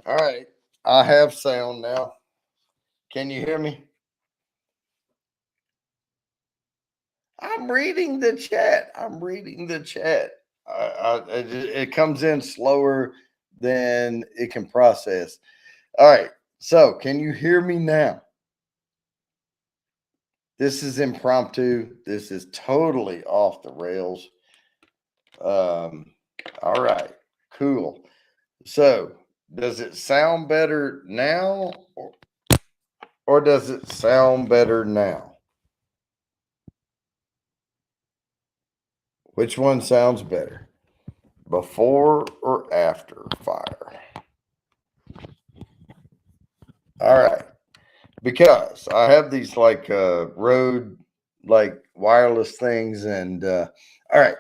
All right. I have sound now. Can you hear me? I'm reading the chat. I'm reading the chat. It comes in slower than it can process. All right. So, can you hear me now? This is impromptu. This is totally off the rails. Um, all right. Cool. So, does it sound better now or does it sound better now? Which one sounds better? Before or after fire? All right. Because I have these like Rode like wireless things and all right.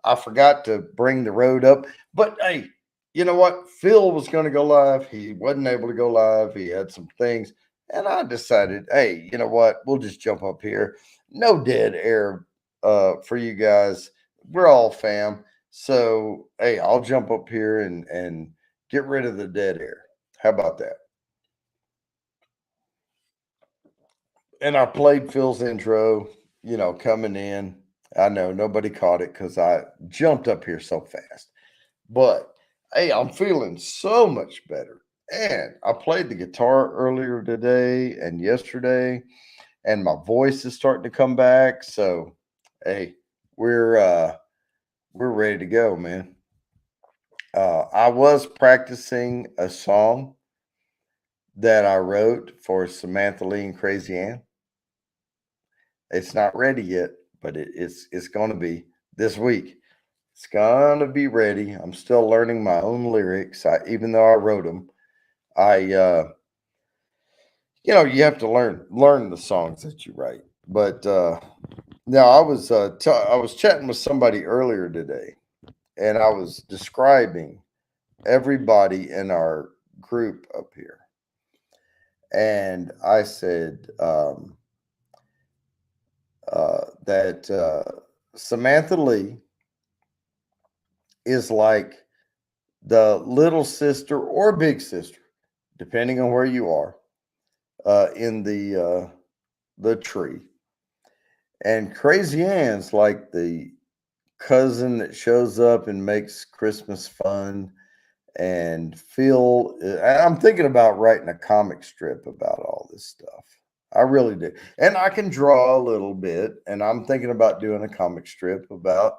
I forgot to bring the Rode up, but hey, you know what? Phil was going to go live. He wasn't able to go live. He had some things and I decided, hey, you know what? We'll just jump up here. No dead air for you guys. We're all fam. So, hey, I'll jump up here and get rid of the dead air. How about that? And I played Phil's intro, coming in. I know nobody caught it because I jumped up here so fast. But hey, I'm feeling so much better. And I played the guitar earlier today and yesterday, and my voice is starting to come back. So hey, we're uh we're ready to go, man. I was practicing a song that I wrote for Samantha Lee and Crazy Ann. It's not ready yet, but it's going to be this week. It's going to be ready. I'm still learning my own lyrics. Even though I wrote them, I you have to learn the songs that you write. But now I was chatting with somebody earlier today, and I was describing everybody in our group up here, and I said that Samantha Lee is like the little sister or big sister, depending on where you are, in the tree. And Crazy Ann's like the cousin that shows up and makes Christmas fun. And Phil, I'm thinking about writing a comic strip about all this stuff. I really do. And I can draw a little bit, and I'm thinking about doing a comic strip about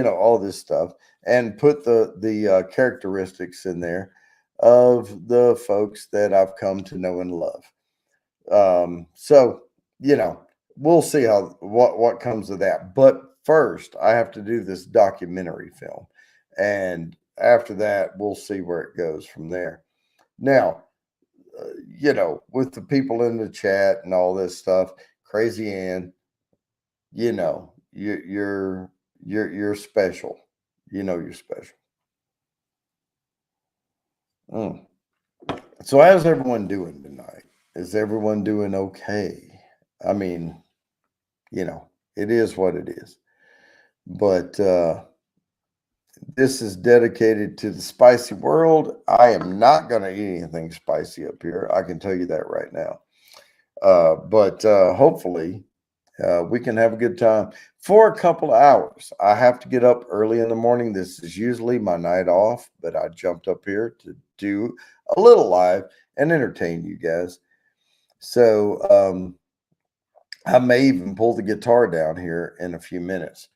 all this stuff and put the characteristics in there of the folks that I've come to know and love. So you know, we'll see how what comes of that. But first, I have to do this documentary film, and after that, we'll see where it goes from there. Now, with the people in the chat and all this stuff, Crazy Ann, you're special. You're special. Mm. So, how's everyone doing tonight? Is everyone doing okay? I mean, it is what it is. But this is dedicated to the spicy world. I am not going to eat anything spicy up here. I can tell you that right now. But hopefully, we can have a good time for a couple of hours. I have to get up early in the morning. This is usually my night off, but I jumped up here to do a little live and entertain you guys. So I may even pull the guitar down here in a few minutes.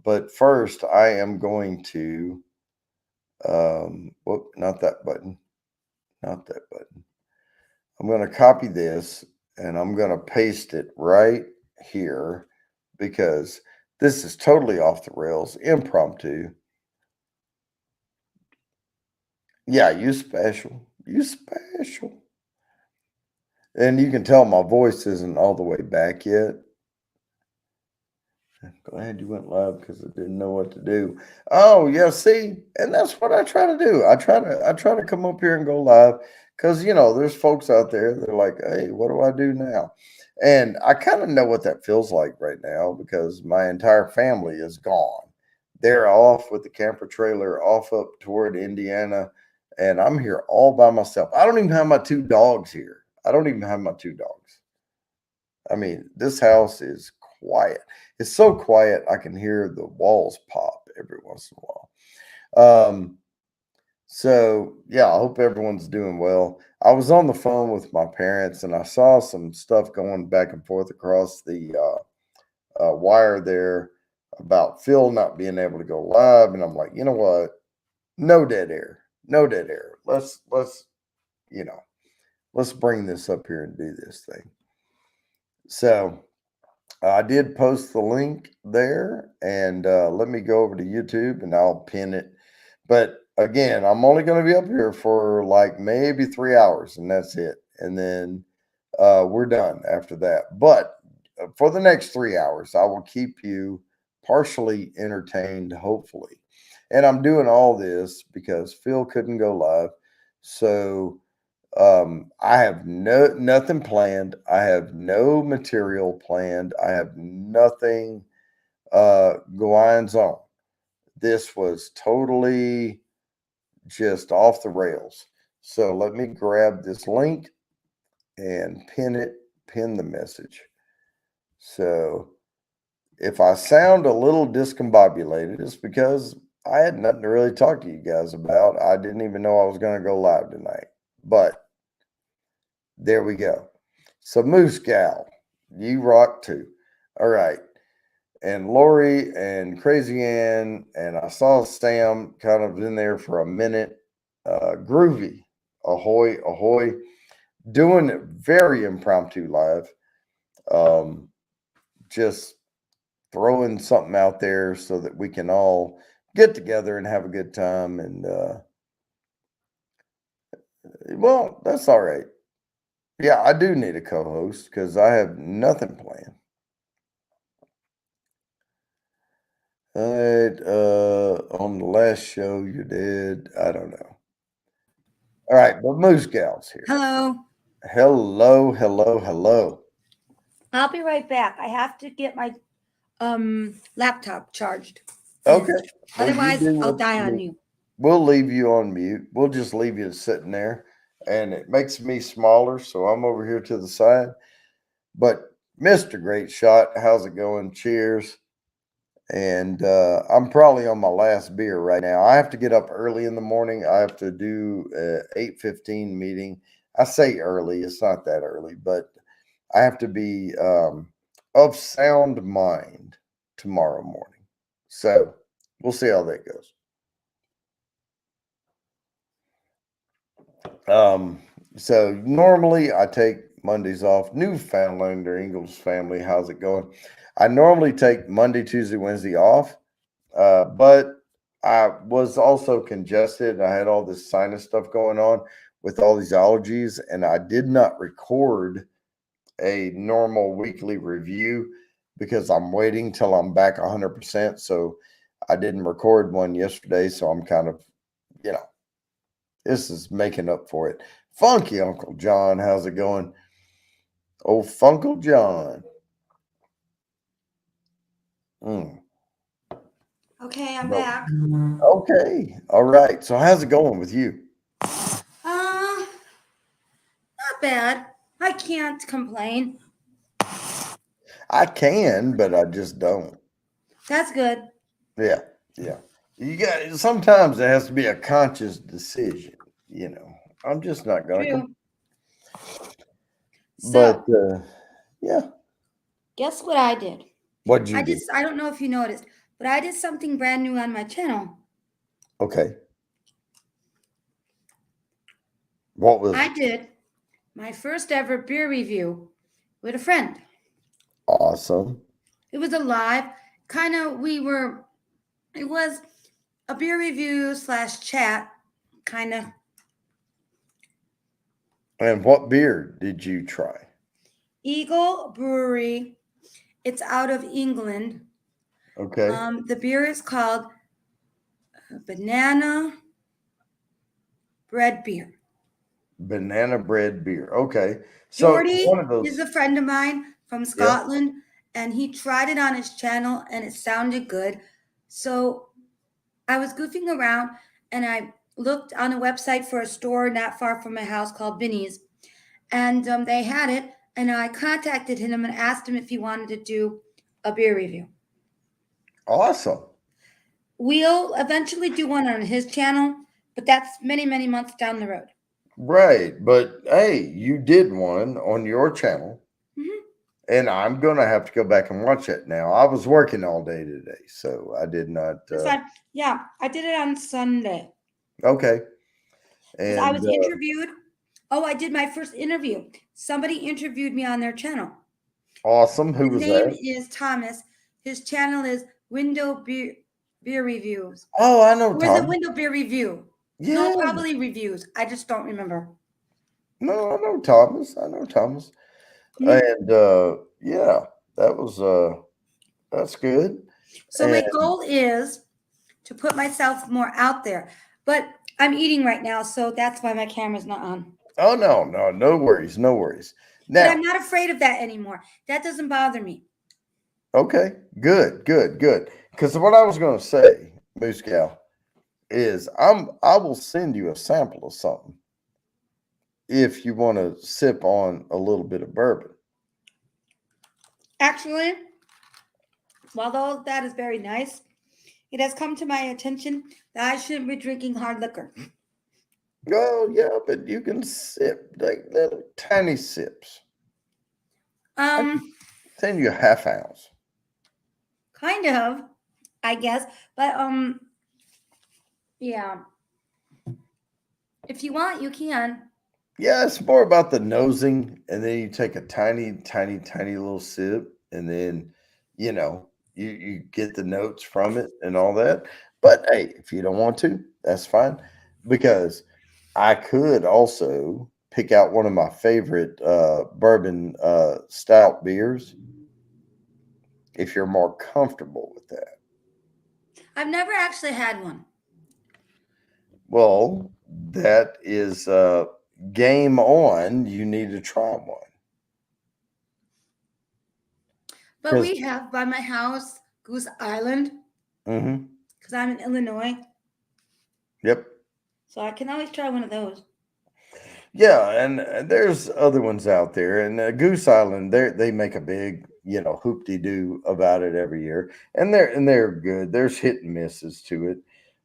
But first, I am going to, whoop, not that button, not that button. I'm going to copy this and I'm going to paste it right here because this is totally off the rails, impromptu. Yeah, you special. You special. And you can tell my voice isn't all the way back yet. I'm glad you went live because I didn't know what to do. Oh, yeah, see, and that's what I try to do. I try to come up here and go live because there's folks out there that are like, hey, what do I do now? And I kind of know what that feels like right now because my entire family is gone. They're off with the camper trailer off up toward Indiana, and I'm here all by myself. I don't even have my 2 dogs here. I don't even have my 2 dogs. I mean, this house is quiet. It's so quiet I can hear the walls pop every once in a while. So yeah, I hope everyone's doing well. I was on the phone with my parents and I saw some stuff going back and forth across the wire there about Phil not being able to go live, and I'm like, you know what? No dead air, no dead air. Let's you know, let's bring this up here and do this thing. So I did post the link there, and let me go over to YouTube and I'll pin it. But again, I'm only going to be up here for like maybe 3 hours, and that's it. And then we're done after that. But for the next 3 hours, I will keep you partially entertained, hopefully. And I'm doing all this because Phil couldn't go live. So I have nothing planned. I have no material planned. I have nothing goings on. This was totally just off the rails. So let me grab this link and pin the message. So if I sound a little discombobulated, it's because I had nothing to really talk to you guys about. I didn't even know I was going to go live tonight. But there we go. So Moose Gal, you rock too. All right. And Lori and Crazy Ann, and I saw Sam kind of in there for a minute. Groovy, ahoy, ahoy, doing it very impromptu live. Just throwing something out there so that we can all get together and have a good time. And well, that's all right. Yeah, I do need a co-host because I have nothing planned. All right, on the last show you did, I don't know. All right, but Moose Gal's here. Hello. Hello, hello, hello. I'll be right back. I have to get my laptop charged. Okay. Well, Otherwise, I'll die on you. We'll leave you on mute. We'll just leave you sitting there. And it makes me smaller, so I'm over here to the side. But Mr. Great Shot, how's it going? Cheers. And I'm probably on my last beer right now. I have to get up early in the morning. I have to do a 8:15 meeting. I say early, it's not that early, but I have to be of sound mind tomorrow morning. So we'll see how that goes. So normally I take Mondays off. Newfoundland or Ingalls family, how's it going? I normally take Monday, Tuesday, Wednesday off, but I was also congested. I had all this sinus stuff going on with all these allergies, and I did not record a normal weekly review because I'm waiting till I'm back 100%. So I didn't record one yesterday. So I'm kind of, this is making up for it. Funky Uncle John, how's it going? Oh, Funkle John. Okay, I'm back. Okay. All right. So how's it going with you? Not bad. I can't complain. I can, but I just don't. That's good. Yeah. You got sometimes there has to be a conscious decision, I'm just not gonna. So, But yeah. Guess what I did? What'd you do? I don't know if you noticed, but I did something brand new on my channel. Okay. What was I did my first ever beer review with a friend. Awesome. It was a live it was a beer review / chat kind of. And what beer did you try? Eagle Brewery. It's out of England. Okay. The beer is called Banana Bread Beer. Banana bread beer. Okay. So Jordy one of those is a friend of mine from Scotland, and he tried it on his channel, and it sounded good. So I was goofing around, and I looked on a website for a store not far from my house called Binny's, and they had it. And I contacted him and asked him if he wanted to do a beer review. Awesome. We'll eventually do one on his channel, but that's many, many months down the road. Right. But hey, you did one on your channel. Mhm. And I'm going to have to go back and watch it now. I was working all day today, so I did not. That's fine. Yeah, I did it on Sunday Okay. because I was And interviewed. Oh, I did my first interview. Somebody interviewed me on their channel. awesome. Who His was name that? is Thomas. His channel is Window Beer Reviews. Oh, I know Or is it Tom. Window Beer Review? Yeah. No, probably reviews. I just don't remember. No, I know Thomas. I know Thomas. Mhm. And yeah, that was that's good. So my And goal is to put myself more out there. But I'm eating right now, so that's why my camera's not on. oh no worries, no worries. But Now, I'm not afraid of that anymore. That doesn't bother me. okay, good. Because what I was going to say, Moose Gal, is I will send you a sample of something if you want to sip on a little bit of bourbon. Actually, although that is very nice, it has come to my attention that I shouldn't be drinking hard liquor. Oh yeah, but you can sip like little tiny sips. Send you a half ounce. Kind of, I guess. But yeah. If you want, you can. Yeah, it's more about the nosing, and then you take a tiny little sip, and then you get the notes from it and all that. But hey, if you don't want to, that's fine. Because I could also pick out one of my favorite bourbon stout beers if you're more comfortable with that. I've never actually had one. Well, that is game on. You need to try one. But we have by my house Goose Island Mm-hmm. because I'm in Illinois. Yep. So I can always try one of those. Yeah, and there's other ones out there, and Goose Island, they make a big, hoop-de-doo about it every year, and they're good. There's hit and misses to it,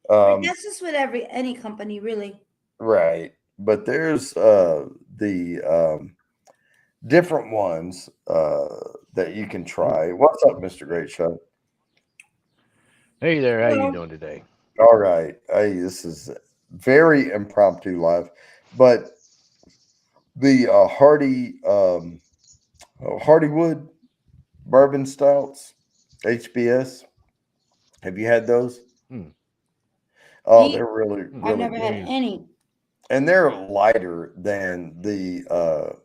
That's just with any company, really. right? But there's the different ones that you can try. What's up, Mister Great Shot? Hey there, how you Well, doing today? All right, hey, this is very impromptu live, but the Hardywood bourbon stouts, HBS. Have you had those? Hmm. Oh, me, they're really, I've really never good. had Yeah. any. And they're lighter than the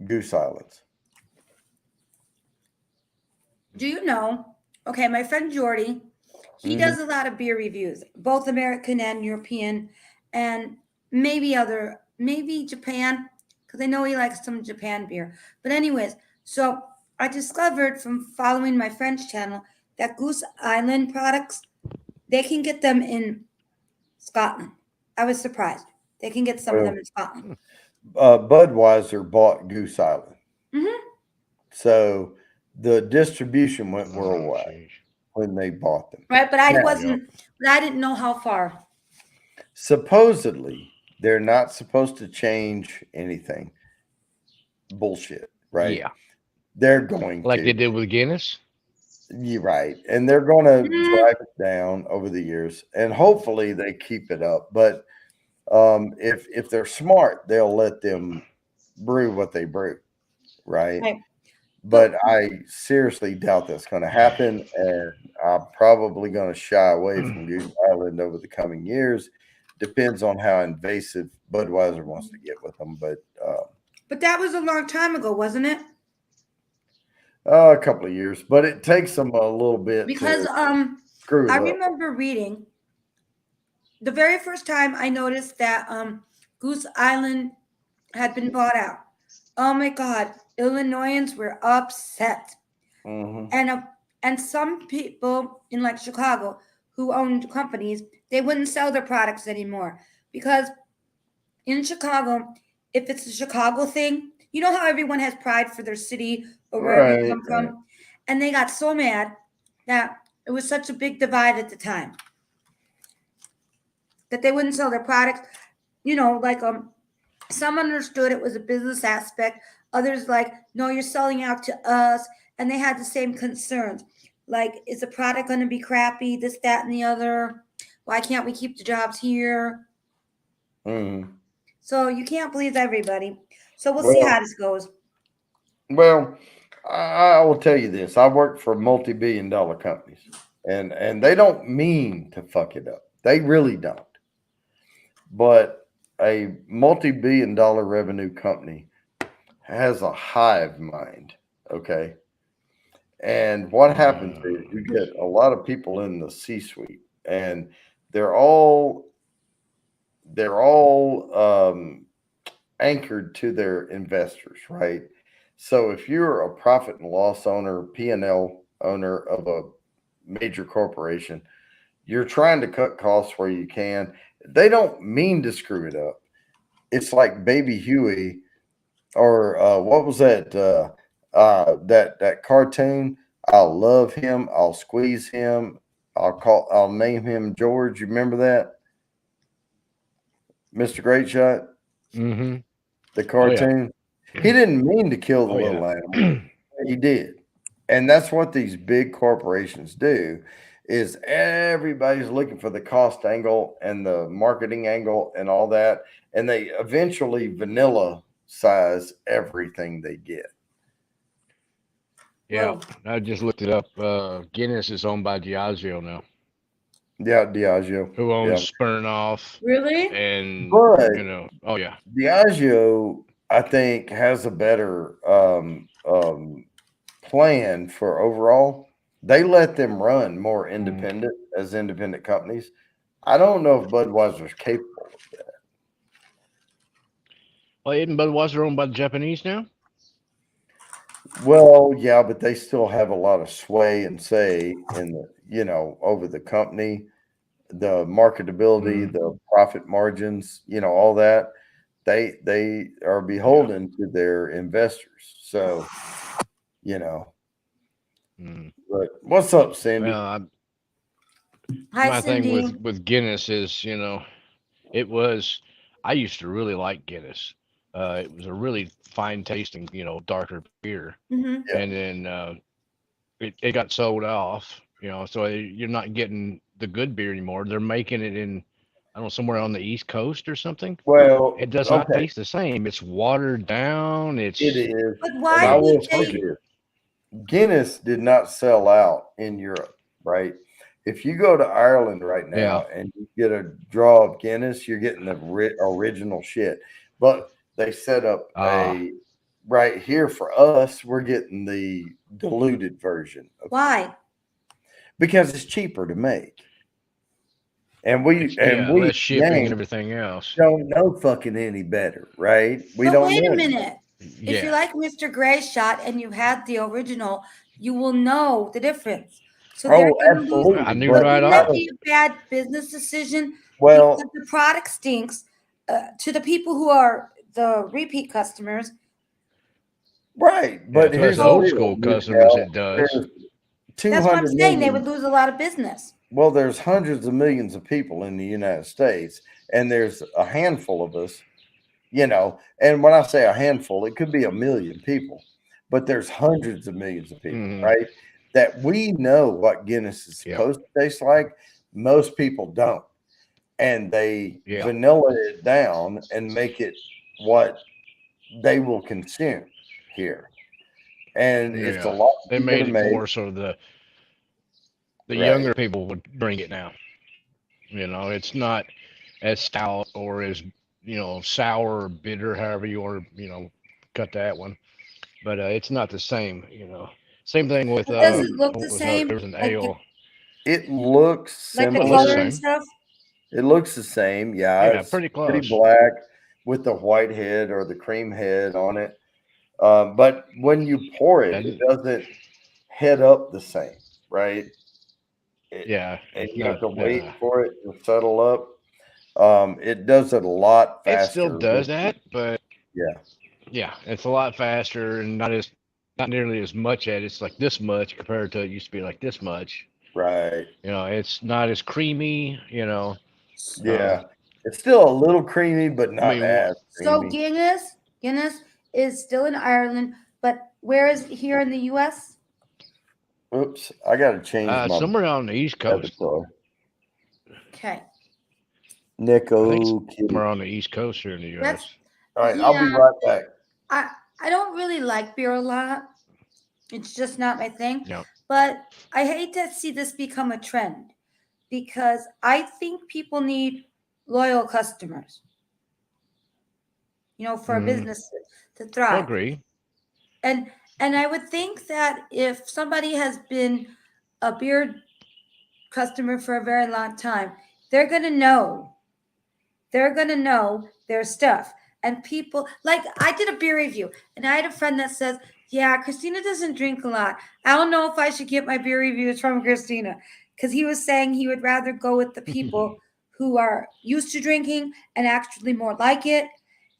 Goose Islands. Do you know? Okay, my friend Jordy, he Mhm. does a lot of beer reviews, both American and European, and maybe Japan, because I know he likes some Japan beer. But anyways, so I discovered from following my friend's channel that Goose Island products, they can get them in Scotland. I was surprised. They can get some of them Well, in Scotland. Budweiser bought Goose Island. Hmm. So the distribution went Oh, worldwide sheesh. when they bought them. Right, but I Now, Yep. but I didn't know how far. supposedly, they're not supposed to change anything. Bullshit, right? Yeah. They're going Like they to. did with Guinness? You're right. And they're going to Mm, drive it down over the years, and hopefully they keep it up. But if they're smart, they'll let them brew what they brew, right? right. But But I seriously doubt that's going to happen, and I'm probably going to shy away from Goose Island over the coming years. Depends on how invasive Budweiser wants to get with them, but that was a long time ago, wasn't it? a couple of years. But it takes them a little bit Because to screw I it up. remember reading the very first time I noticed that Goose Island had been bought out. Oh my God, Illinoisans were upset, Hmm. and some people in like Chicago who owned companies, they wouldn't sell their products anymore because in Chicago, if it's a Chicago thing, you know how everyone has pride for their city or wherever you Right, come from, and they got so mad that it was such a big divide at the time that they wouldn't sell their products. Like some understood it was a business aspect, others like, no, you're selling out to us, and they had the same concerns. Like, is the product going to be crappy? This, that, and the other. Why can't we keep the jobs here? Mhm. So you can't please everybody. So we'll see how this goes. Well, I will tell you this. I work for multi-billion-dollar companies, and they don't mean to fuck it up. They really don't. But a multi-billion-dollar revenue company has a hive mind, okay? And what happens is you get a lot of people in the C-suite, and they're all anchored to their investors, right? So if you're a profit and loss owner, P&L owner of a major corporation, you're trying to cut costs where you can. They don't mean to screw it up. It's like Baby Huey, or what was that? That cartoon. I'll love him. I'll squeeze him. I'll name him George. You remember that, Mr. Great Shot? Mm-hmm. The cartoon. He didn't mean to kill the Oh, little yeah. animal. He did. And that's what these big corporations do is everybody's looking for the cost angle and the marketing angle and all that. And they eventually vanilla size everything they get. Yeah, Whoa. I just looked it up. Guinness is owned by Diageo now, Yeah, Diageo. who owns Yeah. Smirnoff Really? and, But oh, yeah. Diageo, I think, has a better plan for overall. They let them run more independent as independent companies. I don't know if Budweiser's capable of that. Well, isn't Budweiser owned by the Japanese now? Well, yeah, but they still have a lot of sway and say in the, over the company, the marketability, the profit margins, all that. They are beholden to their investors. So, Mm. but what's up, Cindy? Well, Hi, my thing Cindy. with Guinness is, it was, I used to really like Guinness. It was a really fine tasting, darker beer. Hmm. Yeah. And then it got sold off, so you're not getting the good beer anymore. They're making it in, I don't know, somewhere on the East Coast or something. Well, It does not okay, taste the same. It's watered down. it It's, is. But And why I you know, will would say they? this. Guinness did not sell out in Europe, right? If you go to Ireland right yeah. now and you get a draw of Guinness, you're getting the original shit. But they set up right here for us, we're getting the diluted version Why? because it's cheaper to make. And we less shipping and Yanks everything else. don't know fucking any better, right? We But don't wait a know. minute. If you Yeah. like Mr. Gray Shot and you had the original, you will know the difference. So they're Oh, going to lose. absolutely. I knew So But right wouldn't I that off. be a bad business decision? well, Because the product stinks to the people who are the repeat customers. right. Yeah, But to us here's the So old deal, school customers, Michelle. it does. There's that's what I'm 200 saying. They would million. lose a lot of business. Well, there's hundreds of millions of people in the United States, and there's a handful of us, And when I say a handful, it could be a million people, but there's hundreds of millions of people, Mhm. right? That we know what Guinness is Yeah. supposed to taste like. Most people don't. And they Yeah. vanilla it down and make it what they will consume here. And it's a Yeah. lot They cheaper made to it make. more so the Right. younger people would drink it now. It's not as stout or as, sour or bitter, however you want to, cut that one. But it's not the same. Same thing with But does it look what the was another? same? There was an Like ale. It looks the It looks the color similar. and same. stuff? It looks the same. Yeah, Yeah, it's pretty pretty close. black with the white head or the cream head on it. But when you pour it, it And doesn't head up the same, right? Yeah, and it's you have not. to wait for it to settle up. It does it a lot It faster. still does that, but Yeah, yeah, it's a lot faster and not nearly as much at it's like this much compared to it used to be like this much. right. You know, it's not as creamy. You know, Yeah, it's still a little creamy, but I not mean, as So creamy. Guinness is still in Ireland, but where is it here in the U.S.? Oops, I got to change my somewhere on the East Coast. avatar. Okay. I think Nico Kitty. somewhere on the East Coast here in the That's U.S. All right, I'll be yeah. right back. I don't really like beer a lot. It's just not my thing. Yeah. But I hate to see this become a trend because I think people need loyal customers. You know, for a Mhm. business to I thrive. agree. And I would think that if somebody has been a beer customer for a very long time, they're gonna know. They're gonna know their stuff. And people like I did a beer review, and I had a friend that says, "Yeah, Christina doesn't drink a lot. I don't know if I should get my beer reviews from Christina," because he was saying he would rather go with the people who are used to drinking and actually more like it.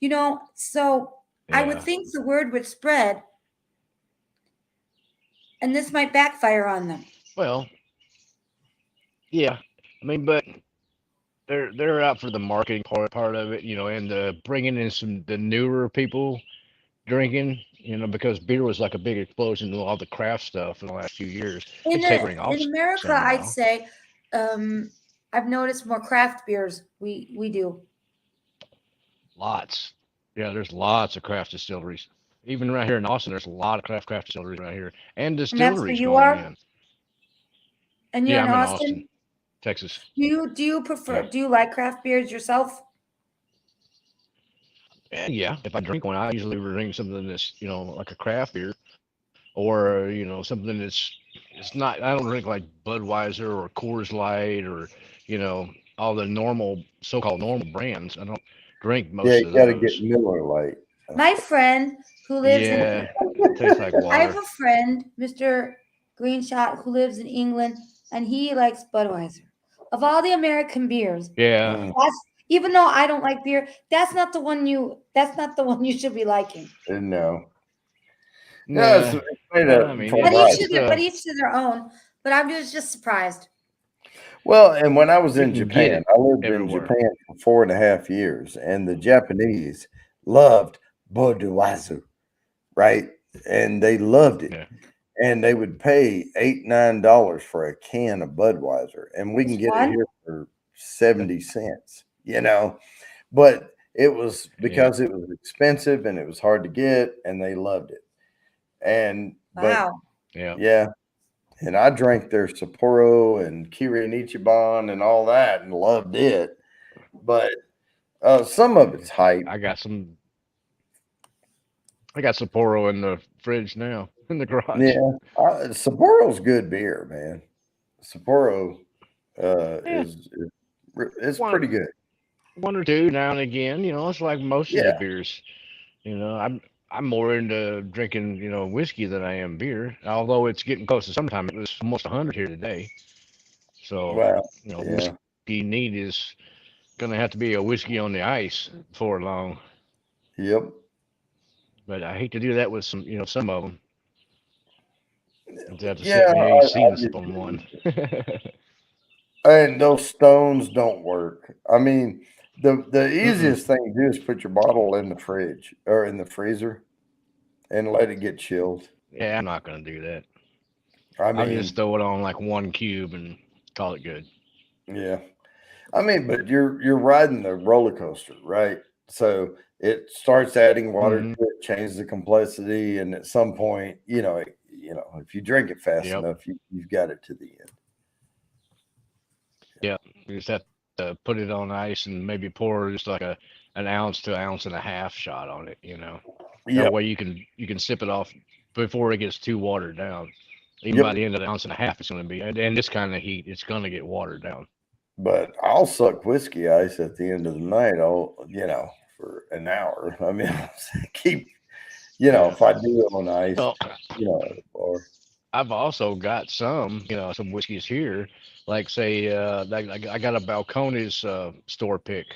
You know, so I would Yeah. think the word would spread, and this might backfire on them. Well, yeah. I mean, but they're out for the marketing part of it, you know, and the bringing in the newer people drinking, you know, because beer was like a big explosion to all the craft stuff in the last few years. It's tapering off In America, some I'd now. say I've noticed more craft beers. We do. Lots. Yeah, there's lots of craft distilleries. Even right here in Austin, there's a lot of craft distilleries right here and And that's where distilleries you going are, in. and you're Yeah, in I'm in Austin, Austin. Texas. Do you prefer? Yeah. Do you like craft beers yourself? And yeah, if I drink one, I usually drink something that's, you know, like a craft beer or, you know, something that's it's not I don't drink like Budweiser or Coors Light or, you know, all the normal so-called normal brands. I don't drink Yeah, most you of got to get those. Miller Lite. My friend who lives in Yeah, it tastes like I have water. a friend, Mr. Greenshot, who lives in England, and he likes Budweiser. Of all the American beers, Yeah. that's even though I don't like beer, that's not the one you. That's not the one you should be liking. No. Yeah, Nah. it's made I up mean, for But life. each to their own. But I'm just surprised. Well, and when I was You in can get Japan, it I lived in everywhere. Japan for 4.5 years, and the Japanese loved Budweiser, right? And they loved it. Yeah. And they would pay $8, $9 for a can of Budweiser, and we can Just get it one? here for 70 cents, you know. But it was Yeah. because it was expensive and it was hard to get, and they loved it. And but Wow. Yeah. yeah, and I drank their Sapporo and Kirin Ichiban and all that and loved it. But some of it's hype. I got Sapporo in the fridge now in the garage. Yeah, Sapporo's good beer, man. Sapporo Yeah. it's One pretty good. one or two now and again, you know, it's like most of the Yeah, beers. You know, I'm more into drinking, you know, whiskey than I am beer. Although it's getting close to summertime, it was almost 100 here today. So, well, you know, yeah, whiskey neat is gonna have to be a whiskey on the ice before long. yep, But I hate to do that with some, you know, some of them. To have to yeah. set the AC I and do sip on too. one. And those stones don't work. I mean, the Mm-mm. easiest thing to do is put your bottle in the fridge or in the freezer and let it get chilled. Yeah, I'm not gonna do that. I I'll just mean, throw it on like one cube and call it good. yeah. I mean, but you're riding the roller coaster, right? So it starts adding water to Hmm. it, changes the complexity, and at some point, if you drink it fast Yep. enough, you've got it to the end. Yeah. You just have to put it on ice and maybe pour just like an ounce to ounce and a half shot on it, you know. That Yep. way you can sip it off before it gets too watered down. Even by Yep. the end of the ounce and a half, it's gonna be and this kind of heat, it's gonna get watered down. But I'll suck whiskey ice at the end of the night. For an hour. I mean, keep. Yeah. If I do it on ice, Well, at the bar. I've also got some, some whiskeys here, like say, I got a Balcones store pick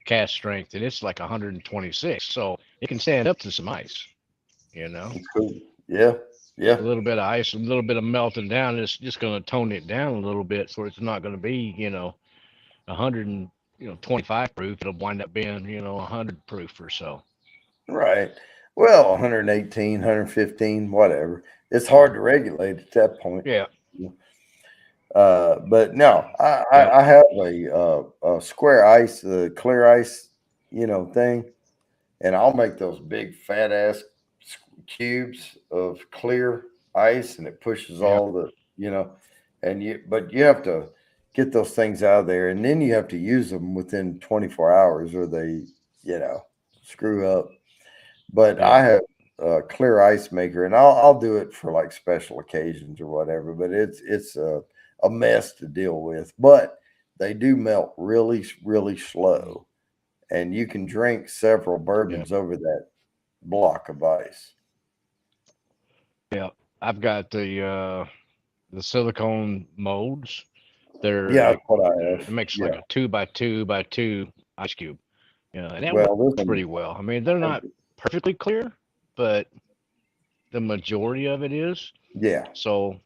cast strength, and it's like 126, so it can stand up to some ice. You know, Cool. Yeah. Yeah. a little bit of ice, a little bit of melting down, it's just going to tone it down a little bit, so it's not going to be, 125 proof. It'll wind up being, 100 proof or so. Right. Well, 118, 115, whatever. It's hard to regulate at that point. Yeah. But no, Yep. I have a square ice, the clear ice, thing, and I'll make those big fat ass cubes of clear ice, and it pushes Yeah. all the, but you have to get those things out of there, and then you have to use them within 24 hours, or they, screw up. But Yeah. I have a clear ice maker, and I'll do it for like special occasions or whatever. But it's a mess to deal with. But they do melt really, really slow, and you can drink several bourbons over that block of ice. Yeah. I've got the silicone molds. They're Yeah, like, that's what I it have. makes Yeah. like a 2 by 2 ice cube. And that Well, works this pretty one, well. I mean, they're not perfectly clear, but the majority of it is. yeah. So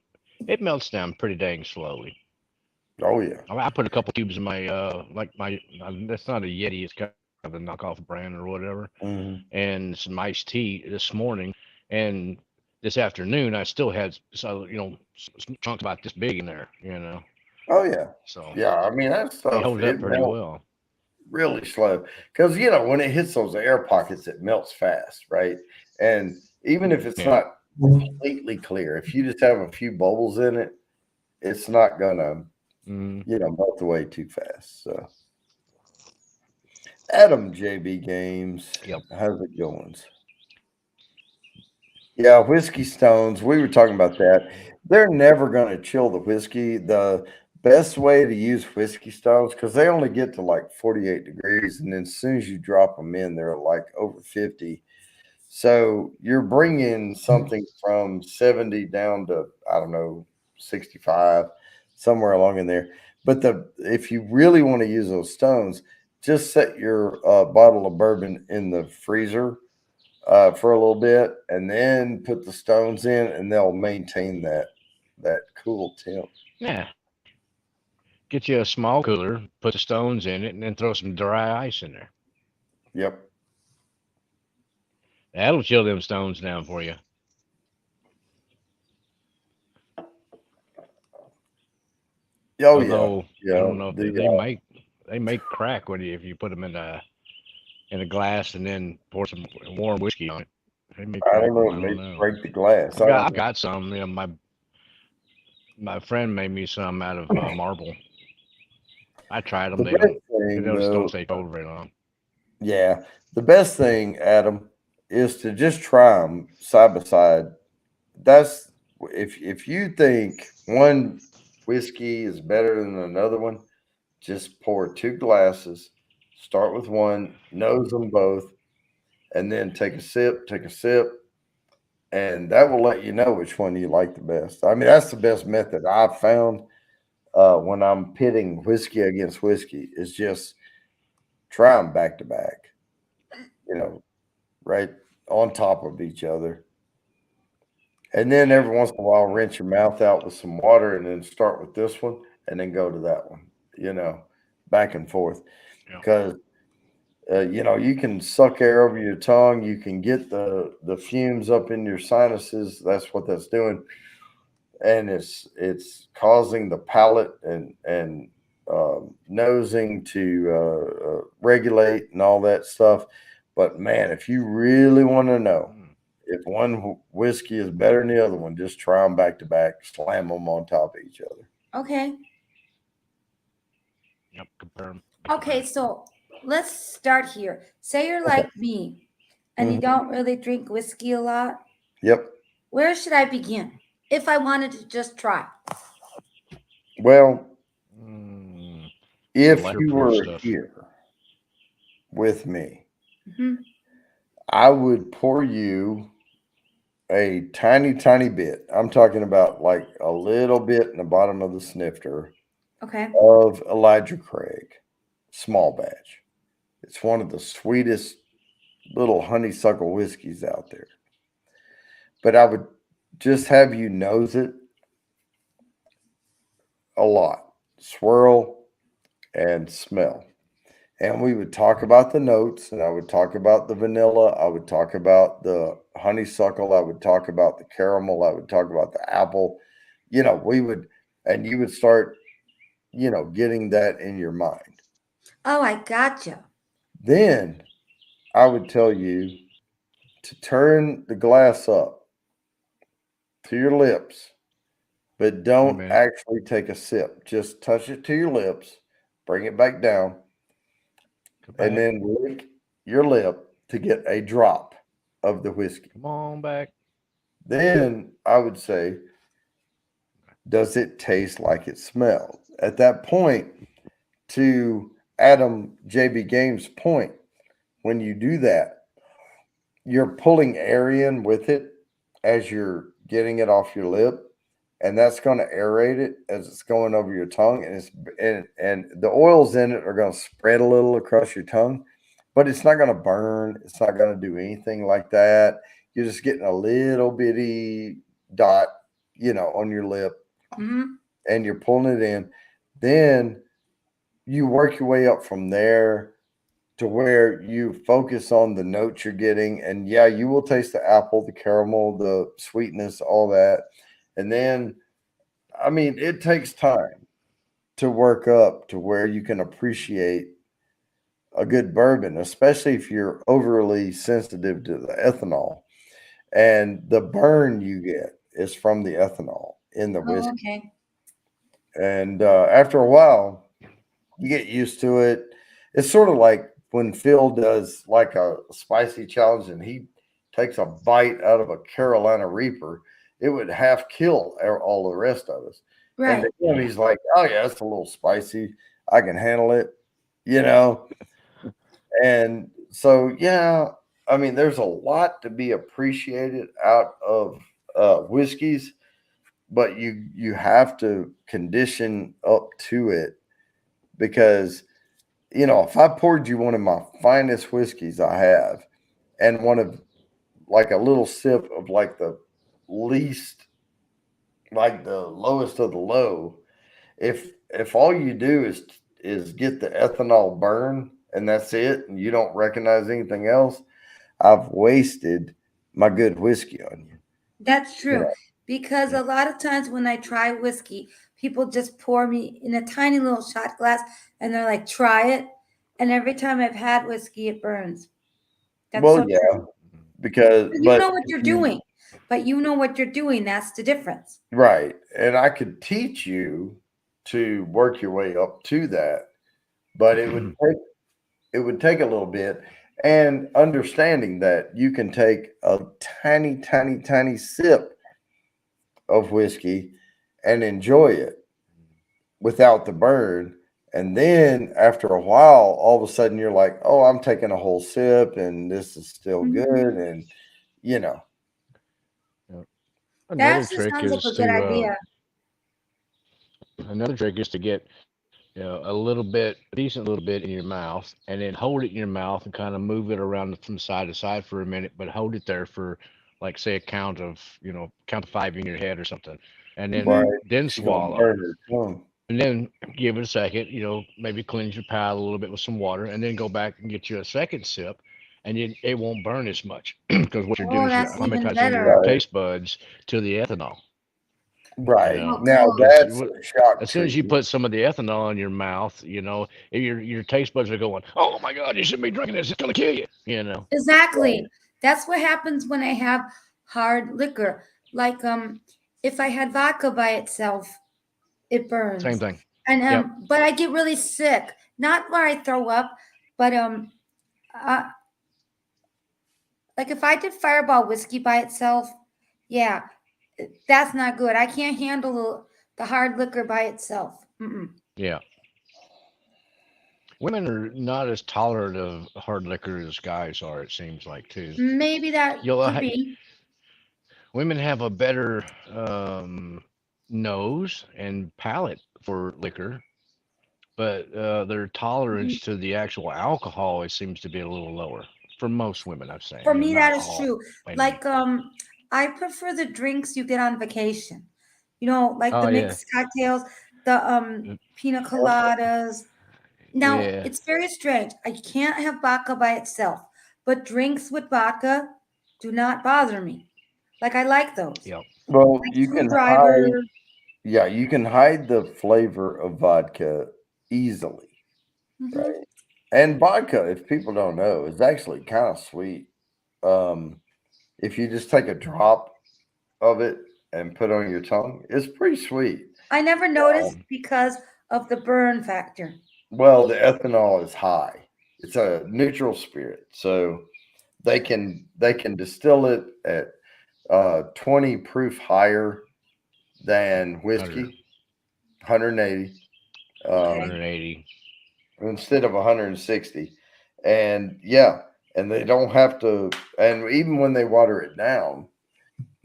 it melts down pretty dang slowly. Oh yeah. I put a couple cubes in my that's not a Yeti, it's kind of a knockoff brand or whatever, Mhm. and some iced tea this morning, and this afternoon I still had chunks about this big in there, Oh yeah. so Yeah. I mean, that it stuff, holds it up pretty melts well. really slow because when it hits those air pockets, it melts fast, right? And even if it's Yeah. not completely clear, if you just have a few bubbles in it, it's not gonna Mm, melt away too fast. So, Adam JB Games, Yep. how's it going? Yeah, whiskey stones. We were talking about that. They're never going to chill the whiskey. The best way to use whiskey stones, because they only get to like 48 degrees, and then as soon as you drop them in, they're like over 50. So you're bringing something from 70 down to, I don't know, 65, somewhere along in there. But if you really want to use those stones, just set your bottle of bourbon in the freezer for a little bit, and then put the stones in, and they'll maintain that cool temp. yeah, get you a small cooler, put the stones in it, and then throw some dry ice in there. Yep. That'll chill them stones down for you. Oh yeah. Although I Yeah. don't know if they make crack when if you put them in a glass and then pour some warm whiskey on it. They may I crack don't know. them. I It don't may know. break the glass. I've got some. My friend made me some out of marble. I tried them. The They best thing, just though, don't stay cold very long. yeah, the best thing, Adam, is to just try them side by side. That's if you think one whiskey is better than another one, just pour 2 glasses, start with one, nose them both, and then take a sip, and that will let you know which one you like the best. I mean, that's the best method I've found when I'm pitting whiskey against whiskey, is just try them back to back, right on top of each other. And then every once in a while, rinse your mouth out with some water, and then start with this one, and then go to that one, back and forth. Yeah. Because you can suck air over your tongue. You can get the fumes up in your sinuses. That's what that's doing, and it's causing the palate and nosing to regulate and all that stuff. But man, if you really want to know if one whiskey is better than the other one, just try them back to back, slam them on top of each other. Okay. Yep, compare 'em. Okay, so let's start here. Say you're like me and you Mhm. don't really drink whiskey a lot. Yep. Where should I begin if I wanted to just try? Well, Mm, if lighter you proof were stuff. here with me, hmm I would pour you a tiny, tiny bit. I'm talking about like a little bit in the bottom of the snifter Okay. of Elijah Craig, small batch. It's one of the sweetest little honeysuckle whiskeys out there. But I would just have you nose it a lot, swirl and smell. And we would talk about the notes, and I would talk about the vanilla. I would talk about the honeysuckle. I would talk about the caramel. I would talk about the apple. We would, and you would start, getting that in your mind. Oh, I gotcha. Then I would tell you to turn the glass up to your lips, but don't Amen. actually take a sip. Just touch it to your lips, bring it back down, Come and back. then lick your lip to get a drop of the whiskey. Come on back. Then I would say, does it taste like it smells? At that point, to Adam JB Games' point, when you do that, you're pulling air in with it as you're getting it off your lip, and that's going to aerate it as it's going over your tongue, and the oils in it are going to spread a little across your tongue, but it's not going to burn. It's not going to do anything like that. You're just getting a little bitty dot, on your lip, Hmm. and you're pulling it in. Then you work your way up from there to where you focus on the notes you're getting. And yeah, you will taste the apple, the caramel, the sweetness, all that. And then, I mean, it takes time to work up to where you can appreciate a good bourbon, especially if you're overly sensitive to the ethanol. And the burn you get is from the ethanol in the Oh, whiskey. okay. And after a while, you get used to it. It's sort of like when Phil does like a spicy challenge and he takes a bite out of a Carolina Reaper, it would half kill all the rest of us. And Right. to him, he's like, oh, yeah, it's a little spicy. I can handle it, you know? And so, yeah, I mean, there's a lot to be appreciated out of whiskeys, but you have to condition up to it because if I poured you one of my finest whiskeys I have and one of like a little sip of like the least, like the lowest of the low, if all you do is get the ethanol burn and that's it, and you don't recognize anything else, I've wasted my good whiskey on you. That's You true. know, Because Yeah. a lot of times when I try whiskey, people just pour me in a tiny little shot glass and they're like, try it. And every time I've had whiskey, it burns. That's well, so yeah, true. because You but know what if you're you doing, but you know what you're doing. That's the difference. right, and I could teach you to work your way up to that, but it would take a little bit, and understanding that you can take a tiny, tiny, tiny sip of whiskey and enjoy it without the burn. And then after a while, all of a sudden you're like, oh, I'm taking a whole sip and this is still good. Mhm. And, you know, Yeah. That Another actually trick sounds like is a good idea. to get a little bit, a decent little bit in your mouth, and then hold it in your mouth and kind of move it around from side to side for a minute, but hold it there for like say a count of five in your head or something, and right. Hmm. then She's going to swallow, burn her tongue. and then give it a second. Maybe cleanse your palate a little bit with some water, and then go back and get you a second sip, and it won't burn as much because what you're doing Oh, is you're that's even acclimatizing your better. Right. taste buds to the ethanol. You Right. know, Oh, Now cool. because that's a shock as soon as you treatment. put some of the ethanol in your mouth, your taste buds are going, "Oh my God, you shouldn't be drinking this. It's gonna kill you." Right. Exactly. That's what happens when I have hard liquor. Like if I had vodka by itself, it Same burns. thing. And Yep. but I get really sick. Not where I throw up, but uh, like if I did Fireball whiskey by itself, yeah, that's not good. I can't handle the hard liquor by itself. Mm-mm. Yeah. Women are not as tolerant of hard liquor as guys are. It seems like too. Maybe that You'll could ha- be. women have a better nose and palate for liquor, but their tolerance to the actual alcohol, it seems to be a little lower for most women. I'm saying, For me, not that is all. true. By any means. Like, I prefer the drinks you get on vacation. Like Oh the yeah, mixed cocktails, the pina coladas. Now, yeah, it's very strange. I can't have vodka by itself, but drinks with vodka do not bother me. Like I like those. yep. Well, Like you can hide. screwdriver. Yeah, you can hide the flavor of vodka easily, Hmm. right? And vodka, if people don't know, is actually kind of sweet. Um, if you just take a drop of it and put on your tongue, it's pretty sweet. I never noticed Mm, because of the burn factor. Well, the ethanol is high. It's a neutral spirit, so they can distill it at 20 proof higher than 100, whiskey, 180 Okay. 180. instead of 160. And yeah, and they don't have to. And even when they water it down,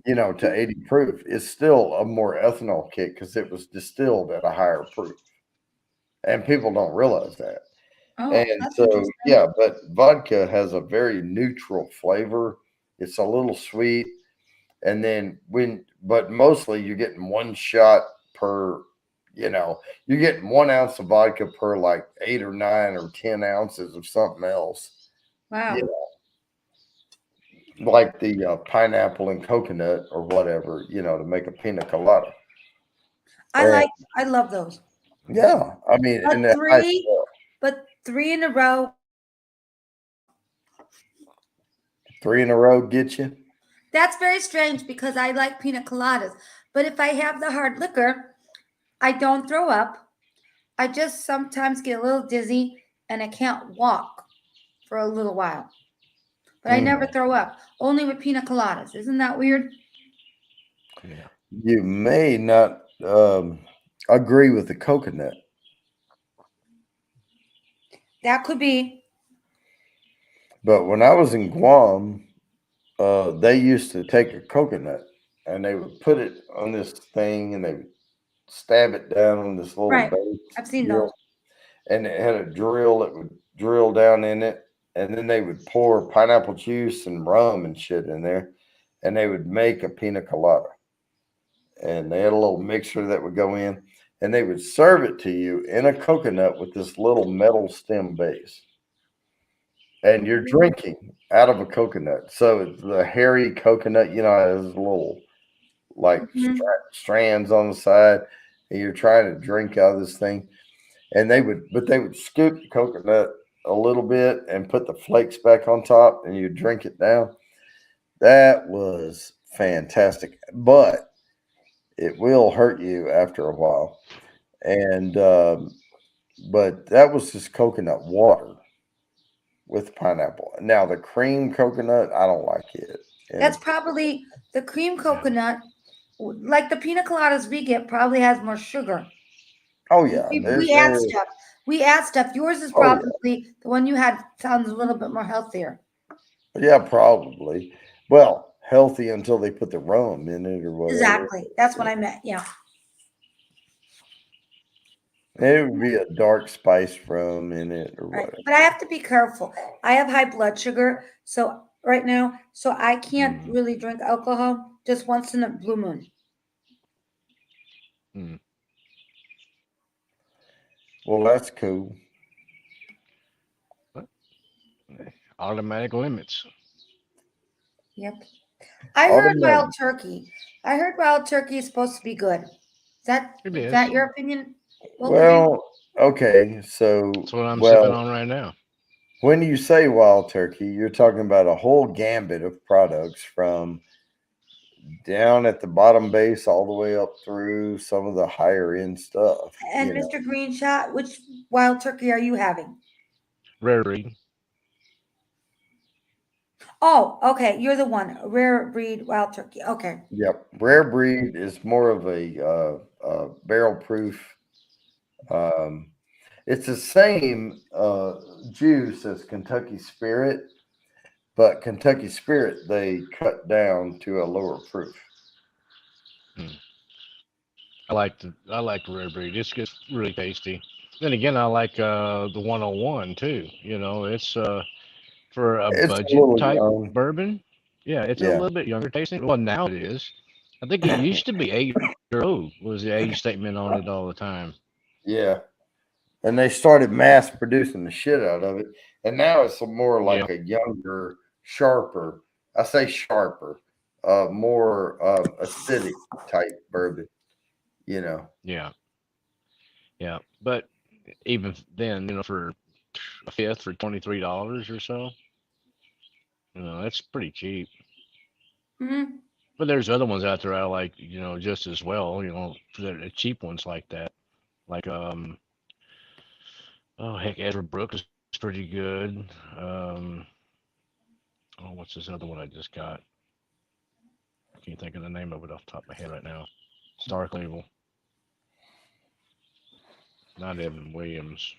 to 80 proof, it's still a more ethanol kick because it was distilled at a higher proof, and people don't realize that. Oh, And that's so, interesting. yeah, but vodka has a very neutral flavor. It's a little sweet. And then but mostly you're getting one shot per, you're getting 1 ounce of vodka per like 8 or 9 or 10 ounces of something else, you Wow. know, like the pineapple and coconut or whatever, to make a pina colada. I And like, I love those. yeah, I mean, But and the high three, but three in a row. three in a row get you. That's very strange because I like pina coladas. But if I have the hard liquor, I don't throw up. I just sometimes get a little dizzy and I can't walk for a little while. But I never Mhm. throw up, only with pina coladas. Isn't that weird? Yeah. You may not agree with the coconut. That could be. But when I was in Guam, they used to take a coconut and they would put it on this thing and they would stab it down on this little Right. base I've seen those. deal, and it had a drill that would drill down in it, and then they would pour pineapple juice and rum and shit in there, and they would make a pina colada, and they had a little mixer that would go in, and they would serve it to you in a coconut with this little metal stem base, and you're drinking out of a coconut. So it's the hairy coconut, it has little like Mhm. strands on the side, and you're trying to drink out of this thing. And they would scoop the coconut a little bit and put the flakes back on top, and you drink it down. That was fantastic, but it will hurt you after a while. And but that was just coconut water with pineapple. Now the cream coconut, I don't like it. That's And probably the cream Yeah. coconut, like the pina coladas we get, probably has more sugar. oh yeah, We add stuff. We add stuff. Yours is oh yeah, probably the one you had sounds a little bit more healthier. yeah, probably. Well, healthy until they put the rum in it or whatever. Exactly. That's what I meant. Yeah. It would be a dark spice rum in it or Right. whatever. But I have to be careful. I have high blood sugar, so right now, so I can't Mm, really drink alcohol just once in a blue moon. mm. Well, that's cool. But, automatic limits. Yep. I heard wild Automatic. turkey. I heard wild turkey is supposed to be good. It Is is. that your opinion, both of you? Well, okay. So, That's what I'm sipping well, on right now. when you say wild turkey, you're talking about a whole gambit of products from down at the bottom base all the way up through some of the higher end stuff, And Mr. Greenshot, which wild turkey are you having? Rare breed. Oh, okay. You're the one. Rare breed wild turkey. Okay. Yep. Rare breed is more of a barrel proof. Um, it's the same juice as Kentucky Spirit, but Kentucky Spirit they cut down to a lower proof. I like the rare breed. It's just really tasty. Then again, I like the 101 too. You know, it's for a It's a budget little type young. bourbon. Yeah, it's a Yeah. little bit younger tasting. Well, now it is. I think it used to be 8 years old was the age statement on it all the time. Yeah. And they started mass producing the shit out of it. And now it's more like a younger, sharper, I say sharper, more acidic type bourbon, you know. Yeah, yeah. But even then, you know, for a fifth for $23 or so, you know, that's pretty cheap. Mhm. But there's other ones out there I like, you know, just as well. You know, the cheap ones like that. Like oh heck, Edward Brook is pretty good. Oh, what's this other one I just got? I can't think of the name of it off the top of my head right now. Stark Label. Not Evan Williams.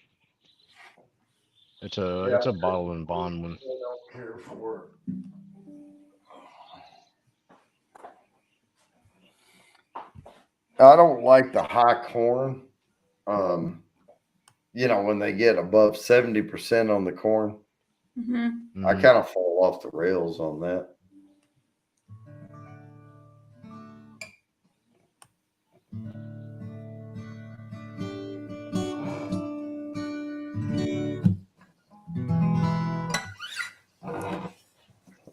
It's a bottle and bond one. I don't care for it. I don't like the high corn. You know, when they get above 70% on the corn, Mhm. I Mhm. kind of fall off the rails on that.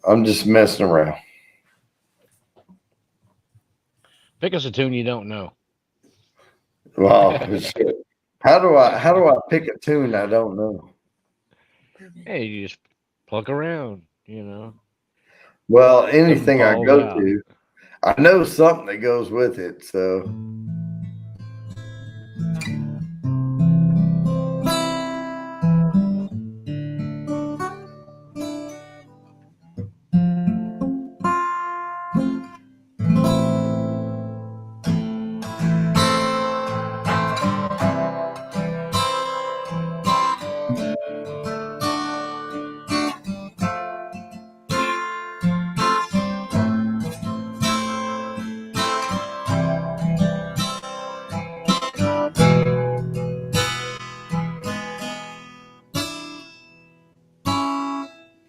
I'm just messing around. Pick us a tune you don't know. Wow, shit. How do I pick a tune I don't know? Hey, you just pluck around, you know. Well, Something anything I falls go out. to, I know something that goes with it. So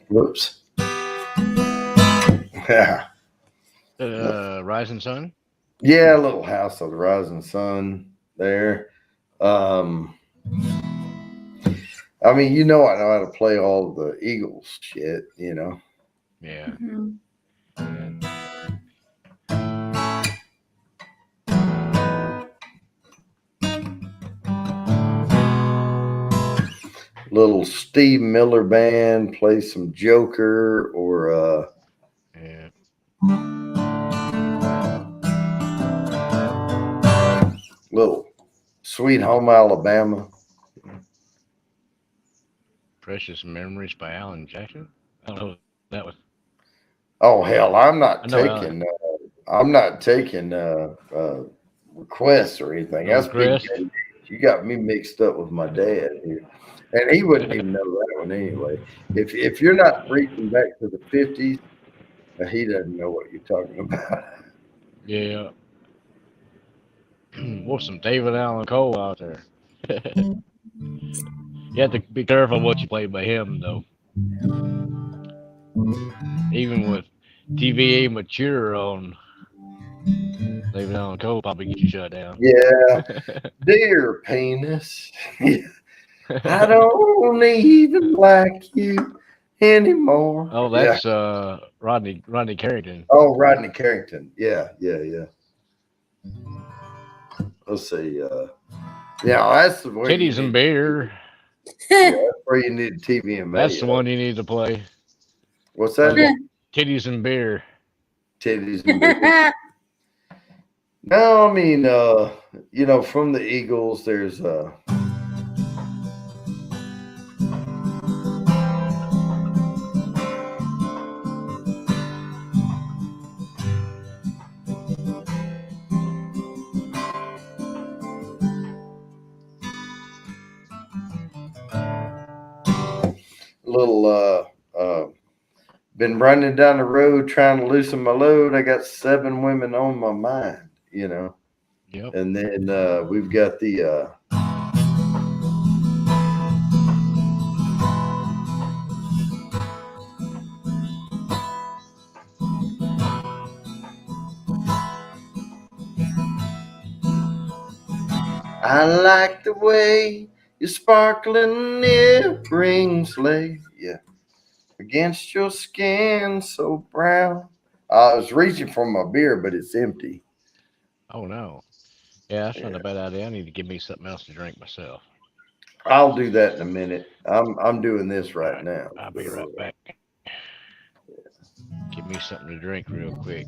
whoops. Yeah. Rising Sun. Yeah, Little House of the Rising Sun there. Um I mean, you know I know how to play all of the Eagles shit, you know. Yeah. Mhm. Little Steve Miller band, play some Joker or Yeah. little Sweet Home Alabama. Precious Memories by Alan Jackson. I don't know what that was. Oh hell, I know Alan. I'm not taking requests or anything. No That's Big request. Daddy. You got me mixed up with my dad here. And he wouldn't even know that one anyway. If you're not reaching back to the 50s, he doesn't know what you're talking about. Yeah. What's some David Allen Cole out there? You have to be careful what you play by him, though. Even with TVA mature on David Allen Cole, probably get you shut down. Yeah, dear penis. I don't even like you anymore. Oh, Yeah. that's Rodney Carrington. Oh, Rodney Carrington. Yeah. Let's see. Yeah, that's where you Titties and need. Beer. Yeah, that's where you need TV and That's the mayo. one you need to play. What's that? Titties and Beer. Titties and beer. No, I mean, you know, from the Eagles, there's little been running down the road trying to loosen my load. I got 7 women on my mind, you know. Yep. And then we've got the I like the way your sparkling earrings lay, yeah, against your skin so brown. I was reaching for my beer, but it's empty. Oh no. Yeah, that's not Yeah. a bad idea. I need to give me something else to drink myself. I'll do that in a minute. I'm doing this All right right, now. I'll be right back. Give me something to drink real quick.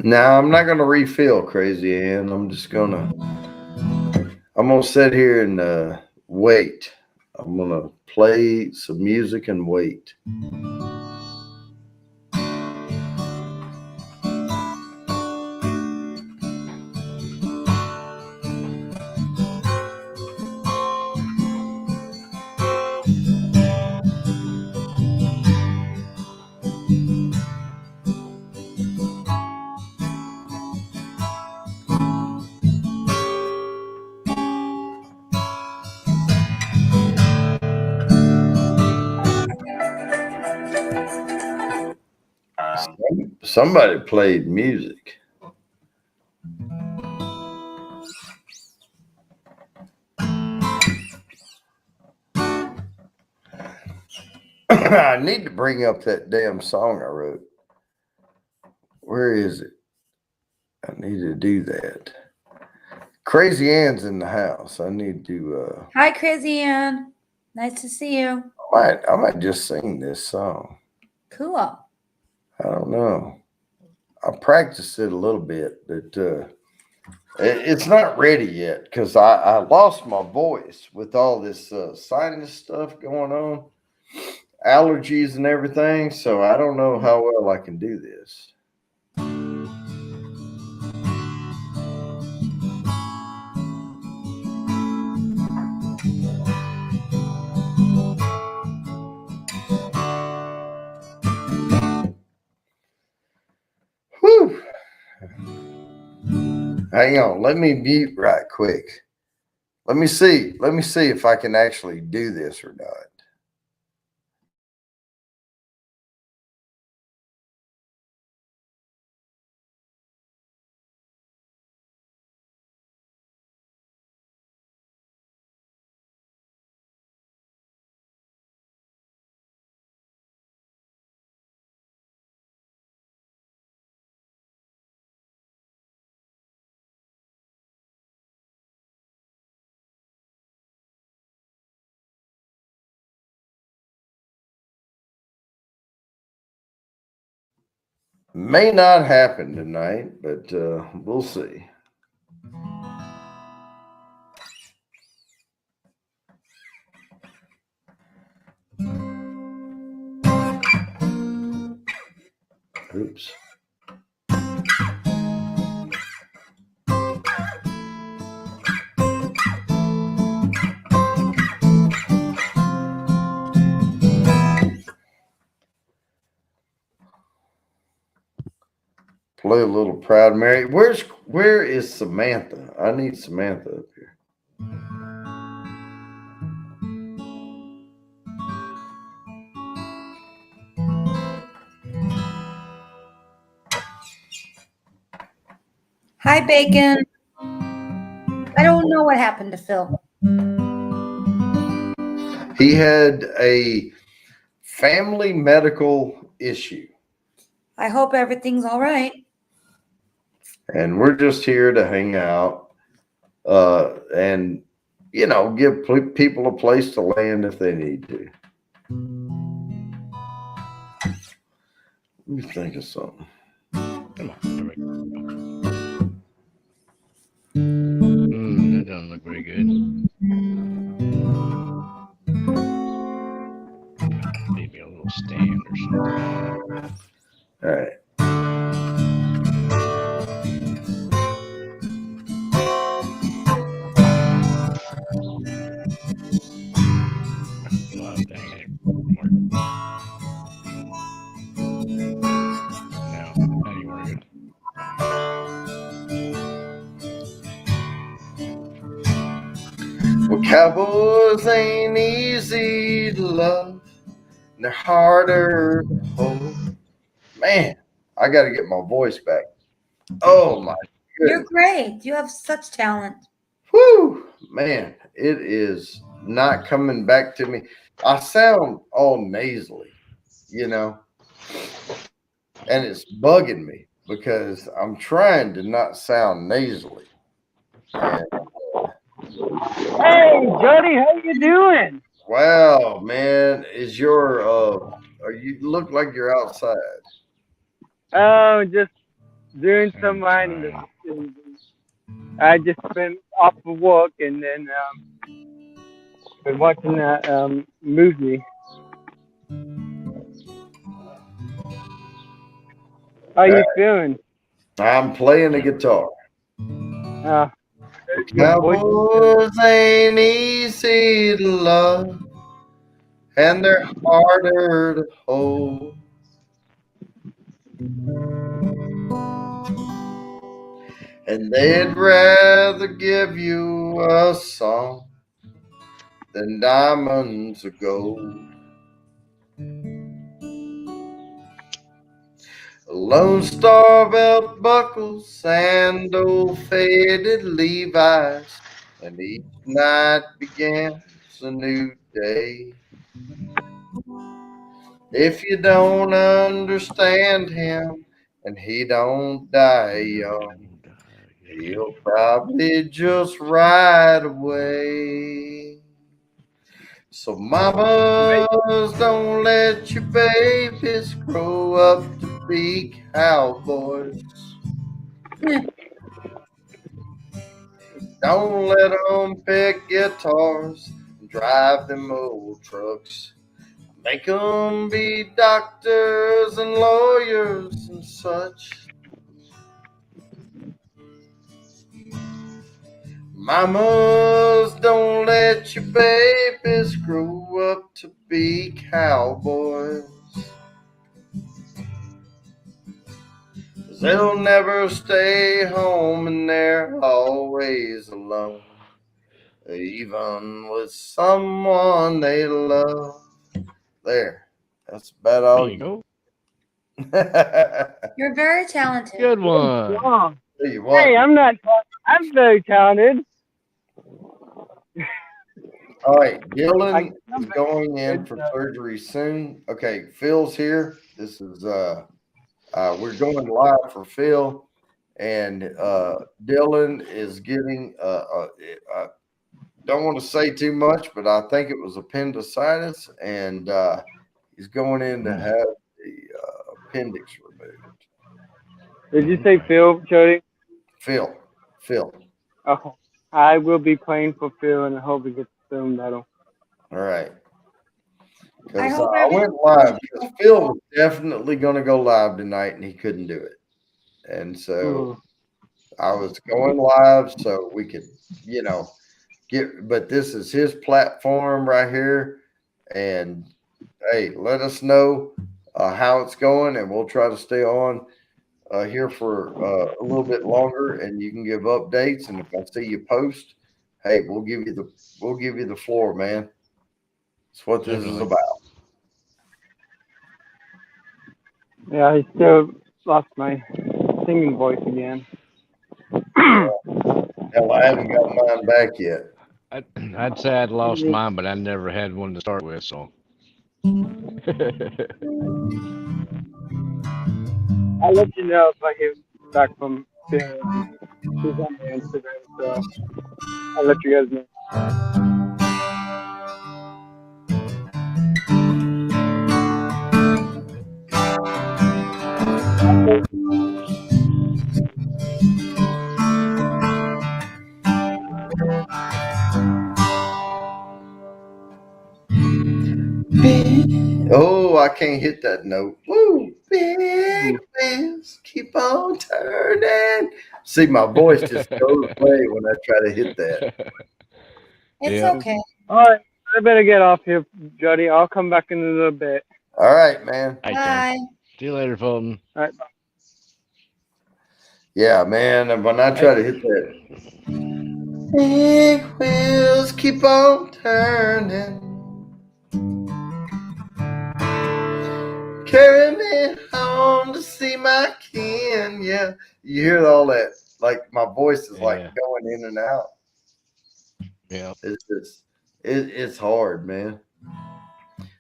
Now I'm not gonna refill, Crazy Ann. I'm gonna sit here and wait. I'm gonna play some music and wait. Somebody played music. I need to bring up that damn song I wrote. Where is it? I need to do that. Crazy Ann's in the house. I need to Hi, Crazy Ann. Nice to see you. I might just sing this song. Cool. I don't know. I practiced it a little bit, but it's not ready yet because I lost my voice with all this sinus stuff going on, allergies and everything. So I don't know how well I can do this. Whew. Hang on, let me mute right quick. Let me see if I can actually do this or not. May not happen tonight, but we'll see. Oops. Play a little Proud Mary. Where is Samantha? I need Samantha up here. Hi, Bacon. I don't know what happened to Phil. He had a family medical issue, I hope everything's all right. and we're just here to hang out. And give people a place to land if they need to. Let me think of something. Come on. There we go. That doesn't look very good. Maybe a little stand or something. All right. Oh, dang it. Now, that ain't working. Well, cowboys ain't easy to love, and they're harder to hold. Man, I got to get my voice back. Oh my You're goodness. great. You have such talent. Whew, man, it is not coming back to me. I sound all nasally, and it's bugging me because I'm trying to not sound nasally. And, Hey, Jody, how you doing? wow, man, you look like you're outside. Oh, just doing some mining. I just been off of work and then been watching that movie. How you feeling? I'm playing the guitar. Your voice is Cowboys ain't easy to love, and they're harder to hold. And they'd rather give you a song than diamonds of gold. Lone Star belt buckles and old faded Levi's, and each night begins a new day. If you don't understand him and he don't die young, he'll probably just ride away. So mamas, don't let your babies grow up to be cowboys. Don't let them pick guitars and drive them old trucks. Make them be doctors and lawyers and such. Mamas, don't let your babies grow up to be cowboys. 'Cause they'll never stay home and they're always alone, even with someone they love. There, that's about all There you go. You're very talented. Good one. strong. Tell you what. Hey, I'm very talented. All right, Dylan I- is going in for surgery soon. Okay, Phil's here. This is we're going live for Phil, and Dylan is getting don't want to say too much, but I think it was appendicitis, and he's going in to have the appendix removed. Did you say Phil, Jody? Phil. Oh, I will be playing for Phil and I hope he gets soon. That'll. All right. I Because hope I went everything live because Phil was definitely going to go live tonight, and he couldn't do it. And so I was going live so we could, but this is his platform right here. And hey, let us know how it's going, and we'll try to stay on here for a little bit longer, and you can give updates. And if I see you post, hey, we'll give you the floor, man. That's what this is about. Yeah, I still lost my singing voice again. Hell, I haven't got mine back yet. I'd say I'd lost mine, but I never had one to start with, so. I'll let you know if I hear back from Phil. He's on the Instagram, so I'll let you guys know. Oh, I can't hit that note. Woo! Big wheels keep on turning. See, my voice just goes away when I try to hit that. It's Yeah. okay. All right, I better get off here, Jody. I'll come back in a little bit. All right, man. All right, Tim. Bye. See you later, Fulton. All right, bye. Yeah, man. And when I try to hit that, big wheels keep on turning. Carry me home to see my kin. Yeah, you hear all that? Like my voice is like Yeah. going in and out. Yeah. It's just, it's hard, man.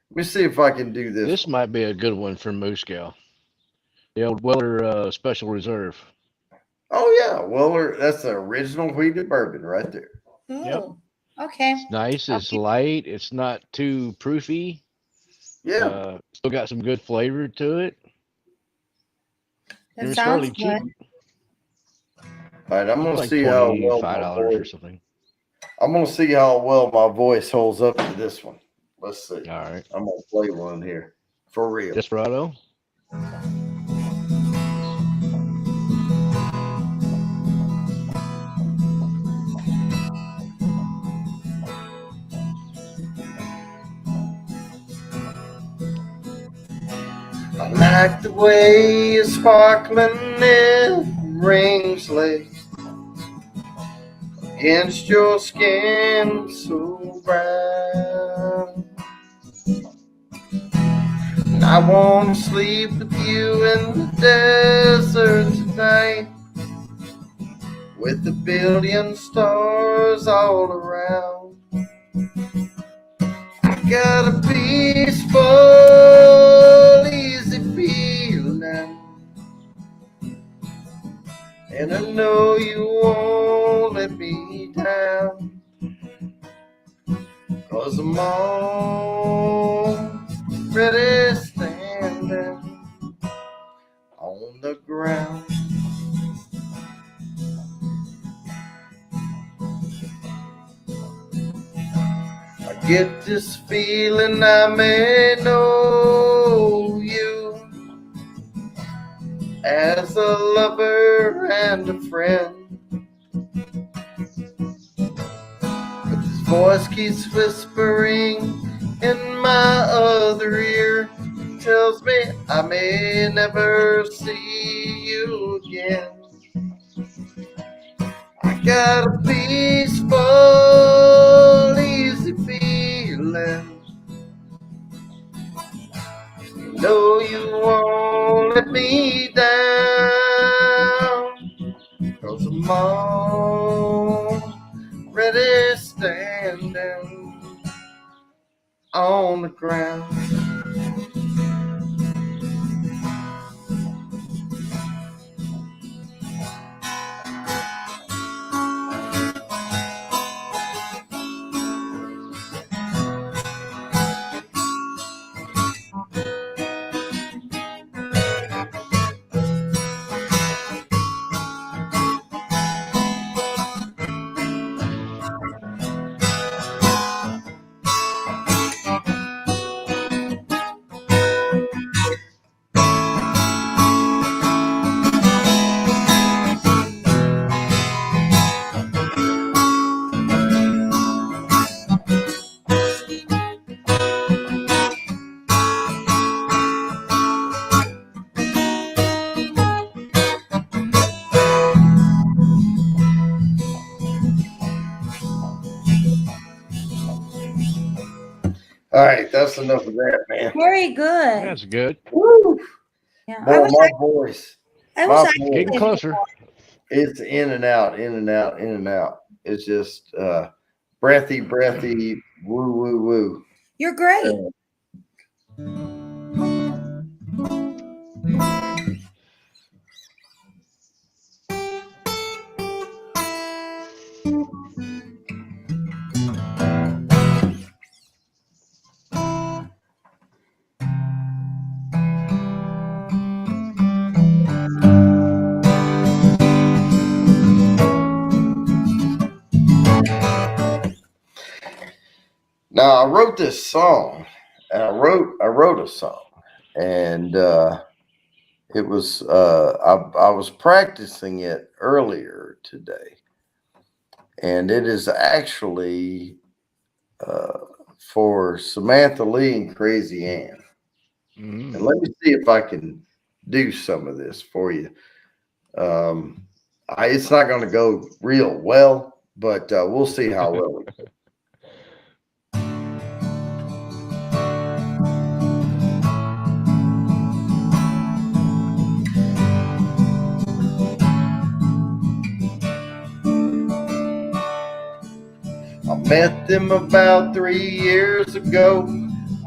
Let me see if I can do this. This might be a good one for Moose Gal. The old Weller Special Reserve. Oh yeah, Weller. That's the original wheated bourbon right there. Ooh. Okay. Nice. It's light. It's not too proofy. Yeah. Still got some good flavor to it. That It was sounds fairly cheap. good. All right, I'm gonna Like see how well my $25 or voice. something. I'm gonna see how well my voice holds up to this one. Let's see. All right. I'm gonna play one here for real. Desperado. I like the way your sparkling lip rings lace against your skin so brown. And I want to sleep with you in the desert tonight, with a billion stars all around. I got a peaceful, easy feeling, and I know you won't let me down, 'cause I'm already standing on the ground. I get this feeling I may know you as a lover and a friend, but this voice keeps whispering in my other ear, tells me I may never see you again. I got a peaceful, easy feeling. You know you won't let me down, 'cause I'm already standing on the ground. All right, that's enough of that, man. Very good. That's good. Woo! Yeah. Boy, my voice, I my wish I voice. could Getting play closer. more. It's in and out, in and out, in and out. It's just breathy, woo, woo, woo. You're great. Now I wrote this song, and I wrote a song, and it was I was practicing it earlier today, and it is actually for Samantha Lee and Crazy Ann. Mm. And let me see if I can do some of this for you. It's not going to go real well, but we'll see how well we do. I met them about 3 years ago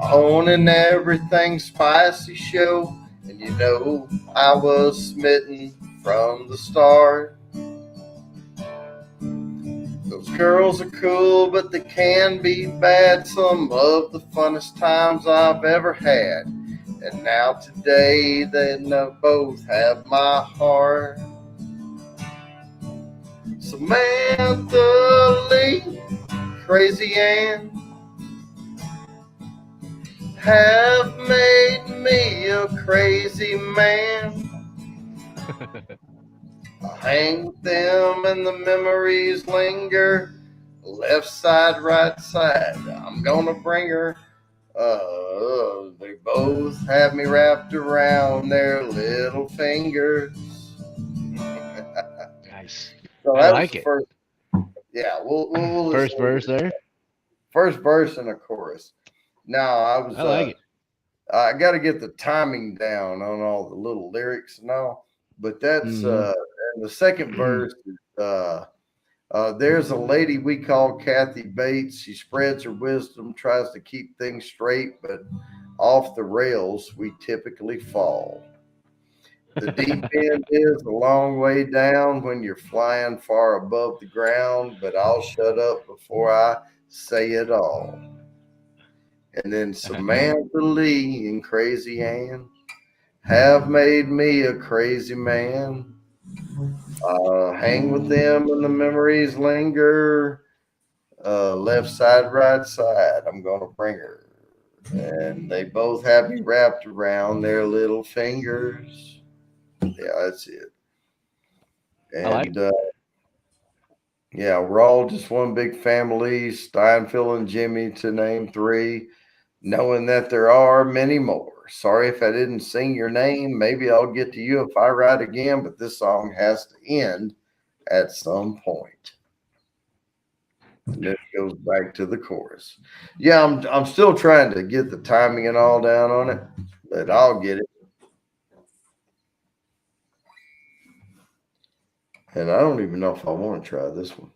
on an Everything Spicy show. And you know, I was smitten from the start. Those girls are cool, but they can be bad. Some of the funnest times I've ever had. And now today they both have my heart. Samantha Lee, Crazy Ann, have made me a crazy man. I hang with them and the memories linger. Left side, right side, I'm gonna bring her. They both have me wrapped around their little fingers. Nice. So I that like was the it. first. Yeah, we'll First verse there. First verse and a chorus. Now I was. I like it. I got to get the timing down on all the little lyrics and all, but that's Mhm. and the second verse is there's a lady we call Kathy Bates. She spreads her wisdom, tries to keep things straight, but off the rails we typically fall. The deep end is a long way down when you're flying far above the ground, but I'll shut up before I say it all. And then Samantha Lee and Crazy Ann have made me a crazy man. Hang with them and the memories linger. Left side, right side, I'm going to bring her. And they both have me wrapped around their little fingers. Yeah, that's it. I like And yeah, we're all just one big family, Stein, Phil, and Jimmy, to name three, knowing that there are many more. Sorry if I didn't sing your name. Maybe I'll get to you if I write again, but this song has to end at some point. And then it goes back to the chorus. Yeah, I'm still trying to get the timing and all down on it, but I'll get it. And I don't even know if I want to try this one.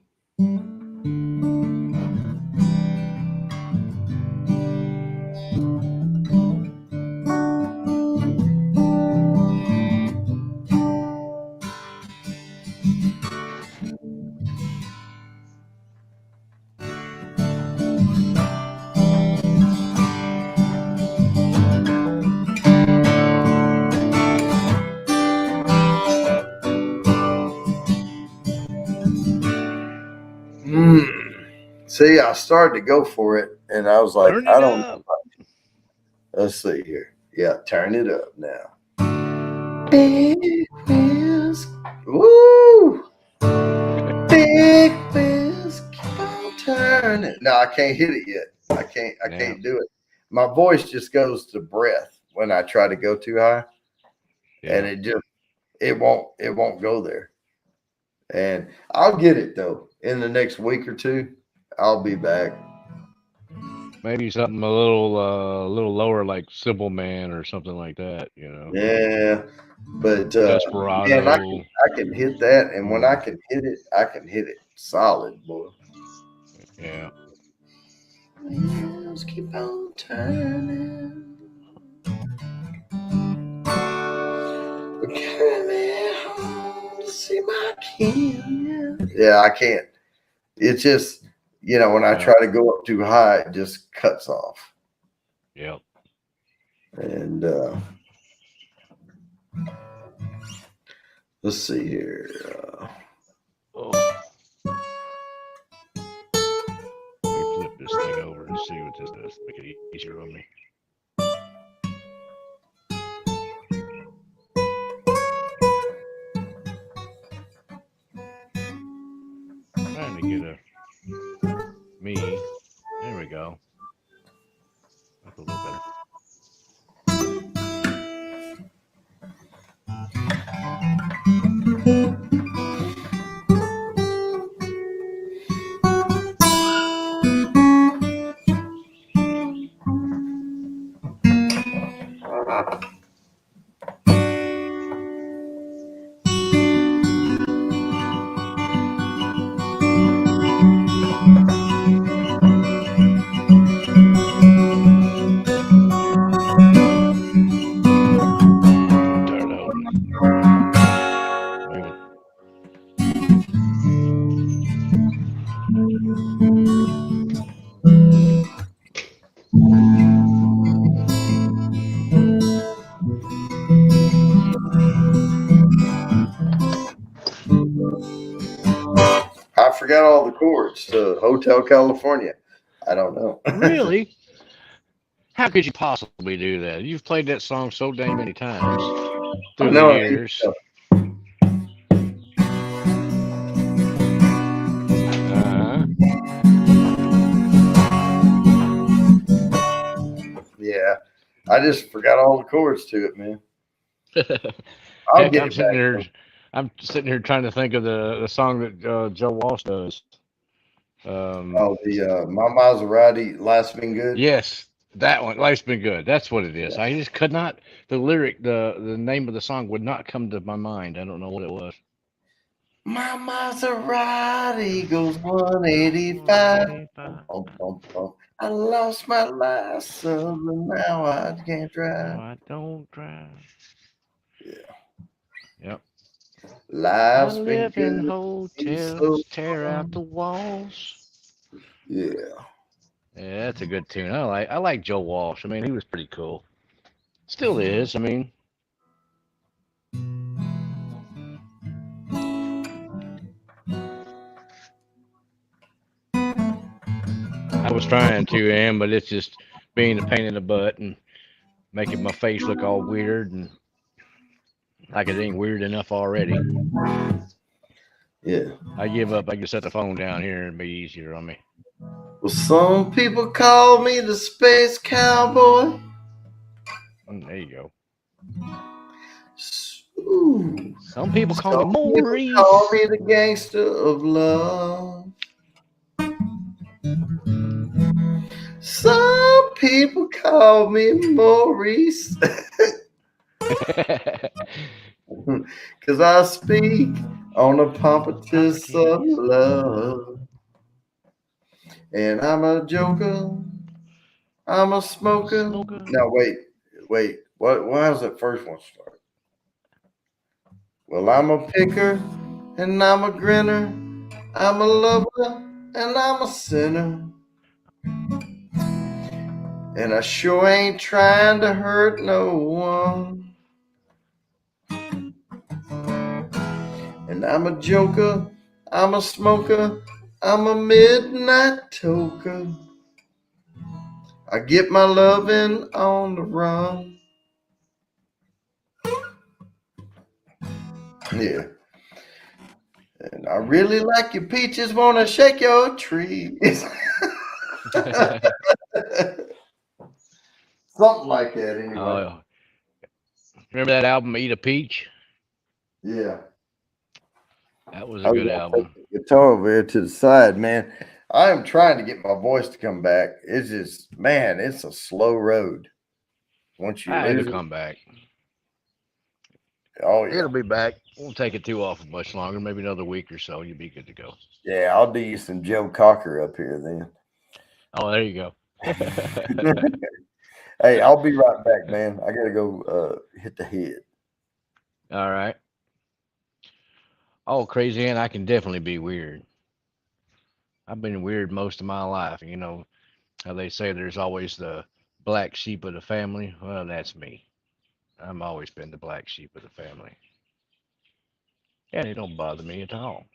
See, I started to go for it, and I was like, Turn I it don't up. know. Let's see here. Yeah, turn it up now. Big wheels. Woo! Big wheels keep on turning. No, I can't hit it yet. I can't do it. My voice just goes to breath when I try to go too high. Yeah. And it won't go there. And I'll get it though. In the next week or two, I'll be back. Maybe something a little lower, like Simple Man or something like that. You know. Yeah. But Desperado. man, I can hit that, and when I can hit it solid, boy. Yeah. Wheels keep on turning. Carry me home to see my kin. Yeah, I can't. It's just, when I try to go up too high, it just cuts off. Yep. And let's see here. Let me flip this thing over and see what just does make it easier on me. Trying to get a me. There we go. That's a little better. I'm tired of holding. Moving. I forgot all the chords to Hotel California. I don't know. Really? How could you possibly do that? You've played that song so dang many times I through the know. years. Uh-huh. Yeah. I just forgot all the chords to it, man. I'll Heck, get it back. I'm sitting here trying to think of the song that Joe Walsh does. Oh, the My Maserati, Life's Been Good. Yes, that one. Life's been good. That's what it is. I just could not. The lyric, the name of the song would not come to my mind. I don't know what it was. My Maserati goes 185. Bum, bum, bum. I lost my license and now I can't No, drive. I don't drive. Yeah. Yep. I Life's been live in good. He's so hotels, tear out the fun. walls. Yeah. Yeah, that's a good tune. I like Joe Walsh. I mean, he was pretty cool. Still is. I mean, I was trying to, but it's just being a pain in the butt and making my face look all weird and like it ain't weird enough already. Yeah. I give up. I can set the phone down here and be easier on me. Well, some people call me the space cowboy. There you go. Ooh. Some people call me Some people call Maurice. me the gangster of love. Some people call me Maurice. Cause I speak on the pompatus of love. And I'm a joker. I'm a smoker. Smoker. Now wait. What? Why does that first one start? Well, I'm a picker and I'm a grinner. I'm a lover and I'm a sinner. And I sure ain't trying to hurt no one. And I'm a joker. I'm a smoker. I'm a midnight toker. I get my lovin' on the run. Yeah. And I really like your peaches, wanna shake your tree. Something like that, anyway. Oh, remember that album Eat a Peach? Yeah. That was I a was good gonna album. take the guitar over here to the side, man. I am trying to get my voice to come back. It's just, man, it's a slow road. Once you It'll lose it, come back. oh yeah. It'll be back. Won't take it too awful much longer. Maybe another week or so. You'll be good to go. Yeah, I'll do you some Joe Cocker up here then. Oh, there you go. Hey, I'll be right back, man. I gotta go hit the head. All right. Oh, Crazy Ann, I can definitely be weird. I've been weird most of my life. You know how they say there's always the black sheep of the family? Well, that's me. I've always been the black sheep of the family. And it don't bother me at all.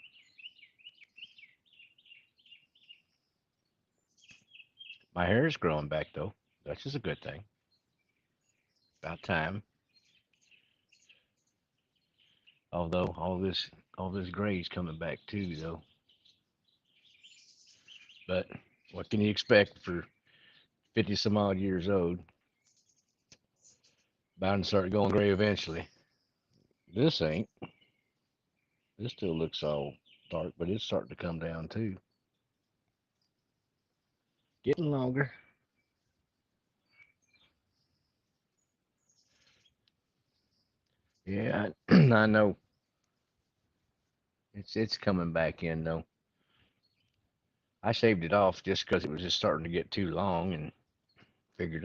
My hair is growing back though. That's just a good thing. About time. Although all this gray is coming back too though. But what can you expect for 50 some odd years old? Bound to start going gray eventually. This ain't. This still looks all dark, but it's starting to come down too. Getting longer. Yeah, I know. It's coming back in though. I shaved it off just because it was just starting to get too long, and figured,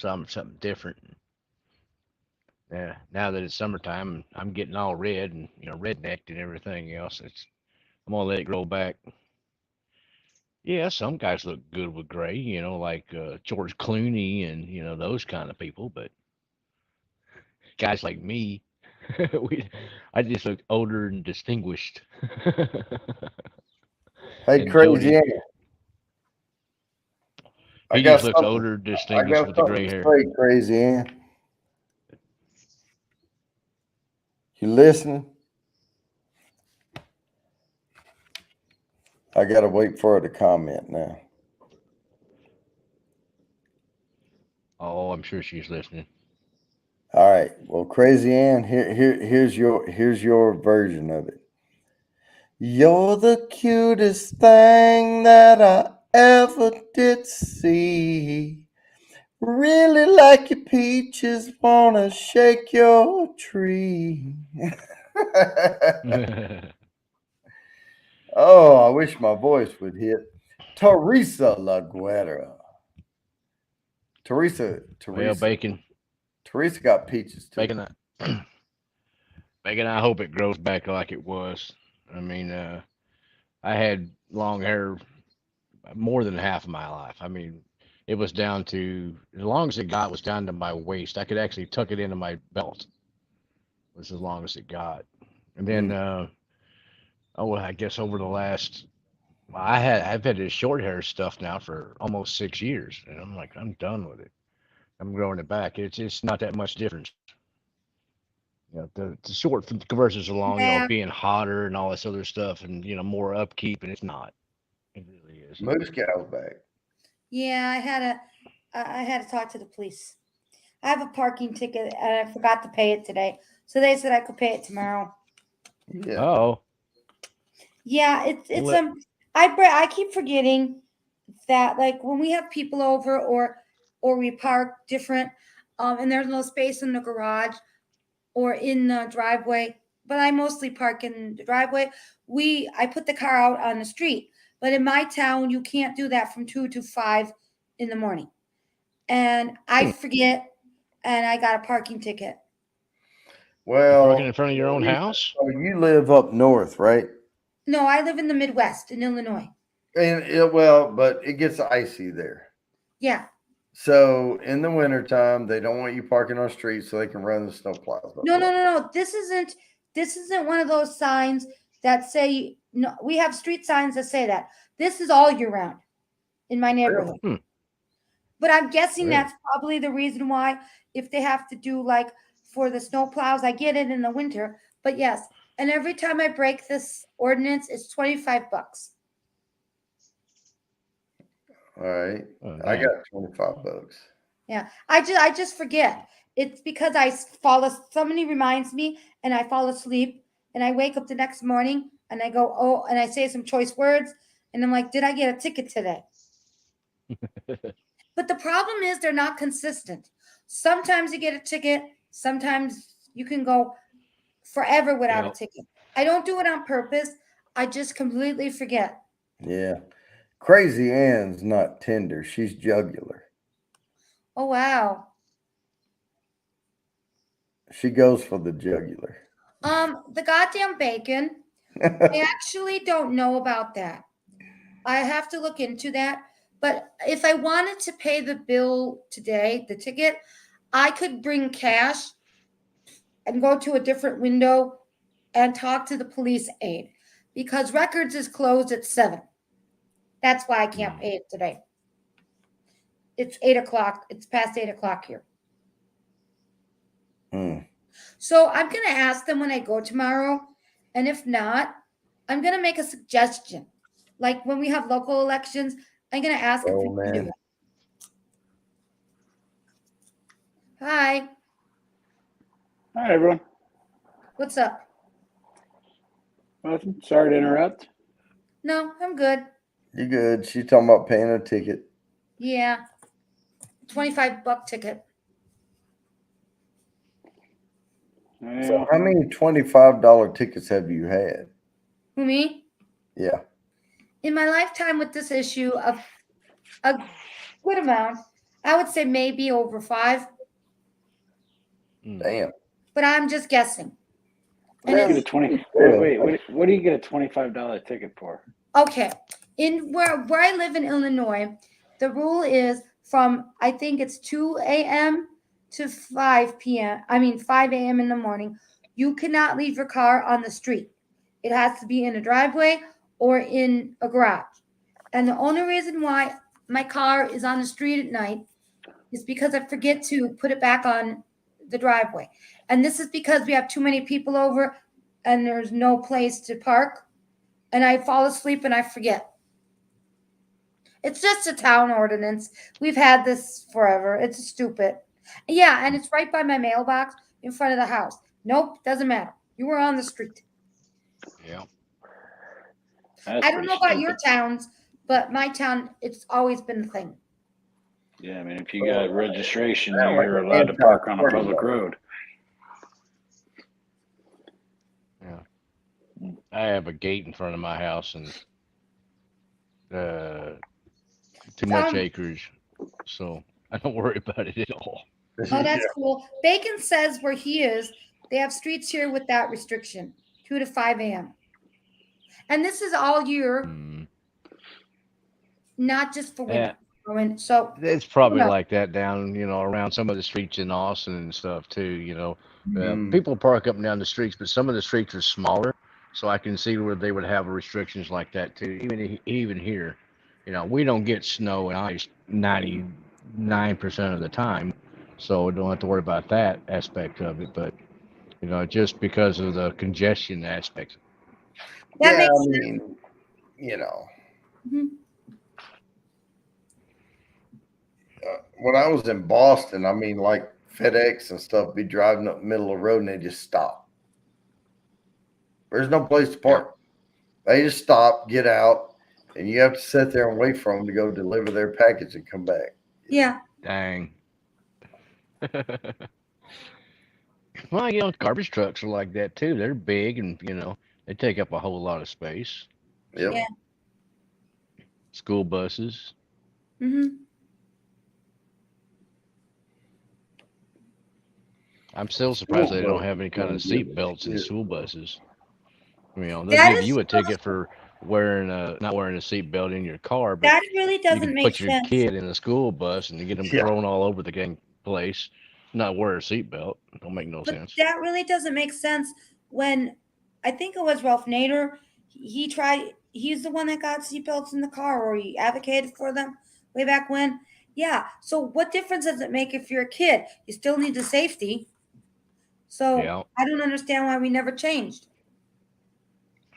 something different. Yeah, now that it's summertime, I'm getting all red and rednecked and everything else. I'm gonna let it grow back. Yeah, some guys look good with gray, like George Clooney and those kind of people. But guys like me, I just look older and distinguished. Hey, And Crazy Jody, Ann, I he got just looks something. older, I distinguished got with the something gray to hair. say, Crazy Ann. You listening? I gotta wait for her to comment now. Oh, I'm sure she's listening. All right. Well, Crazy Ann, here's your version of it. You're the cutest thing that I ever did see. Really like your peaches, wanna shake your tree. Oh, I wish my voice would hit. Teresa LaGuerra. Well, Teresa bacon, got peaches too. bacon, bacon. I hope it grows back like it was. I mean, I had long hair more than half of my life. I mean, it was down to as long as it got was down to my waist. I could actually tuck it into my belt. Was as long as it got. And then, I guess over the last, I've had this short hair stuff now for almost 6 years, and I'm like, I'm done with it. I'm growing it back. It's not that much difference. The short versus the long, Yeah. being hotter and all this other stuff, and more upkeep, and it's not. It really is. Moose Cow's back. Yeah, I had to talk to the police. I have a parking ticket and I forgot to pay it today. So they said I could pay it tomorrow. Yeah. Oh, Yeah, it's Let- I keep forgetting that, like, when we have people over or we park different and there's no space in the garage or in the driveway, but I mostly park in the driveway. I put the car out on the street, but in my town you can't do that from 2 to 5 in the morning. And I forget and I got a parking ticket. you're Well, parking in front of your own house? so you live up north, right? No, I live in the Midwest in Illinois. And but it gets icy there. Yeah. So in the wintertime, they don't want you parking on streets so they can run the snow plows. No. This isn't one of those signs that say no. We have street signs that say that. This is all year round in my neighborhood. Hmm. But I'm guessing Really? that's probably the reason why, if they have to do like for the snow plows, I get it in the winter. But yes, and every time I break this ordinance, it's $25. All right. Oh, I dang. got $25. Yeah, I just forget. It's because somebody reminds me and I fall asleep and I wake up the next morning and I go, oh, and I say some choice words and I'm like, did I get a ticket today? But the problem is they're not consistent. Sometimes you get a ticket, sometimes you can go forever without a Yep. ticket. I don't do it on purpose. I just completely forget. Yeah. Crazy Ann's not tender. She's jugular. Oh wow. She goes for the jugular. The goddamn bacon. I actually don't know about that. I have to look into that. But if I wanted to pay the bill today, the ticket, I could bring cash and go to a different window and talk to the police aide because records is closed at 7. That's why I can't pay it today. it's 8 o'clock. It's past 8 o'clock here. Hmm. So I'm going to ask them when I go tomorrow. And if not, I'm going to make a suggestion. Like when we have local elections, I'm going to ask if we Oh, can do man. it. Hi, Hi, everyone. what's up? Nothing. Sorry to interrupt. No, I'm good. You good? She's talking about paying a ticket. Yeah. $25 ticket. So Yeah. how many $25 tickets have you had? Who, me? Yeah. In my lifetime with this issue of a good amount, I would say maybe over 5, Damn. but I'm just guessing. And What do you it's get a 20? Well, Wait. What do you get a $25 ticket for? okay. In where I live in Illinois, the rule is from I think it's 2 a.m. to 5 p.m. I mean 5 a.m. in the morning. You cannot leave your car on the street. It has to be in a driveway or in a garage. And the only reason why my car is on the street at night is because I forget to put it back on the driveway. And this is because we have too many people over and there's no place to park. And I fall asleep and I forget. It's just a town ordinance. We've had this forever. It's stupid. Yeah, and it's right by my mailbox in front of the house. Nope, doesn't matter. You were on the street. Yeah. That's I don't pretty know about your stupid. towns, but my town, it's always been a thing. Yeah, I mean, if you got registration, Yeah, like you're an allowed to park on a anti-party public law. road. I have a gate in front of my house and too much acreage, so I don't worry about it at all. Oh, that's cool. Bacon says where he is, they have streets here with that restriction, 2 to 5 a.m. And this is all year, Mm. not just for Yeah, winter. So, it's probably know. like that down, around some of the streets in Austin and stuff too. Mm. People park up and down the streets, but some of the streets are smaller, so I can see where they would have restrictions like that too. Even here, we don't get snow and ice 99% of the time, so we don't have to worry about that aspect of it. But just because of the congestion aspect. that Yeah, makes I sense. mean, you know, Mhm. when I was in Boston, I mean, like FedEx and stuff be driving up the middle of the road and they just stop. There's no place to park. They just stop, get out, and you have to sit there and wait for them to go deliver their package and come back. Yeah. Dang. Well, garbage trucks are like that too. They're big and they take up a whole lot of space. Yep. Yeah. School buses. Mm-hmm. I'm still surprised they don't buses have any kind of don't seat give a belts in shit. school buses. They'll That give is you a ticket for not wearing a seat belt in your car, but that really you doesn't can make put your sense. kid in a school bus and you get them Yeah. thrown all over the dang place, not wear a seat belt. Don't make no But sense. that really doesn't make sense when I think it was Ralph Nader. He's the one that got seatbelts in the car or he advocated for them way back when. Yeah. So what difference does it make if you're a kid? You still need the safety. So Yeah, I don't understand why we never changed.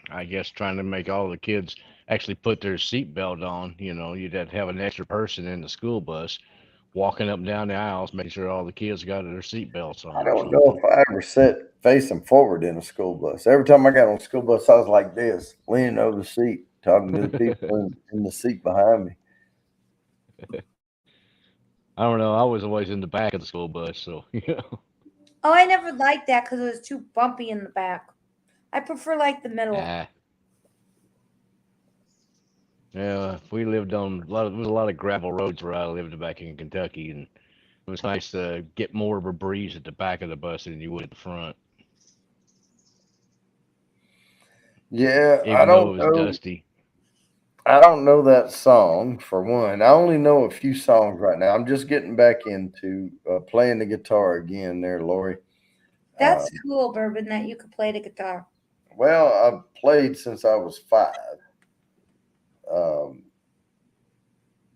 I guess trying to make all the kids actually put their seat belt on, you'd have an extra person in the school bus walking up and down the aisles, making sure all the kids got their seat belts on I or don't know something. if I ever sat facing forward in a school bus. Every time I got on a school bus, I was like this, leaning over the seat, talking to the people in the seat behind me. I don't know. I was always in the back of the school bus, so Oh, I never liked that because it was too bumpy in the back. I prefer like the middle. nah. Yeah, we lived on there was a lot of gravel roads where I lived back in Kentucky, and it was nice to get more of a breeze at the back of the bus than you would at the front, Yeah, even though it was dusty. I don't know that song for one. I only know a few songs right now. I'm just getting back into playing the guitar again there, Lori. That's cool, Bourbon, that you could play the guitar. Well, I've played since I was 5.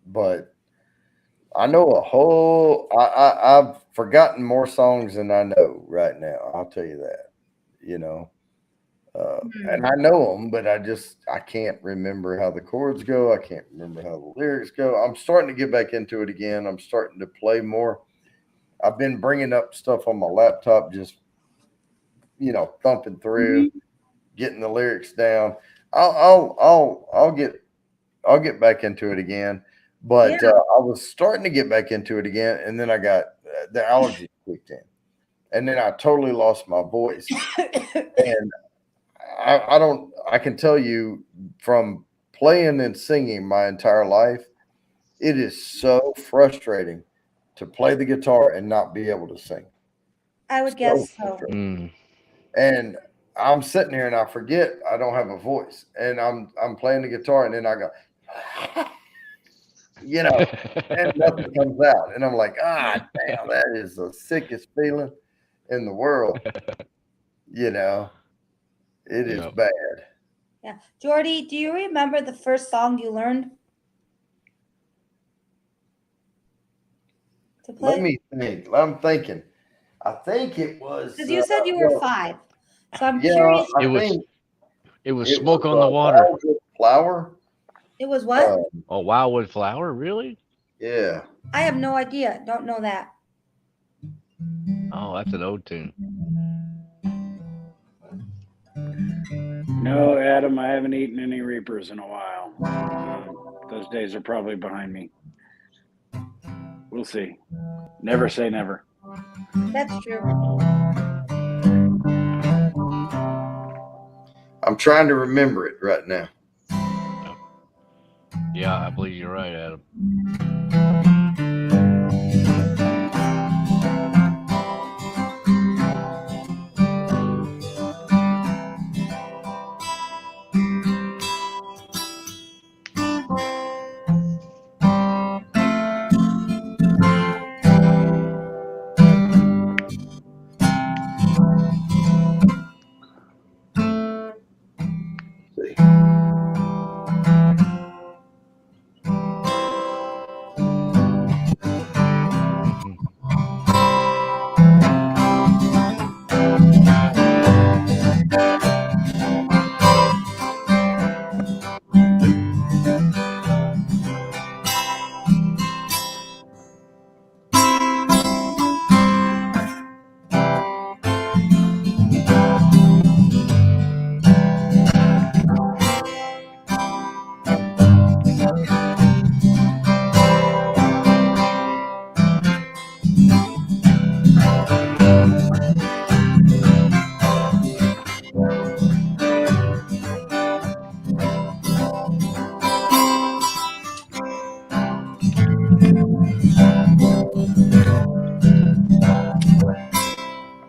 But I know a whole. I've forgotten more songs than I know right now. I'll tell you that. You know, and I know them, but I can't remember how the chords go. I can't remember how the lyrics go. I'm starting to get back into it again. I'm starting to play more. I've been bringing up stuff on my laptop, just thumping through, getting the lyrics down. I'll get back into it again. But Yeah. I was starting to get back into it again, and then I got the allergies kicked in, and then I totally lost my voice. And I can tell you from playing and singing my entire life, it is so frustrating to play the guitar and not be able to sing. I would So guess so. frustrating. Mm. And I'm sitting here and I forget I don't have a voice, and I'm playing the guitar, and then I go, and nothing comes out, and I'm like, damn, that is the sickest feeling in the world. It is Yep. bad. Yeah. Jordy, do you remember the first song you learned to play? Let me think. I'm thinking. I think it was. Because you said you were well, 5. So I'm yeah, curious. I It was think it was it Smoke was on the Water. Wildwood Flower. It was what? Oh, Wildwood Flower, really? Yeah. I have no idea. Don't know that. Oh, that's an old tune. No, Adam, I haven't eaten any Reapers in a while. Those days are probably behind me. We'll see. Never say never. That's true. I'm trying to remember it right now. Yeah, I believe you're right, Adam. See. Mhm.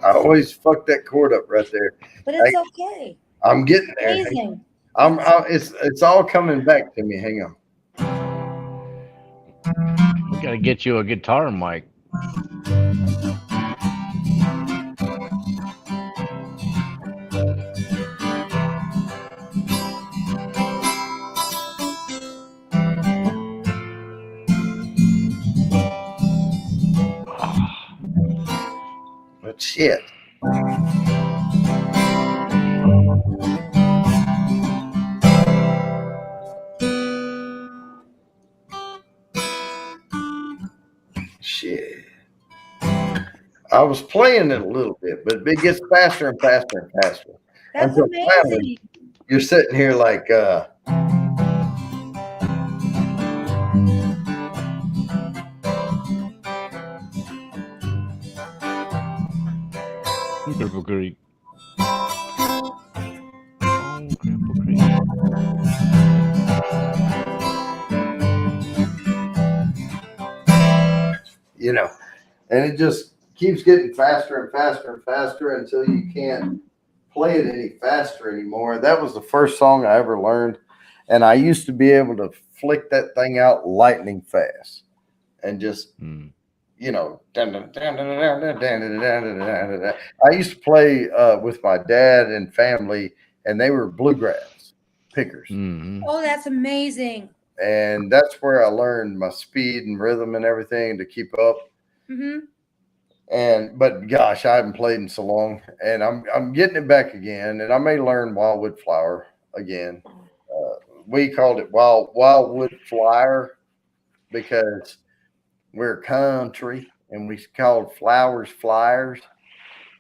I always fuck that chord up right there. But it's okay. I'm getting there. Amazing. It's all coming back to me. Hang on. We got to get you a guitar mic. But shit. Shit. I was playing it a little bit, but it gets faster and faster and faster. That's Until finally amazing. you're sitting here like, Cripple Creek. Oh, Cripple Creek. and it just keeps getting faster and faster and faster until you can't play it any faster anymore. That was the first song I ever learned, and I used to be able to flick that thing out lightning fast and just Mm. I used to play with my dad and family, and they were bluegrass pickers. Mhm. Oh, that's amazing. and that's where I learned my speed and rhythm and everything to keep up. Mm-hmm. But gosh, I haven't played in so long, and I'm getting it back again, and I may learn Wildwood Flower again. We called it Wildwood Flyer because we're country, and we called flowers flyers.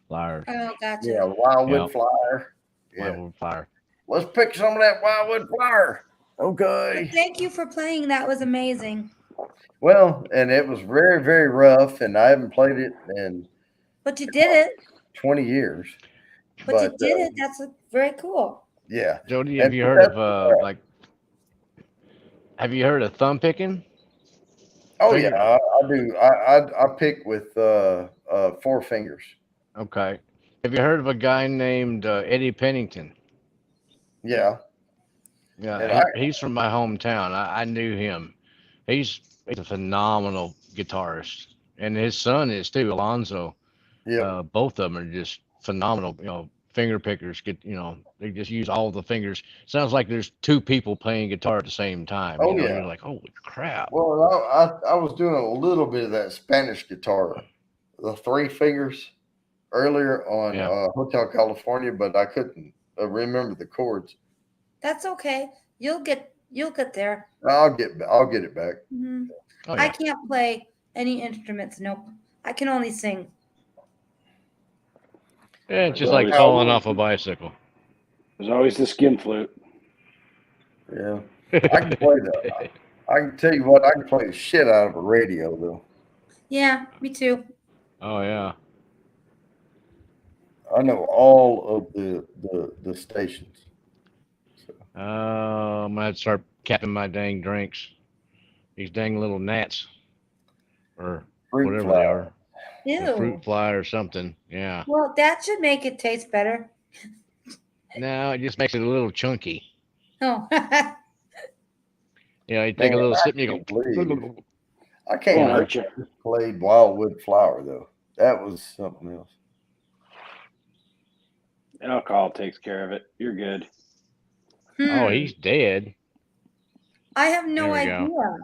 Flyer. Oh, gotcha. Yeah, Wildwood Yep. Flyer. Yeah, Wildwood Flyer. let's pick some of that Wildwood Flyer. But Okay. thank you for playing. That was amazing. Well, and it was very, very rough, and I haven't played it in But you did it. 20 years. But you did it. That's very cool. Yeah. Jody, And have you heard of like? Have you heard of thumb picking? Oh Finger- yeah, I do. I pick with 4 fingers. Okay. Have you heard of a guy named Eddie Pennington? Yeah. Yeah, And he's from my hometown. I knew him. He's a phenomenal guitarist, and his son is too, Alonzo. Yeah. Both of them are just phenomenal. Finger pickers. They just use all the fingers. Sounds like there's 2 people playing guitar at the same time. Oh, yeah. You're like, holy crap. Well, I was doing a little bit of that Spanish guitar, the 3 fingers earlier on Yeah. Hotel California, but I couldn't remember the chords. That's okay. You'll get there. I'll get it back. Mhm. Oh, I yeah. can't play any instruments. Nope. I can only sing. Yeah, it's just like Always- falling off a bicycle. There's always the skin flute. Yeah. I can play I can tell you what, I can play the shit out of a radio though. Yeah, me too. Oh yeah. I know all of the stations. I'm gonna have to start capping my dang drinks. These dang little gnats, or Fruit whatever fly. they are, Ew. a fruit fly or something. Yeah. Well, that should make it taste better. No, it just makes it a little chunky. Oh. You take a Man, little I sip and you can't go. believe I Won't can't hurt believe you. I played Wildwood Flower though. That was something else. Alcohol takes care of it. You're good. Oh, Hmm. he's dead. I have no There we idea. go.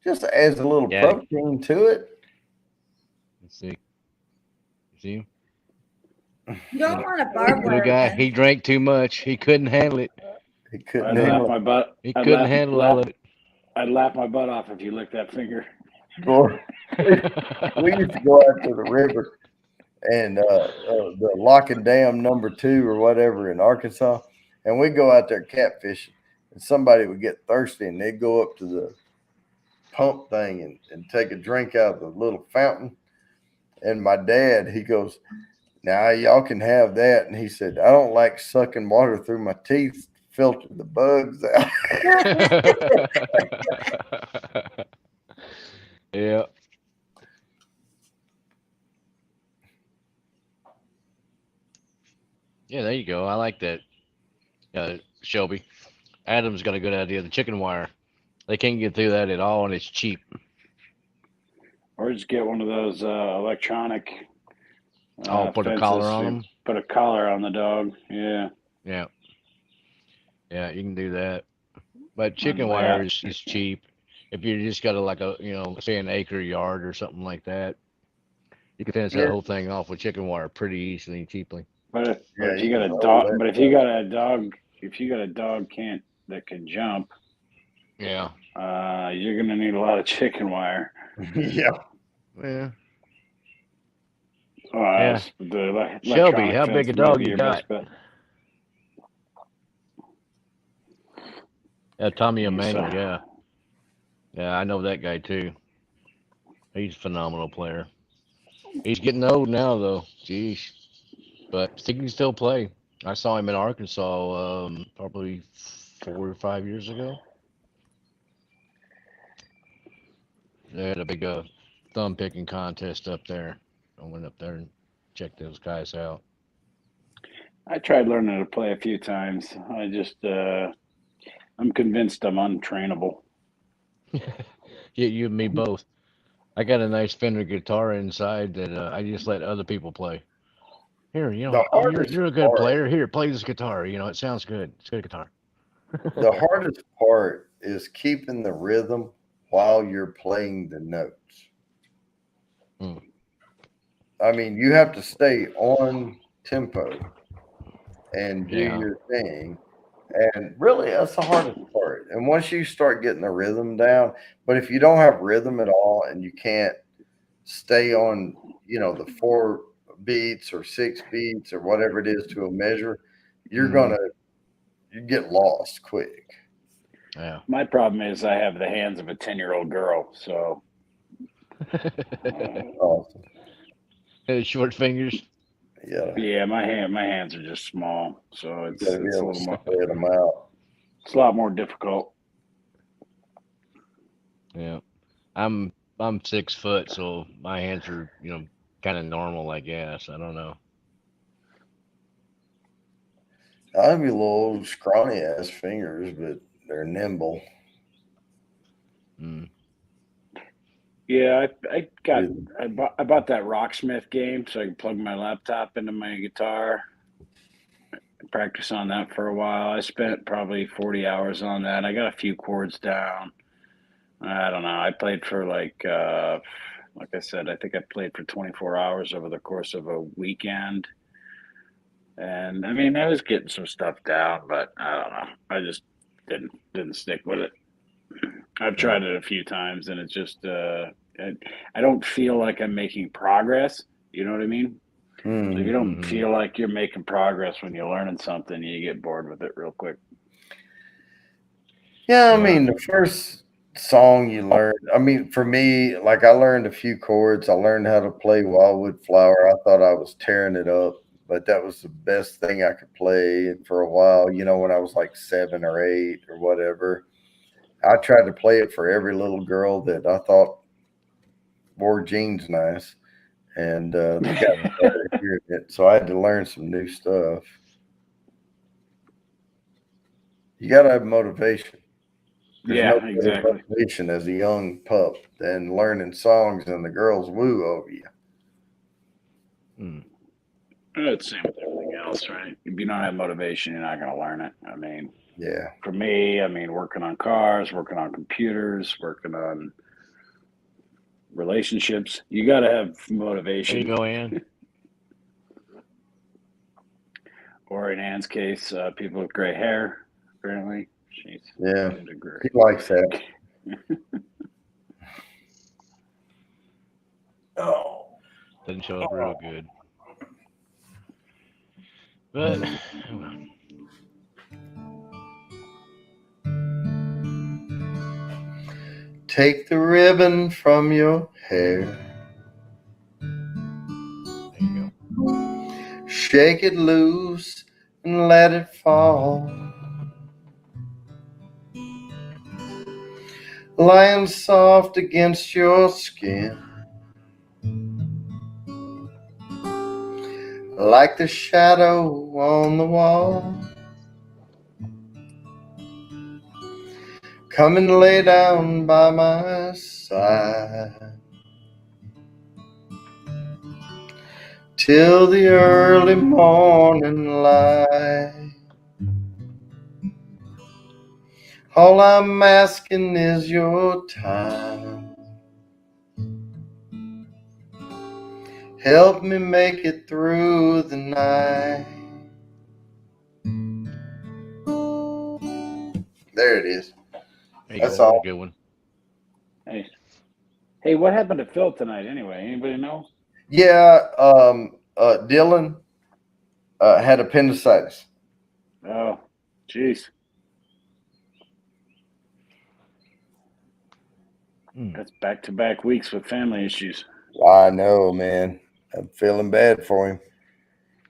Just adds a little Yeah. protein to it. Let's see. See, You don't want a barbed little wire. guy. gun. He drank too much. He couldn't handle it. He I'd couldn't laugh handle my butt. He I'd couldn't laugh- handle all of it. I'd laugh my butt off if you licked that finger. it. Boy, we used to go out to the river and the Lock and Dam #2 or whatever in Arkansas, and we'd go out there catfishing, and somebody would get thirsty and they'd go up to the pump thing and take a drink out of the little fountain. And my dad, he goes, "Now y'all can have that," and he said, "I don't like sucking water through my teeth to filter the bugs out." Yeah. Yeah, there you go. I like that. Shelby. Adam's got a good idea. The chicken wire. They can't get through that at all, and it's cheap. Or just get one of those electronic. Put a fences collar on to them. Put a collar on the dog. Yeah. Yeah. Yeah, you can do that. But chicken my wire app. is cheap. If you just got say an acre yard or something like that, you can fence that Yeah. whole thing off with chicken wire pretty easily and cheaply. But if, Yeah, if you you got can a roll dog, that but if you got a dog, that can jump, Yeah. you're gonna need a lot of chicken wire. Yeah. Yeah. Yeah. Shelby, how big a dog you got? Tommy Yes, Emmanuel, sir. yeah. Yeah, I know that guy too. He's a phenomenal player. He's getting old now though. Jeez. But he can still play. I saw him in Arkansas probably 4 or 5 years ago. They had a big thumb picking contest up there. I went up there and checked those guys out. I tried learning to play a few times. I just, I'm convinced I'm untrainable. Yeah, you and me both. I got a nice Fender guitar inside that I just let other people play. Here, The oh, hardest you're a good part- player. Here, play this guitar. It sounds good. It's a good guitar. The hardest part is keeping the rhythm while you're playing the notes. Hmm. I mean, you have to stay on tempo and do Yeah. your thing. And really, that's the hardest part. And once you start getting the rhythm down, but if you don't have rhythm at all and you can't stay on, the 4 beats or 6 beats or whatever it is to a measure, you're Mhm. you get lost quick. Yeah. My problem is I have the hands of a 10-year-old girl, so Awesome. Short fingers. Yeah, yeah, my hands are just small, so you it's gotta be a able to little more, spread them out. it's a lot more difficult. Yeah. I'm 6 foot, so my hands are, kind of normal, I guess. I don't know. I have a little scrawny ass fingers, but they're nimble. Mm. Yeah, Really. I bought that Rocksmith game so I can plug my laptop into my guitar. Practice on that for a while. I spent probably 40 hours on that. I got a few chords down. I don't know. I played for like I said, I think I played for 24 hours over the course of a weekend. And I mean, I was getting some stuff down, but I don't know. I just didn't stick with it. I've tried it a few times, and it's just I don't feel like I'm making progress. You know what I mean? So if you don't Mhm. feel like you're making progress when you're learning something, you get bored with it real quick. Yeah, I Yeah. mean, the first song you learn, I mean, for me, like I learned a few chords. I learned how to play Wildwood Flower. I thought I was tearing it up, but that was the best thing I could play for a while, when I was like 7 or 8 or whatever. I tried to play it for every little girl that I thought wore jeans nice, and they got Yeah. tired of hearing it. So I had to learn some new stuff. You got to have motivation. There's no Yeah, better exactly. motivation as a young pup than learning songs and the girls woo over you. Mm. It's the same with everything else, right? If you don't have motivation, you're not going to learn it. I mean, Yeah. for me, working on cars, working on computers, working on relationships, you got to have There you motivation. go, Ann. Or in Ann's case, people with gray hair, apparently. She's Yeah. into gray. He likes that. Oh. Doesn't show up real good. But oh well. Take the ribbon from your hair. There you go. Shake it loose and let it fall. Lying soft against your skin, like the shadow on the wall. Come and lay down by my side till the early morning light. All I'm asking is your time. Help me make it through the night. There it is. There you That's go. That's a all. good one. Hey, what happened to Phil tonight anyway? Anybody know? Yeah, Dylan had appendicitis. Oh, jeez. Mm. That's back-to-back weeks with family issues. I know, man. I'm feeling bad for him.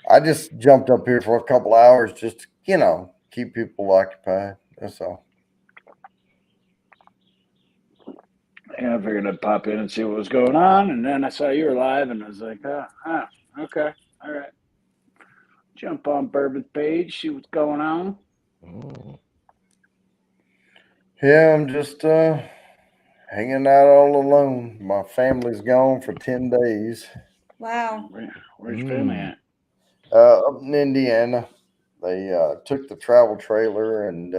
I just jumped up here for a couple hours just to, keep people occupied. That's all. Yeah, I figured I'd pop in and see what was going on, and then I saw you were live, and I was like, okay, all right. Jump on Bourbon's page, see what's going on. Oh. Yeah, I'm just hanging out all alone. My family's gone for 10 days. Wow. Where's your family Mm. at? Up in Indiana. They took the travel trailer and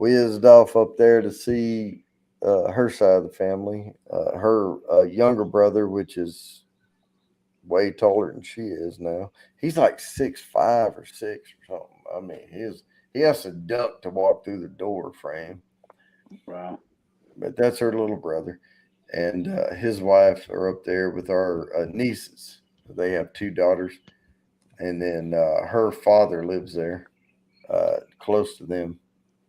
whizzed off up there to see her side of the family. Her younger brother, which is way taller than she is now. He's like 6'5" or 6 or something. I mean, he has to duck to walk through the door frame. Wow. But that's her little brother, and his wife are up there with our nieces. They have 2 daughters, and then her father lives there, close to them.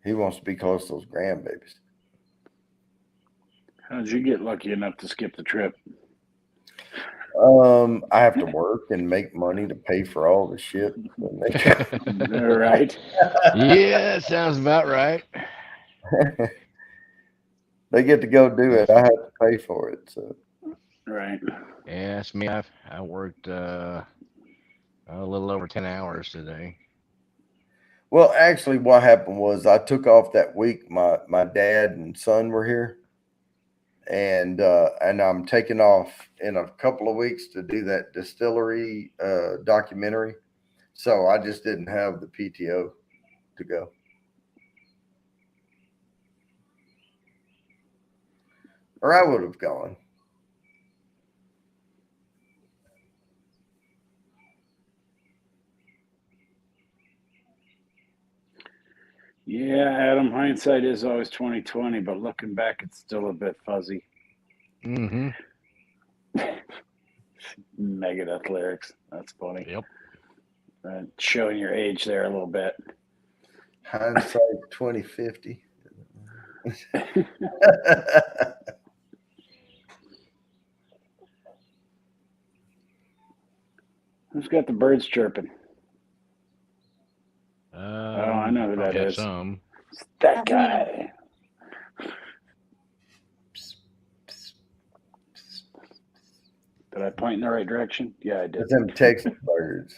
He wants to be close to those grandbabies. How did you get lucky enough to skip the trip? I have to work and make money to pay for all the shit. All right. Yeah, that sounds about right. They get to go do it. I have to pay for it. So Right. Yeah, that's me. I worked a little over 10 hours today. well, actually, what happened was I took off that week. My dad and son were here, and I'm taking off in a couple of weeks to do that distillery documentary. So I just didn't have the PTO to go. Or I would have gone. Yeah, Adam, hindsight is always 20/20, but looking back, it's still a bit fuzzy. Mm-hmm. Megadeth lyrics. That's funny. Yep. Showing your age there a little bit. Hindsight 2050. Who's got the birds chirping? I know who that probably have is. some. It's that guy. Did I point in the right direction? Yeah, I did. It's them Texas birds.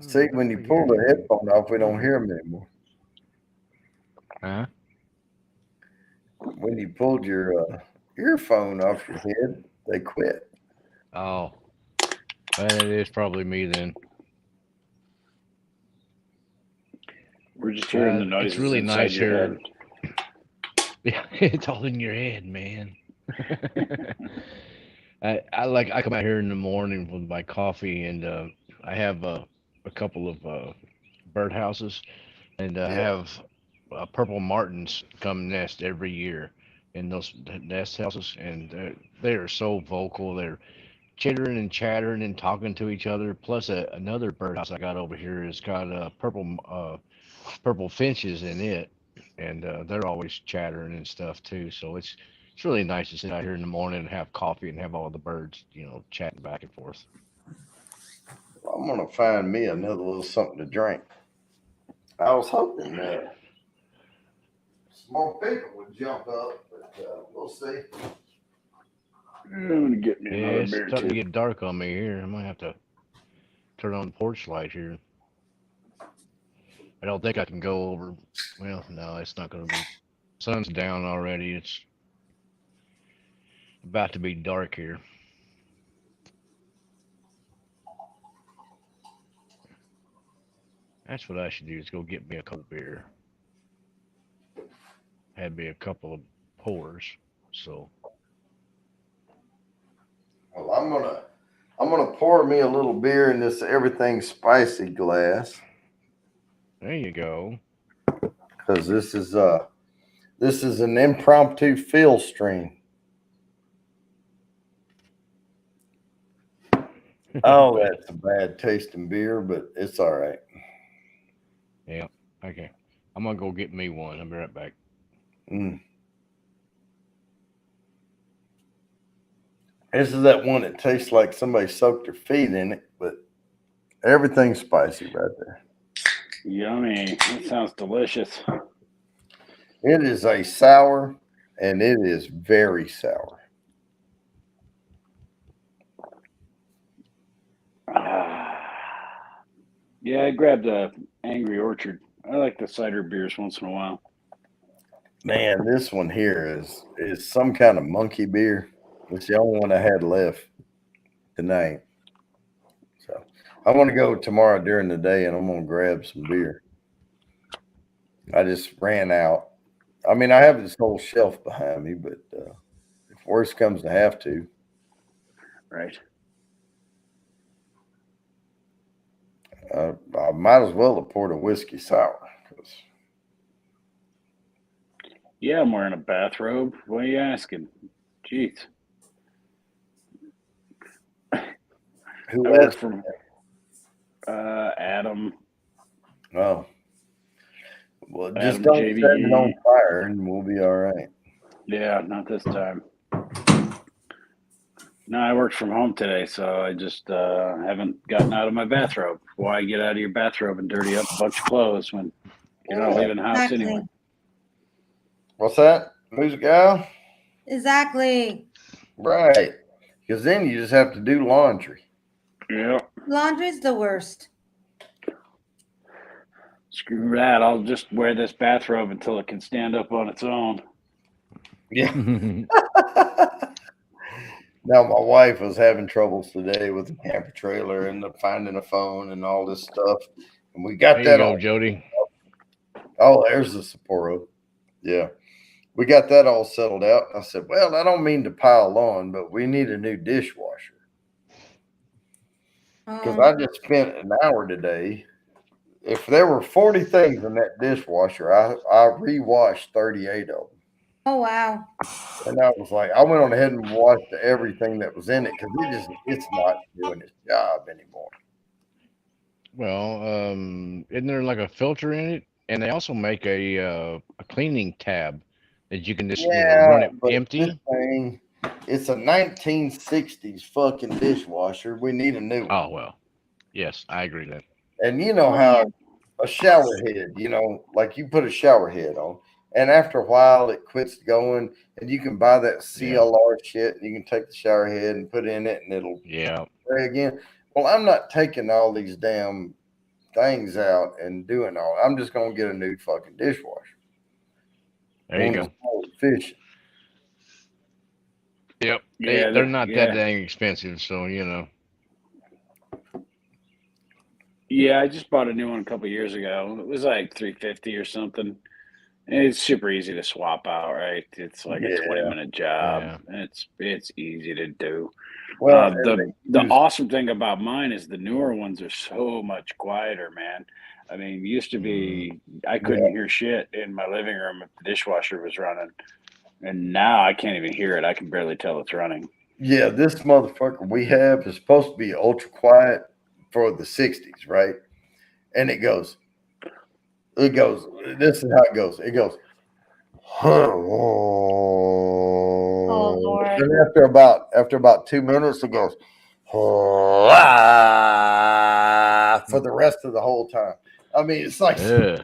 See, when you pull the headphone off, we don't hear them anymore. Huh? When you pulled your earphone off your head, they quit. Oh, it is probably me then. We're just hearing the noises It's really inside nice your here. head. Yeah, it's all in your head, man. I come out here in the morning with my coffee, and I have a couple of birdhouses, and I have purple martins come nest every year in those nest houses, and they are so vocal. They're chittering and chattering and talking to each other. Plus, another birdhouse I got over here has got purple finches in it, and they're always chattering and stuff too. So it's really nice to sit out here in the morning and have coffee and have all the birds, chatting back and forth. I'm gonna find me another little something to drink. I was hoping that small people would jump up, but we'll see. I'm gonna get me Yeah, another it's beer starting to too. get dark on me here. I might have to turn on the porch light here. I don't think I can go over. Well, no, it's not going to be. Sun's down already. It's about to be dark here. That's what I should do is go get me a cold beer. Had me a couple of pours. So Well, I'm gonna pour me a little beer in this everything spicy glass there you go. because this is an impromptu fill stream. Oh, that's a bad tasting beer, but it's all right. Yeah. Okay. I'm gonna go get me one. I'll be right back. Mm. This is that one that tastes like somebody soaked their feet in it, but everything's spicy right there. Yummy. That sounds delicious. It is a sour, and it is very sour. Yeah, I grabbed a Angry Orchard. I like the cider beers once in a while. Man, this one here is some kind of monkey beer. It's the only one I had left tonight. So I want to go tomorrow during the day, and I'm gonna grab some beer. I just ran out. I mean, I have this whole shelf behind me, but if worse comes to have to, Right. I might as well have poured a whiskey sour. 'Cause Yeah, I'm wearing a bathrobe. What are you asking? Jeez. who I work asked? from Adam. Oh, well, just Adam don't set it on JVE. fire, and we'll be all right. Yeah, not this time. No, I worked from home today, so I just haven't gotten out of my bathrobe. Why get out of your bathrobe and dirty up a bunch of clothes when you're not Yeah. leaving the house Exactly. anyway? What's that? Who's a gal? Exactly. Right. Because then you just have to do laundry. Yeah. Laundry's the worst. Screw that. I'll just wear this bathrobe until it can stand up on its own. Yeah. Now, my wife was having troubles today with the camper trailer and finding a phone and all this stuff. And we got There you that go, all. Jody. Oh, there's the Sapporo. Yeah. We got that all settled out. I said, well, I don't mean to pile on, but we need a new dishwasher. Because I just spent an hour today. If there were 40 things in that dishwasher, I rewashed 38 of them. Oh wow. And I was like, I went on ahead and washed everything that was in it because it's not doing its job anymore. Well, isn't there like a filter in it? And they also make a cleaning tab that you can just run it but empty. this thing, it's a 1960s fucking dishwasher. We need a new one. Oh well, yes, I agree with that. And you know Oh, how yeah. a shower head, like you put a shower head on, and after a while it quits going, and you can buy that CLR shit, and you can take the shower head and put in it, and it'll Yeah, spray again. Well, I'm not taking all these damn things out and doing all. I'm just gonna get a new fucking dishwasher. there you One go. that's more efficient. Yep, Yeah, they're not that yeah. dang expensive, so you know. Yeah, I just bought a new one a couple years ago. It was like $350 or something. And it's super easy to swap out, right? It's like a Yeah. 20-minute job. Yeah. And it's easy to do. Well, The awesome thing about mine is the newer ones are so much quieter, man. I mean, used to be I couldn't hear shit in my living room if the dishwasher was running. And now I can't even hear it. I can barely tell it's running. yeah, this motherfucker we have is supposed to be ultra quiet for the 60s, right? And it goes, this is how it goes. It goes, Oh Lord. and after about 2 minutes, it goes, for the rest of the whole time. I mean, it's like Ugh.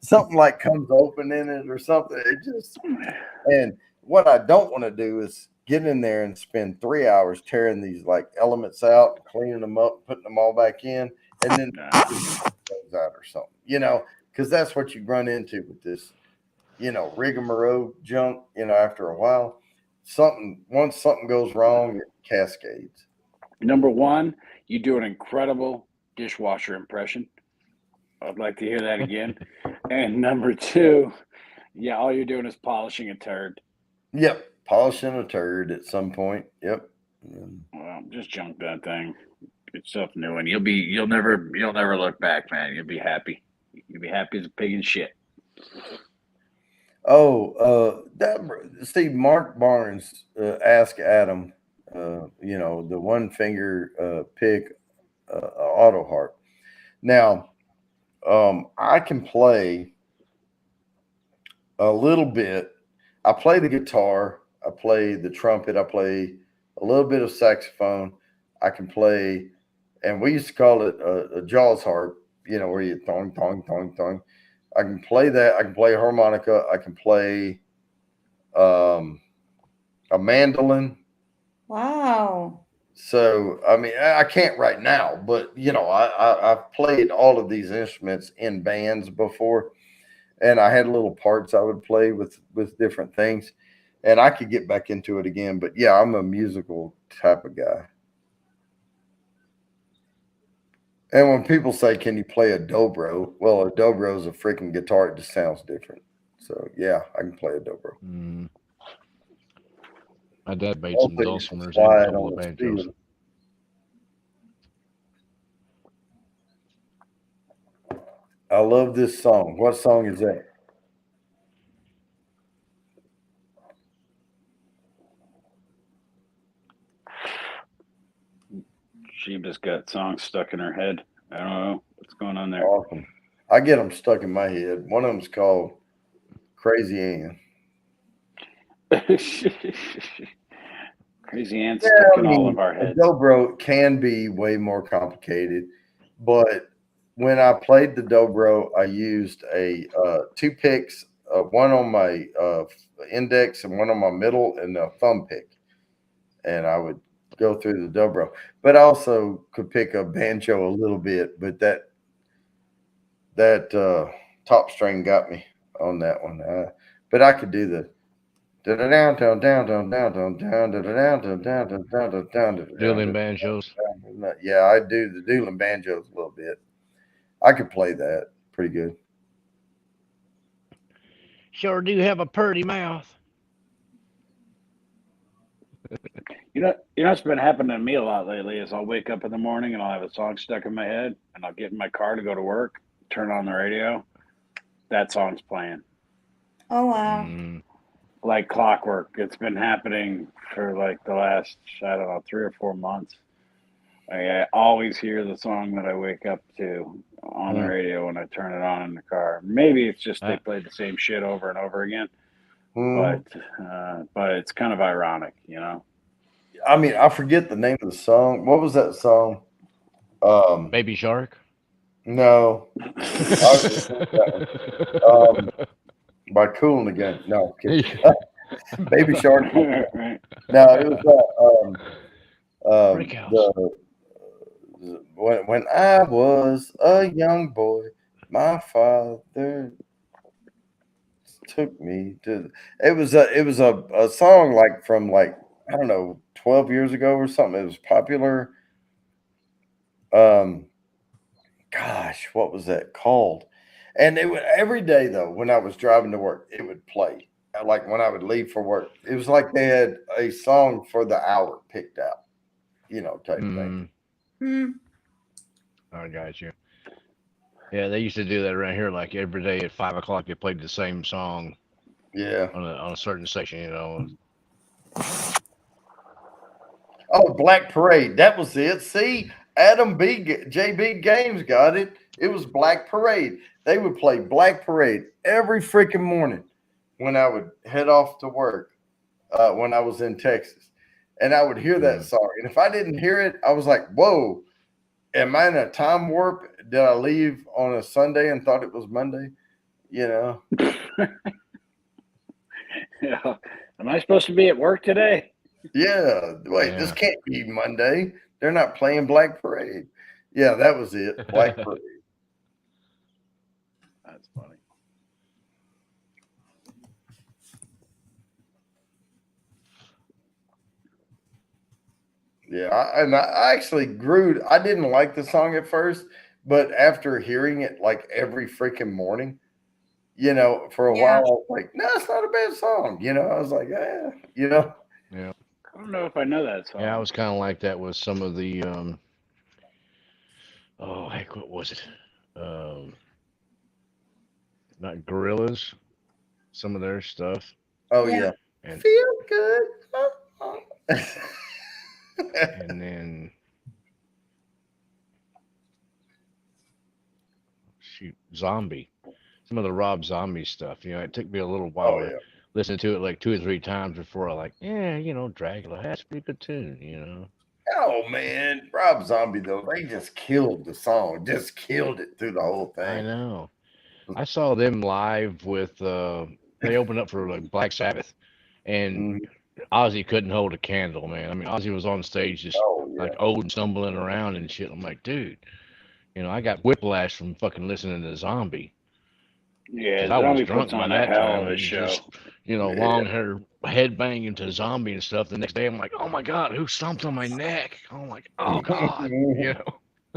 something like comes open in it or something. It just, and what I don't want to do is get in there and spend 3 hours tearing these like elements out, cleaning them up, putting them all back in, and then goes out or something, because that's what you run into with this, rigmarole junk, after a while. Once something goes wrong, it cascades. Number one, you do an incredible dishwasher impression. I'd like to hear that again. And number two, yeah, all you're doing is polishing a turd. Yep. Polishing a turd at some point. Yep. Well, just junk that thing. Get stuff new, and you'll never look back, man. You'll be happy. You'll be happy as a pig in shit. Oh, see, Mark Barnes asked Adam, the one finger pick auto harp. Now, I can play a little bit. I play the guitar. I play the trumpet. I play a little bit of saxophone. I can play, and we used to call it a Jaws harp, where you thong, thong, thong, thong. I can play that. I can play harmonica. I can play a mandolin. Wow. So, I mean, I can't right now, but, I've played all of these instruments in bands before, and I had little parts I would play with different things, and I could get back into it again. But, yeah, I'm a musical type of guy. And when people say, "Can you play a dobro?" Well, a dobro is a freaking guitar. It just sounds different. So yeah, I can play a dobro. Mm. My dad made Don't some think you dulcimers fly and a it couple on of the banjos. steel. I love this song. What song is that? She just got songs stuck in her head. I don't know what's going on there. Awesome. I get them stuck in my head. One of them's called Crazy Ann. Crazy Ant's Yeah, stuck I in all mean, of our a heads. dobro can be way more complicated, but when I played the dobro, I used a two picks, one on my index and one on my middle, and a thumb pick, and I would go through the dobro. But I also could pick a banjo a little bit, but that top string got me on that one. But I could do the Dueling banjos. yeah, I do the dueling banjos a little bit. I could play that pretty good. Sure do have a purty mouth. You know what's been happening to me a lot lately is I'll wake up in the morning and I'll have a song stuck in my head and I'll get in my car to go to work, turn on the radio, that song's playing Oh wow. Mm. like clockwork. It's been happening for like the last, I don't know, 3 or 4 months. I always hear the song that I wake up to on the radio when I turn it on in the car. Maybe it's just they played the same shit over and over again, but it's kind of ironic, you know. I mean, I forget the name of the song. What was that song? Baby Shark. No, by Kool and the Gang. No, kidding. Baby Shark. Right. No, it was Brick House. when I was a young boy, my father took me to. It was a song like from like I don't know 12 years ago or something. It was popular. Gosh, what was that called? And it would every day though when I was driving to work, it would play. Like when I would leave for work, it was like they had a song for the hour picked out, type thing. Hmm. I got you. Yeah, they used to do that around here. Like every day at 5 o'clock, they played the same song Yeah. on a certain station. Oh, Black Parade. That was it. See, Adam JB Games got it. It was Black Parade. They would play Black Parade every freaking morning when I would head off to work when I was in Texas. And I would hear that song. And if I didn't hear it, I was like, whoa, am I in a time warp? Did I leave on a Sunday and thought it was Monday? Yeah. Am I supposed to be at work today? Yeah. Wait, this can't be Monday. They're not playing Black Parade. Yeah, that was it. Black Parade. That's funny. Yeah, I actually grew. I didn't like the song at first, but after hearing it like every freaking morning, for a while, I was like, no, it's not a bad song. I was like, Yeah. I don't know if I know that song. Yeah, I was kind of like that with some of the oh heck, what was it? Not Gorillas. Some of their stuff. Oh Yeah. And feel good. and then shoot, Zombie. Some of the Rob Zombie stuff. It took me a little while to listen to it like 2 or 3 times before I like, Dracula has to be a good tune. Oh man, Rob Zombie though, they just killed the song, just killed it through the whole thing. I know. I saw them live with they opened up for like Black Sabbath, and Ozzy couldn't hold a candle, man. I mean, Ozzy was on stage just like old and stumbling around and shit. I'm like, dude, I got whiplash from fucking listening to Zombie. Yeah, I was Zombie drunk puts by on that a hell time. of a And show. just, long hair, head banging to Zombie and stuff. The next day, I'm like, oh my god, who stomped on my neck? I'm like, oh god,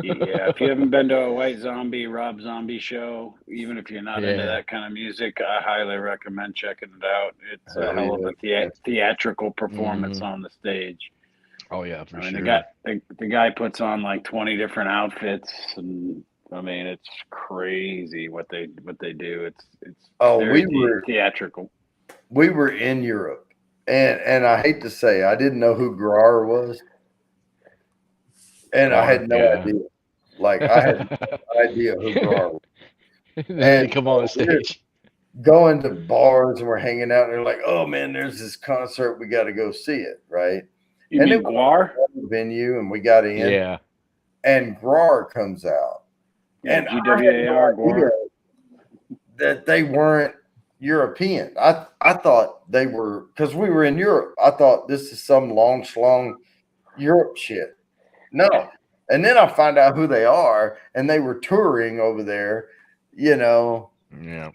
Yeah, if you haven't been to a White Zombie, Rob Zombie show, even if you're not into Yeah. that kind of music, I highly recommend checking it out. It's a Hell hell of a yeah. theatrical performance Mhm. on the stage. Oh yeah, for I mean, sure. the guy puts on like 20 different outfits, and I mean, it's crazy what they do. It's Oh, very theatrical. we were in Europe, and I hate to say, I didn't know who Grar was, and I Gar, had no yeah. idea. Like I had no idea who Grar was. Then And they come on we're stage. going to bars and we're hanging out, and they're like, "Oh man, there's this concert. We got to go see it." Right? You And mean it was Guar? a venue, and we got in, Yeah. and Grar comes out, Yeah, and I had no GWAR idea Guar. that they weren't European. I thought they were, because we were in Europe. I thought this is some long schlong Europe shit. No. And then I find out who they are, and they were touring over there, you know, Yeah.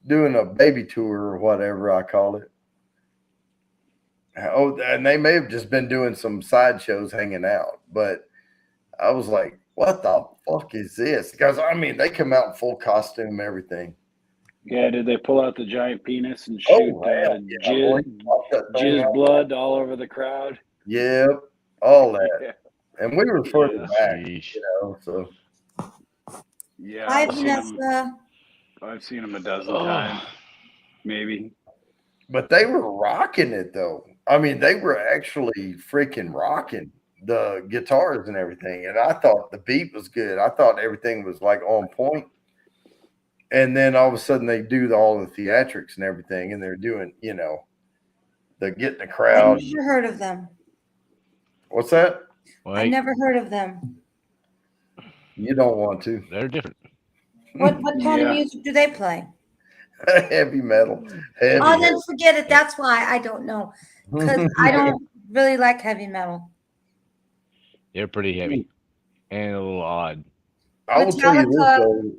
doing a baby tour or whatever I call it. Oh, and they may have just been doing some sideshows hanging out, but I was like, what the fuck is this? Because I mean, they come out in full costume, everything. Yeah, did they pull out the giant penis and Oh, shoot hell yeah, boy. Pop that thing jizz out. blood all over the crowd? Yep, all that. Yeah, And we were further Yeah. back, Sheesh. so yeah. Hi, I've seen them. Vanessa. I've seen them a dozen Oh. times, maybe. but they were rocking it though. I mean, they were actually freaking rocking the guitars and everything. And I thought the beat was good. I thought everything was like on point. And then all of a sudden they do all the theatrics and everything, and they're doing, they're getting the I've crowd. never heard of them. What's that? I've Wait, never heard of them. You don't want to. they're different. What kind of Yeah. music do they play? Heavy metal. Heavy. Oh, then forget it. That's why I don't know. Because I don't really like heavy metal. They're pretty heavy and a little odd. I will tell you this Metallica. though,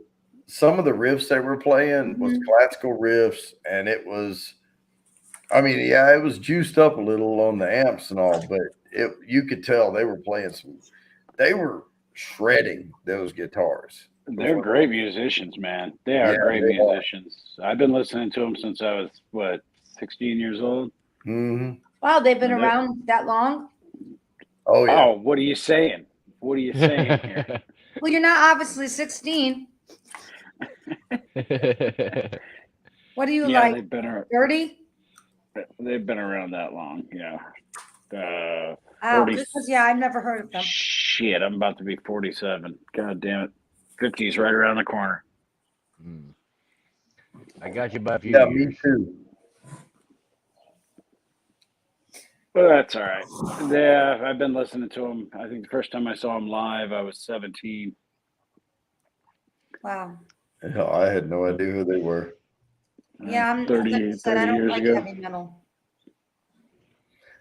some of the riffs they were playing was Mhm. classical riffs, and it was, I mean, yeah, it was juiced up a little on the amps and all, but you could tell they were playing they were shredding those guitars. They're great musicians, man. They are Yeah, great they are. musicians. I've been listening to them since I was 16 years old. Hmm. Wow, they've been And they're- around that long? Oh yeah. Oh, what are you saying? What are you saying here? Well, you're not obviously 16. What are you Yeah, like? they've been 30? around that long. Yeah. Wow. 40 Because, yeah, I've never heard of them. Shit, I'm about to be 47. God damn it. 50's right around the corner. Hmm. I got you by a few Yeah, years. me too. But that's all right. Yeah, I've been listening to them. I think the first time I saw them live, I was 17. Wow. Hell, I had no idea who they were. Yeah, I'm 30, like I said, 30 I don't years like ago. heavy metal.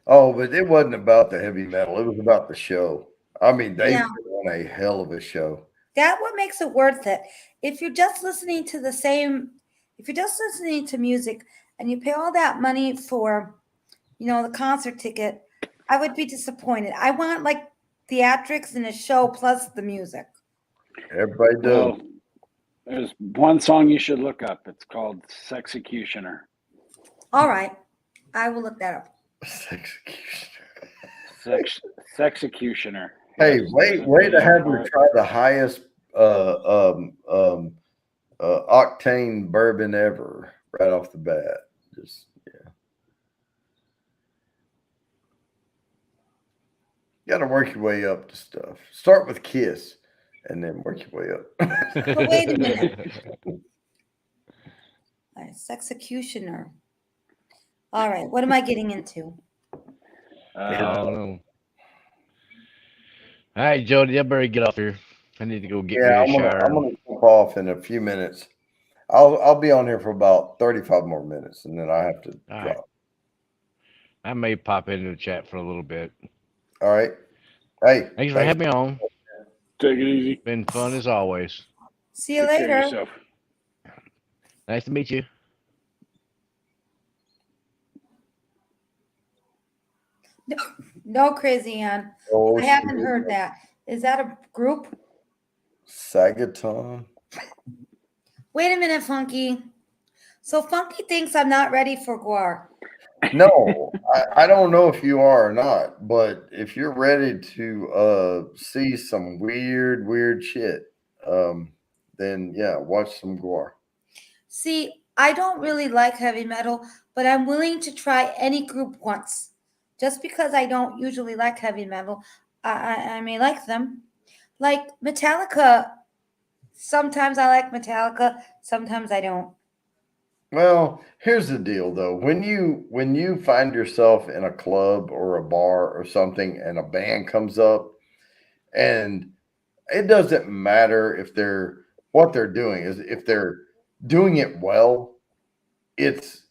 Oh, but it wasn't about the heavy metal. It was about the show. I mean, they Yeah. put on a hell of a show. That's what makes it worth it. If you're just listening to if you're just listening to music and you pay all that money for, the concert ticket, I would be disappointed. I want like theatrics and a show plus the music. Everybody does. Well, there's one song you should look up. It's called Sexecutioner. All right. I will look that up. Sexecutioner. Hey, Yes, way to have her try the highest octane bourbon ever right off the bat. Just got to work your way up to stuff. Start with Kiss, and then work your way up. But wait a minute. All right, Sexecutioner. All right. What am I getting into? I don't know. All right, Jody, I better get off here. I need to go get Yeah, me a shower. I'm gonna jump off in a few minutes. I'll be on here for about 35 more minutes, and then I have to All drop. right. I may pop into the chat for a little bit. All right. Hey, Thanks for having me on. Take it easy. Been fun as always. See you Take care of later. yourself. Nice to meet you. No, Crazy Ann. Oh, I haven't shit. heard that. Is that a group? Sagaton. Wait a minute, Funky. So Funky thinks I'm not ready for Guar. No, I don't know if you are or not, but if you're ready to see some weird shit, then yeah, watch some Gore. See, I don't really like heavy metal, but I'm willing to try any group once. Just because I don't usually like heavy metal, I may like them. Like Metallica, sometimes I like Metallica, sometimes I don't. Well, here's the deal though. When you find yourself in a club or a bar or something and a band comes up, and it doesn't matter if they're what they're doing is if they're doing it well, it's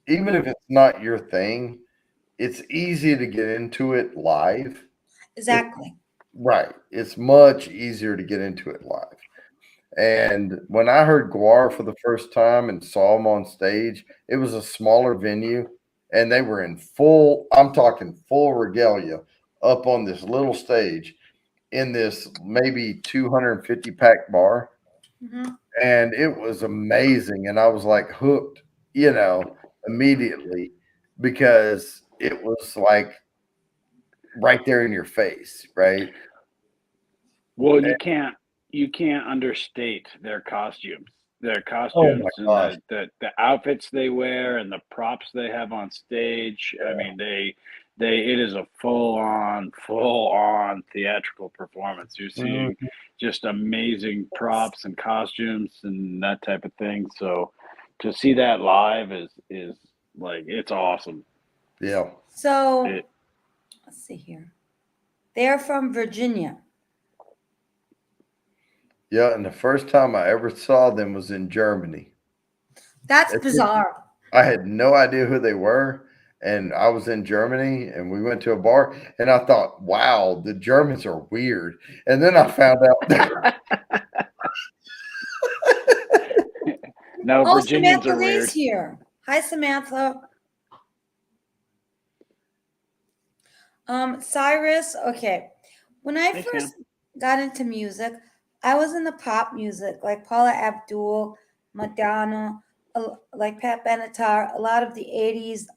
even if it's not your thing, it's easy to get into it live. Exactly. Right. It's much easier to get into it live. And when I heard Guar for the first time and saw him on stage, it was a smaller venue and they were in full, I'm talking full regalia up on this little stage in this maybe 250 pack bar. Hmm. And it was amazing. And I was like hooked, immediately because it was like right there in your face, right? Well, you can't understate their costumes. Their Oh my costumes and gosh. the outfits they wear and the props they have on stage. I mean, they it is a full on theatrical performance. You're seeing Mhm. just amazing props and costumes and that type of thing. So to see that live is like it's awesome. Yeah. So It let's see here. They're from Virginia. Yeah. And the first time I ever saw them was in Germany. That's That's it. bizarre. I had no idea who they were. And I was in Germany and we went to a bar and I thought, wow, the Germans are weird. And then I found out no, Oh, Virginians Samantha are Lee's weird. here. Hi, Samantha. Cyrus. Okay. When I Hey first Sam. got into music, I was into pop music like Paula Abdul, Madonna, like Pat Benatar, a lot of the 80s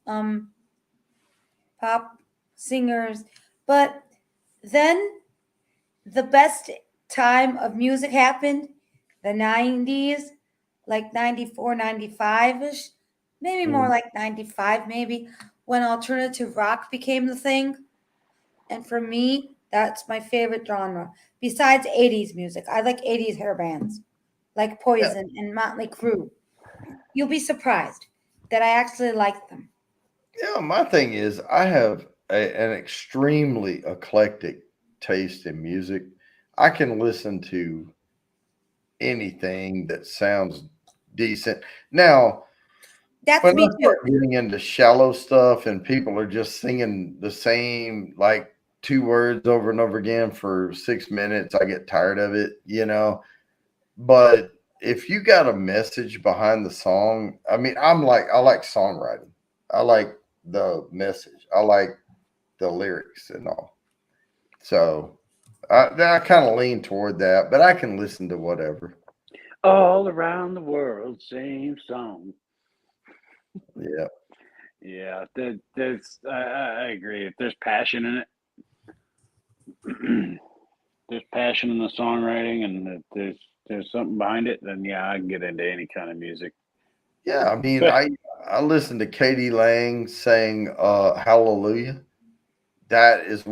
pop singers. But then the best time of music happened, the 90s, like 94, 95-ish, maybe more Mm, like 95 maybe, when alternative rock became the thing. And for me, that's my favorite genre. Besides 80s music, I like 80s hair bands like yeah. Poison and Motley Crue. You'll be surprised that I actually like them. Yeah. My thing is, I have an extremely eclectic taste in music. I can listen to anything that sounds decent. Now, That's when I me too. start getting into shallow stuff and people are just singing the same like two words over and over again for 6 minutes, I get tired of it. But if you got a message behind the song, I mean, I like songwriting. I like the message. I like the lyrics and all. So I kind of lean toward that, but I can listen to whatever. All around the world, same song. Yeah. Yeah, I agree. If there's passion in it, there's passion in the songwriting, and if there's something behind it, then yeah, I can get into any kind of music. Yeah, I mean, But I listened to Katie Lang saying Hallelujah. That is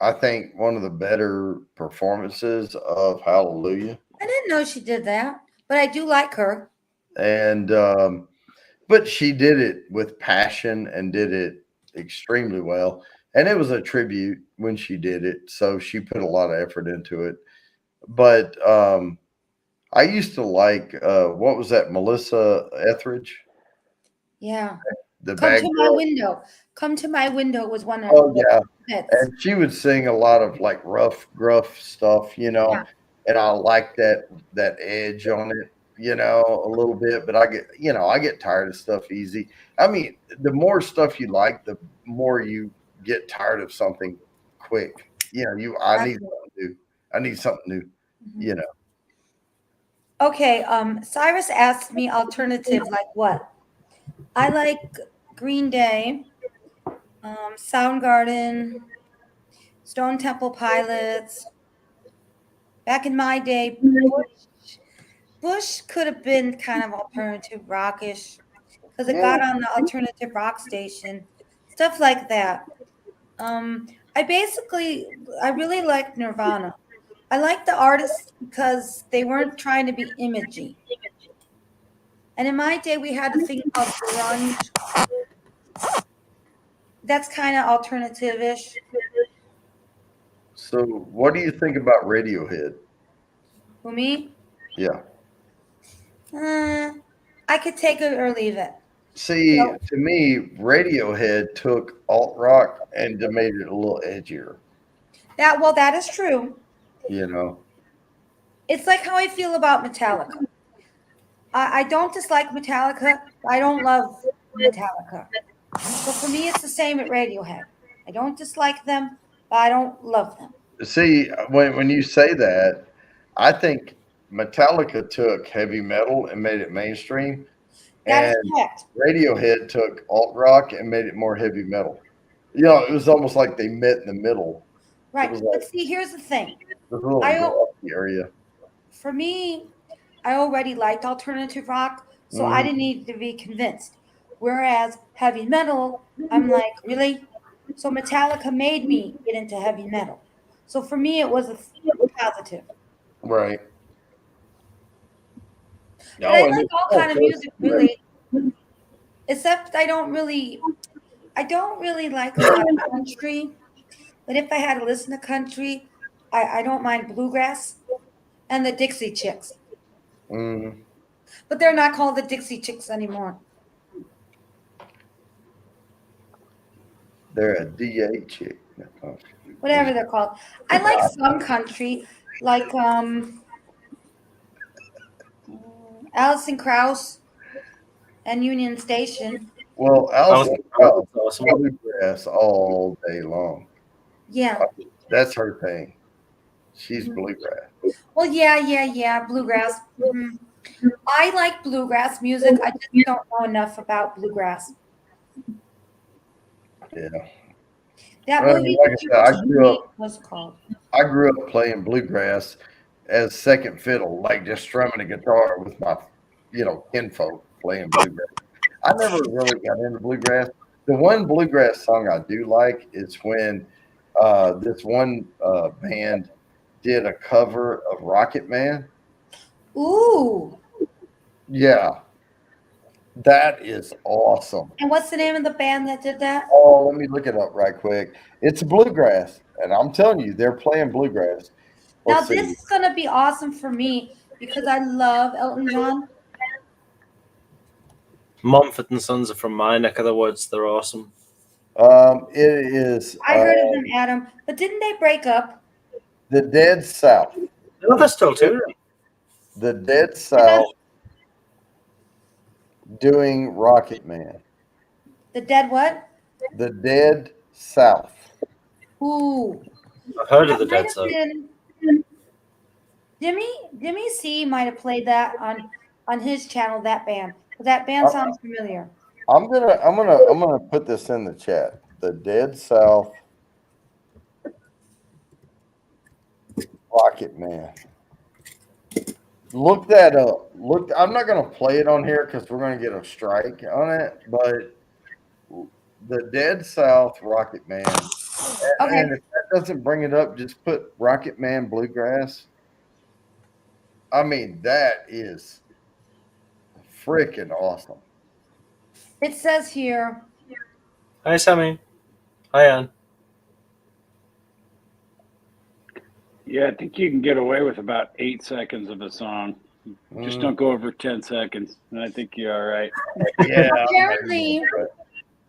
I think one of the better performances of Hallelujah. I didn't know she did that, but I do like her. And but she did it with passion and did it extremely well. And it was a tribute when she did it, so she put a lot of effort into it. But I used to like what was that, Melissa Etheridge, Yeah. the Come bad to my girl. window. Come to my window was one of Oh the yeah. hits. And she would sing a lot of like rough, gruff stuff. Yeah. And I like that edge on it, a little bit. But I get tired of stuff easy. I mean, the more stuff you like, the more you get tired of something quick. I need Exactly. something new. I need something new, you know. Okay, Cyrus asked me alternative like what? I like Green Day, Soundgarden, Stone Temple Pilots. Back in my day, Bush could have been kind of alternative rockish because it got on the alternative rock station, stuff like that. Um, I really liked Nirvana. I liked the artists because they weren't trying to be imagey. And in my day, we had a thing called grunge. That's kind of alternative-ish. So, what do you think about Radiohead? For me, Yeah. I could take it or leave it. See, No. to me, Radiohead took alt rock and made it a little edgier. That is true. You know. It's like how I feel about Metallica. I don't dislike Metallica. I don't love Metallica. So for me, it's the same at Radiohead. I don't dislike them, but I don't love them. See, when you say that, I think Metallica took heavy metal and made it mainstream, That and is correct. Radiohead took alt rock and made it more heavy metal. You know, it was almost like they met in the middle. Right. was But like- see, here's the thing. The little I don't- glossy area. For me, I already liked alternative rock, so I didn't need to be convinced. Whereas heavy metal, I'm like, really? So Metallica made me get into heavy metal. So for me, it was a positive. Right. But I and like it's all kind of close music, to really. Except I don't really like a lot of country. But if I had to listen to country, I don't mind bluegrass and the Dixie Chicks. Mm, But they're not called the Dixie Chicks anymore. they're a DA chick. Oh, Whatever they're called. I like some country, like Alison Krauss and Union Station. Well, Alison Alison Krauss Krauss is awesome. bluegrass all day long. Yeah. That's her thing. She's bluegrass. Well, yeah. Bluegrass. I like bluegrass music. I just don't know enough about bluegrass. Yeah. That Well, movie like I that you said, I mentioned grew to me up- was called. I grew up playing bluegrass as second fiddle, like just strumming a guitar with my, kinfolk playing bluegrass. I never really got into bluegrass. The one bluegrass song I do like is when this one band did a cover of Rocket Man. Ooh. Yeah, that is awesome. And what's the name of the band that did that? Oh, let me look it up right quick. It's bluegrass, and I'm telling you, they're playing bluegrass. Now Let's see. this is gonna be awesome for me because I love Elton John. Mumford and Sons are from my neck of the woods. They're awesome. It is I heard of them, Adam, but didn't they break up? the Dead South. No, they're still touring. The Dead South doing Rocket Man. The Dead what? The Dead South. Ooh. I've heard of the That might Dead have South. been- Jimmy C might have played that on his channel. That band. That band sounds familiar. I'm gonna put this in the chat. The Dead South Rocket Man. Look that up. Look, I'm not gonna play it on here because we're gonna get a strike on it. But the Dead South Rocket Man. Okay. And if that doesn't bring it up, just put Rocket Man Bluegrass. I mean, that is freaking awesome. It says here. Hi, Sammy. Hi, Ann. Yeah, I think you can get away with about 8 seconds of a song. Just don't go over 10 seconds, and I think you're all right. Yeah. Apparently,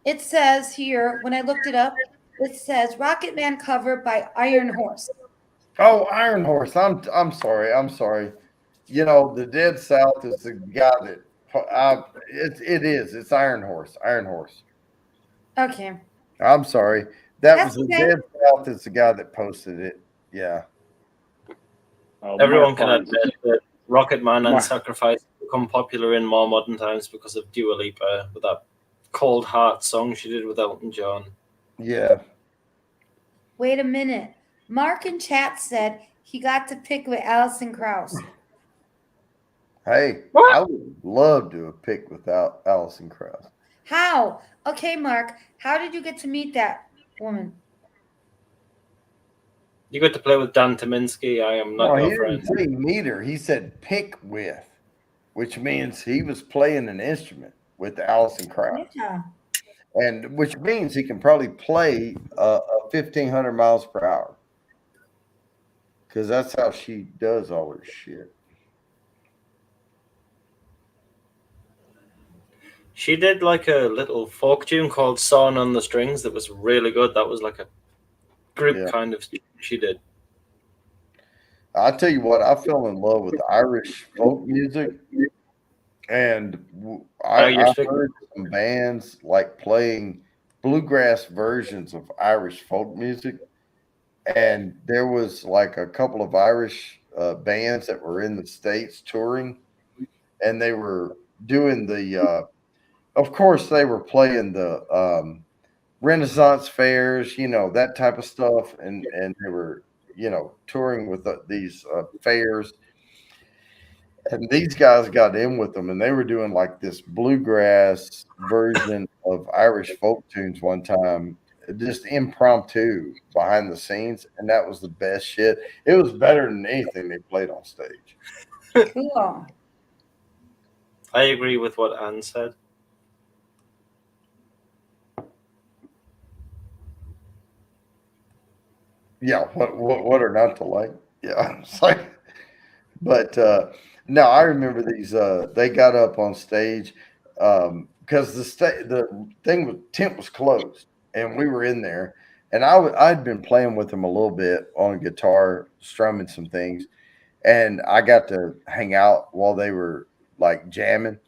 it says here when I looked it up, it says Rocket Man cover by Iron Horse. Oh, Iron Horse. I'm sorry. You know, the Dead South is the guy that it's Iron Horse. Iron Horse. Okay. I'm sorry. That That's was the okay. Dead South is the guy that posted it. Yeah. Oh, Everyone Mark can Barnes. admit that Rocket Man and Mark- Sacrifice become popular in more modern times because of Dua Lipa with that Cold Heart song she did with Elton John. Yeah. Wait a minute. Mark in chat said he got to pick with Alison Krauss. Hey, What? I would love to have picked without Alison Krauss. How? Okay, Mark. How did you get to meet that woman? You get to play with Dan Tominski. I am not No, he your didn't friend. say meter. He said pick with, which means he was playing an instrument with Alison Krauss, Yeah. and which means he can probably play 1,500 miles per hour, because that's how she does all her shit. She did like a little folk tune called Song on the Strings that was really good. That was like a group Yeah. kind of tune she did. I tell you what, I fell in love with Irish folk music, and I Irish folk. heard some bands like playing bluegrass versions of Irish folk music, and there was like a couple of Irish bands that were in the States touring, and they were doing the of course they were playing the Renaissance fairs, that type of stuff, and they were touring with these fairs, and these guys got in with them, and they were doing like this bluegrass version of Irish folk tunes one time, just impromptu behind the scenes, and that was the best shit. It was better than anything they played on stage. Cool. I agree with what Anne said. Yeah, what are not to like? Yeah, it's like, but no, I remember these. They got up on stage because the tent was closed, and we were in there, and I'd been playing with them a little bit on a guitar, strumming some things, and I got to hang out while they were like jamming,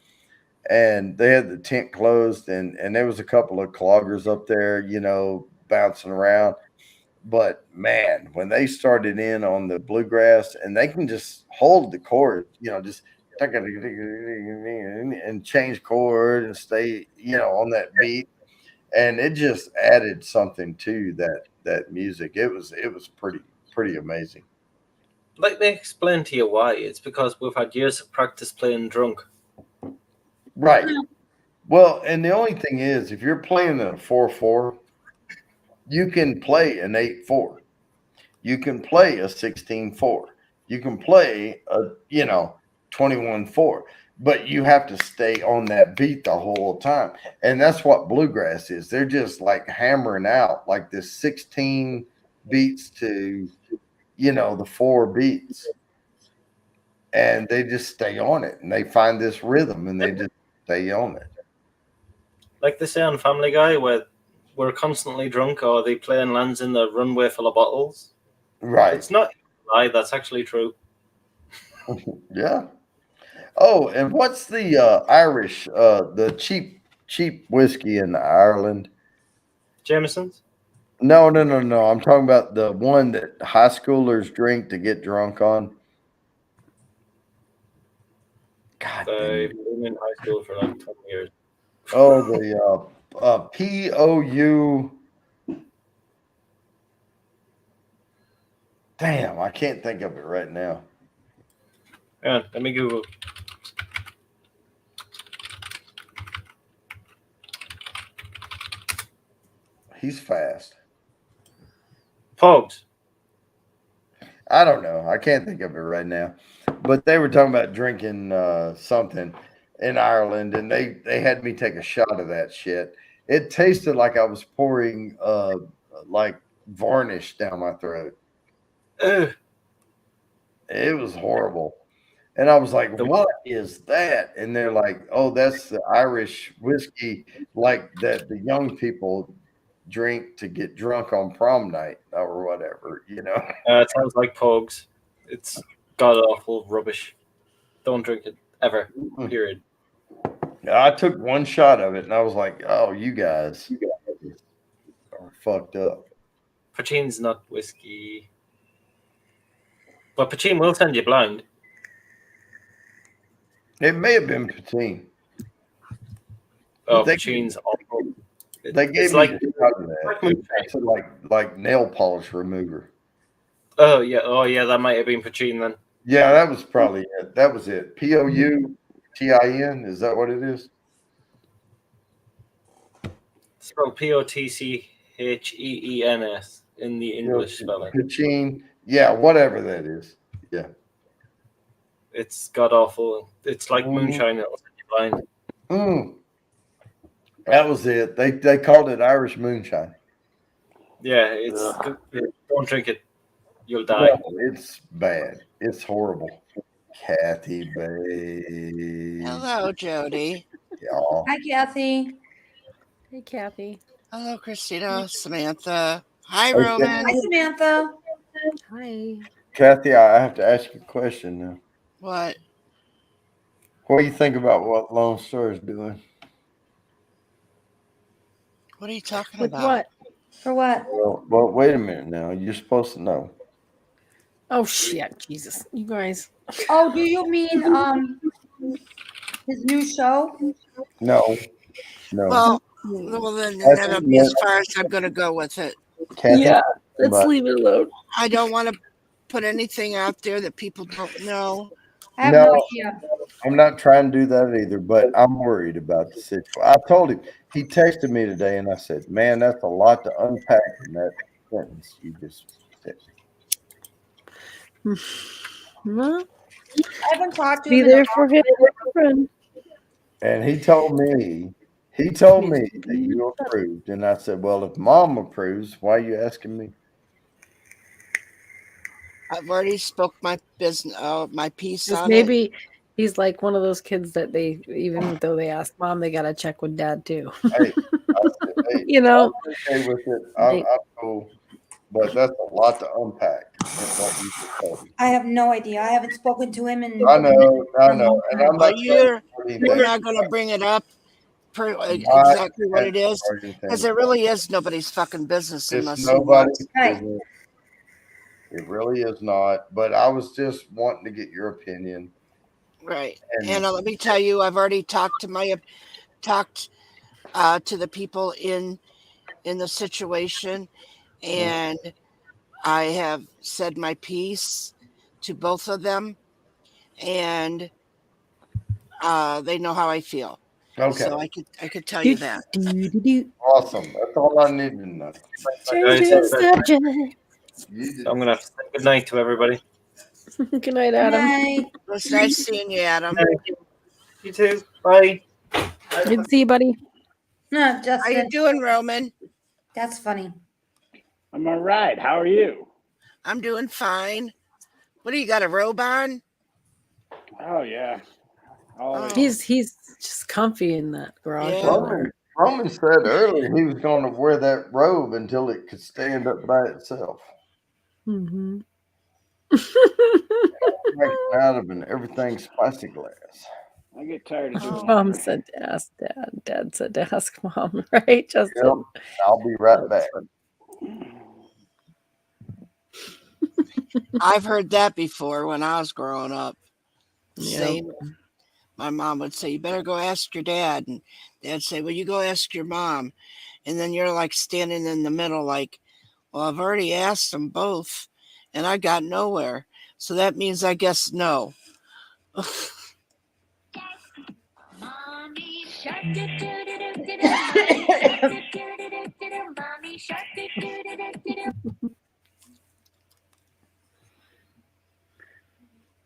and they had the tent closed, and there was a couple of cloggers up there, bouncing around. But man, when they started in on the bluegrass, and they can just hold the chord, just and change chord and stay, on that beat, and it just added something to that music. It was pretty amazing. Let me explain to you why. It's because we've had years of practice playing drunk. Right. Well, and the only thing is, if you're playing a 4/4, you can play an 8/4. You can play a 16/4. You can play a 21/4, but you have to stay on that beat the whole time. And that's what bluegrass is. They're just like hammering out like this 16 beats to the 4 beats. And they just stay on it, and they find this rhythm, and they just stay on it. Like they say on Family Guy, where we're constantly drunk or the plane lands in the runway full of bottles. Right. It's not a lie, that's actually true. Yeah. Oh, and what's the Irish, the cheap whiskey in Ireland? Jameson's? No. I'm talking about the one that high schoolers drink to get drunk on. God damn I've it. been in high school for like 20 years. Oh, the POU. Damn, I can't think of it right now. Hang on, let me Google. He's fast. Pogs. I don't know. I can't think of it right now. But they were talking about drinking something in Ireland, and they had me take a shot of that shit. It tasted like I was pouring like varnish down my throat. Ugh. It was horrible. And I was like, what is that? And they're like, oh, that's the Irish whiskey, like that the young people drink to get drunk on prom night or whatever, It sounds like Pogs. It's god awful rubbish. Don't drink it ever. Period. I took one shot of it, and I was like, oh, you guys are fucked up. Poitínn's not whiskey. Well, Pachin will send you blind. It may have been Patine. Oh, They- Pachin's awful. They gave It's me like, the shot of that. It's like nail polish remover. oh yeah, that might have been Pachin then. Yeah, that was probably it. That was it. Poutin. Is that what it is? It's spelled Potcheens in the English spelling. Pachin. Yeah, whatever that is. Yeah. It's god awful. It's like Mhm. moonshine that will send you blind. Mm. That was it. They called it Irish moonshine. Yeah, it's don't drink it, you'll die. No, it's bad. It's horrible. Kathy, babe. Hello, Jody. Y'all. Hi, Kathy. Hey, Kathy. Hello, Christina, Samantha. Hi, Okay. Roman. Hi, Samantha. Hi. Kathy, I have to ask you a question now. What? What do you think about what Lone Star is doing? What are you talking With about? what? For what? Well, wait a minute now. You're supposed to know. Oh shit, Jesus! You guys. Oh, do you mean his new show? No. Well, then that'll be as far as I'm going to go with it. Kathy, Yeah, let's but- leave it alone. I don't want to put anything out there that people don't know. I have no No. idea. I'm not trying to do that either, but I'm worried about the situation. I told him, he texted me today and I said, man, that's a lot to unpack in that sentence you just said. Well, I haven't talked to be him. there for him, friend. And he told me that you approved. And I said, well, if mom approves, why are you asking me? I've already spoke my business, my piece Just on maybe he's like one of those kids that they, even though they ask mom, they gotta check with dad too. Hey, I said, hey, You know, I'm okay with it. I'm cool. But that's a lot to unpack in what you just told me. I have no idea. I haven't spoken to him in. I know. And I'm it. not You're anything not going to bring it up per Not exactly what it is, or anything. because it really is nobody's fucking business unless It's you want. nobody's Right. business. It really is not. But I was just wanting to get your opinion. Right. And- And let me tell you, I've already talked to the people in the situation, and I have said my piece to both of them, and they know how I feel. Okay. So I could tell you that. Awesome. That's all I need to know. change the subject. You did- I'm gonna have to say good night to everybody. Good night, Adam. Night. It was nice seeing you, Adam. You too. Bye. Good to see you, buddy. No, How you Justin. doing, Roman? That's funny. I'm all right. How are you? I'm doing fine. What do you got, a robe on? Oh yeah. Always. He's just comfy in that garage. Yeah. down there. Roman said earlier he was going to wear that robe until it could stand up by itself. Mhm. Like out of an everything spicy glass. I get tired of doing that. Mom said to ask dad. Dad said to ask mom, right, Justin? Yep. I'll be right back. I've heard that before when I was growing up. Yep. Same. My mom would say, you better go ask your dad. And dad'd say, well, you go ask your mom. And then you're like standing in the middle, like, well, I've already asked them both and I got nowhere. So that means I guess no. Mommy shark do do do do do do. Mommy shark do do do do do do.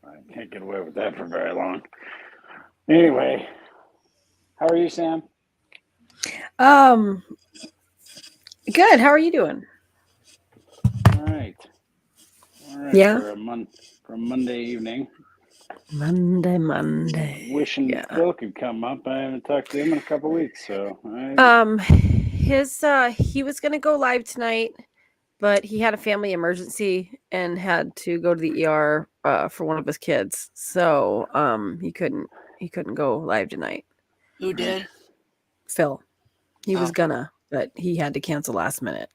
I can't get away with that for very long. Anyway, how are you, Sam? Good. How are you doing? All right. All right. Yeah. For a Monday evening. Monday. Wishing Yeah. Phil could come up. I haven't talked to him in a couple weeks, so I, He was gonna go live tonight, but he had a family emergency and had to go to the ER for one of his kids. So he couldn't go live tonight. Who did? Phil. He was Oh. gonna, but he had to cancel last minute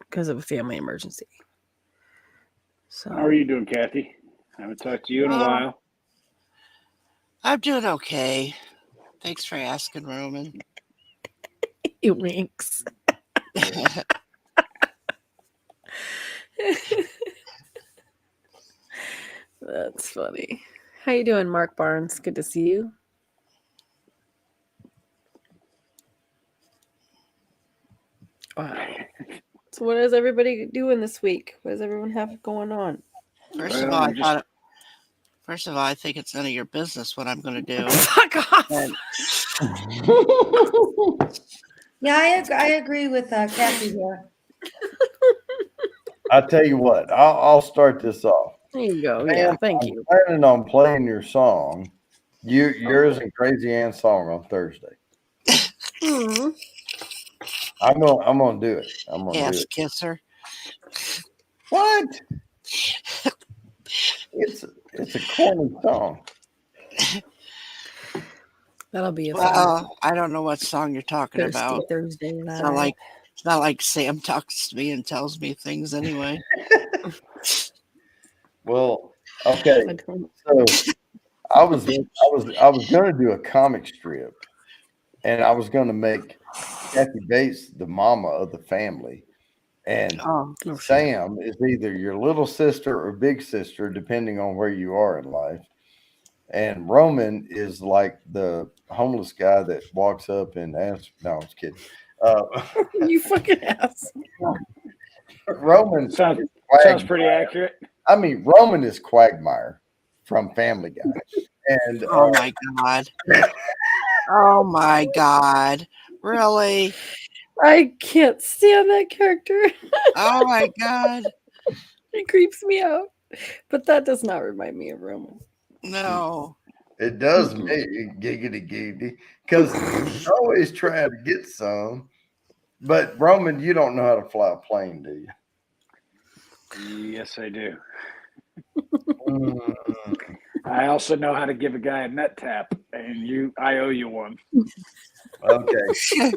because of a family emergency. So How are you doing, Kathy? I haven't talked to you in a while. I'm doing okay. Thanks for asking, Roman. he winks. That's funny. How you doing, Mark Barnes? Good to see you. Wow. So what is everybody doing this week? What does everyone have going on? First of Well, all, I'm just- I think it's none of your business what I'm going to do. Fuck off. And Yeah, I agree with Kathy here. I tell you what, I'll start this off. There you go. Yeah, Pam, thank I'm you. planning on playing your song, yours and Crazy Ann's song on Thursday. Mhm. I'm gonna do it. I'm gonna do ass it. kisser. What? It's a corny song. That'll be a fun Well, I don't know what song you're talking about. Thursday It's night. not like Sam talks to me and tells me things anyway. Well, okay. I don't- So I was gonna do a comic strip, and I was gonna make Kathy Bates the mama of the family, and Oh, Oh, shit. Sam is either your little sister or big sister, depending on where you are in life. And Roman is like the homeless guy that walks up and asks. No, I'm just kidding. You fucking ass. Roman sounds Quagmire. pretty accurate. I mean, Roman is Quagmire from Family Guy, and oh my God. Oh my God. Really? I can't stand that character. Oh my God. It creeps me out. But that does not remind me of Roman. No. it does me giggity giggity because he's always trying to get some. But Roman, you don't know how to fly a plane, do you? Yes, I do. Mm. I also know how to give a guy a nut tap, and I owe you one. Okay.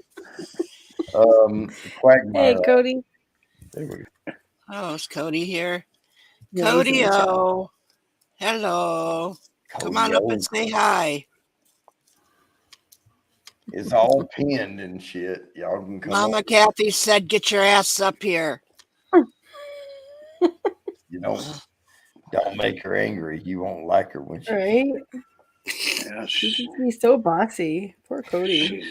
Quagmire. Hey, Cody. There we go. Oh, is Cody here? Yeah, he's in the chat. Cody-o. Hello. Come on up and say hi. It's all pinned and shit. Y'all can come Mama on. Kathy said, get your ass up here. You don't make her angry. You won't like her when she. Right? Yeah, He's so bossy. Poor Cody.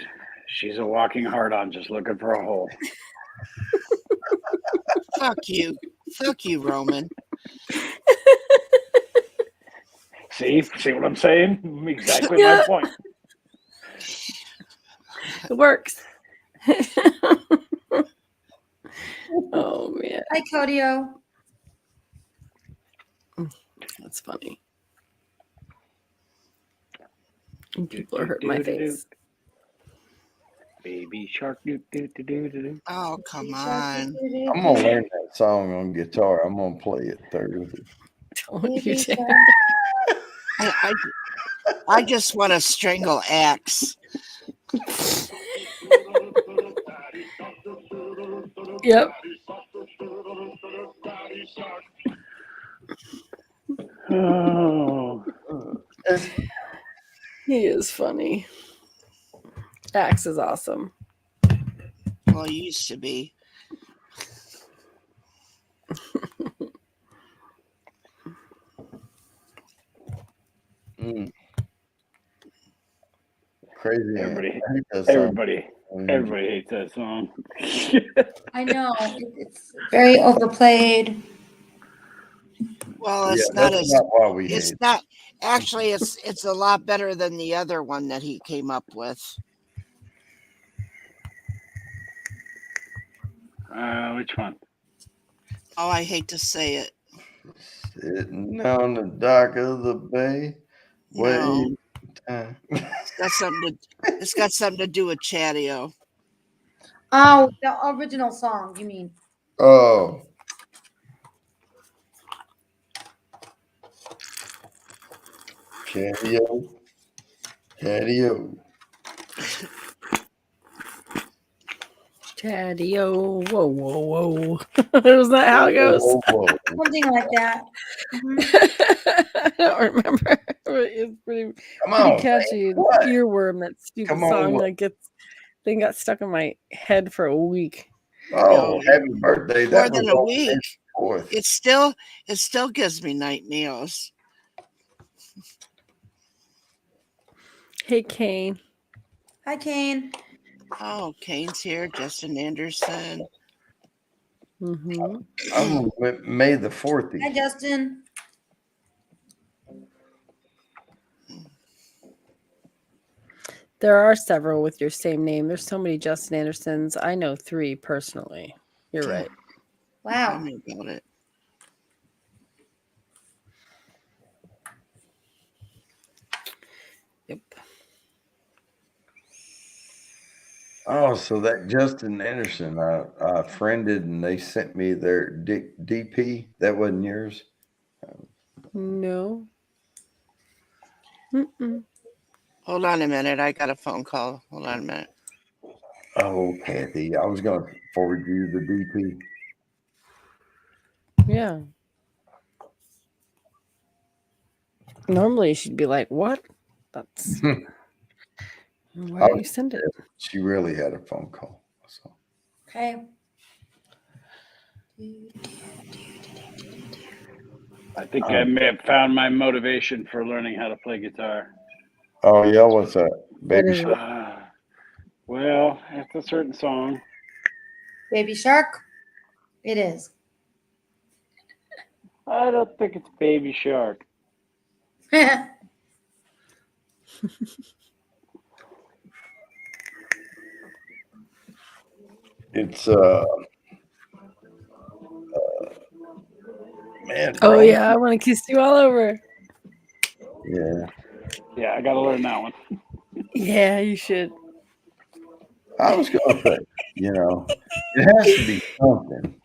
she's a walking hard on, just looking for a hole. Fuck you. Fuck you, Roman. See what I'm saying? Exactly Yeah. my point. It works. Oh, man. Hi, Codio. That's funny. And people are hurting my face. Baby shark, do do do do do. Oh, come on. I'm gonna learn that song on guitar. I'm gonna play it Thursday. Don't you dare. I just want to strangle Axe. Yep. Oh, He is funny. Axe is awesome. Well, he used to be. Mm. Crazy. Everybody- I hate that song. everybody hates that song. I know it's very overplayed. Well, Yeah, it's not that's as not why we hate it's it. not actually it's a lot better than the other one that he came up with. Which one? Oh, I hate to say it. Sitting on the dock of the bay. No, Waiting time. it's got something to do with Chatio. Oh, the original song, you mean? Oh. Catio. Daddy-o, whoa, whoa, whoa. Is that how it goes? Whoa, whoa, whoa. Something like that. Mhm. I don't remember. It's pretty Come on, catchy. what? Earworm, that stupid Come on, song what? that got stuck in my head for a week. Oh, happy birthday. More That was than a on week. the 4th. It still gives me nightmares. Hey, Kane. Hi, Kane. Oh, Kane's here. Justin Anderson. Mm-hmm. I'm with May the 4th. Hi, Justin. There are several with your same name. There's so many Justin Andersons. I know 3 personally. You're right. Tell Wow. me about it. Yep. Oh, so that Justin Anderson, I friended and they sent me their DP. That wasn't yours. No. Mm-mm. Hold on a minute. I got a phone call. Hold on a minute. Oh, Kathy, I was going to forward you the DP. Yeah. Normally she'd be like, "What? That's why do you send it?" She really had a phone call. So. Okay. I think I may have found my motivation for learning how to play guitar. Oh yeah, what's that? Baby is it? Shark. Well, it's a certain song. Baby Shark. It is. I don't think it's Baby Shark. It's man. Oh Rome- yeah, I want to kiss you all over. Yeah. Yeah, I got to learn that one. Yeah, you should. I was gonna say, it has to be something.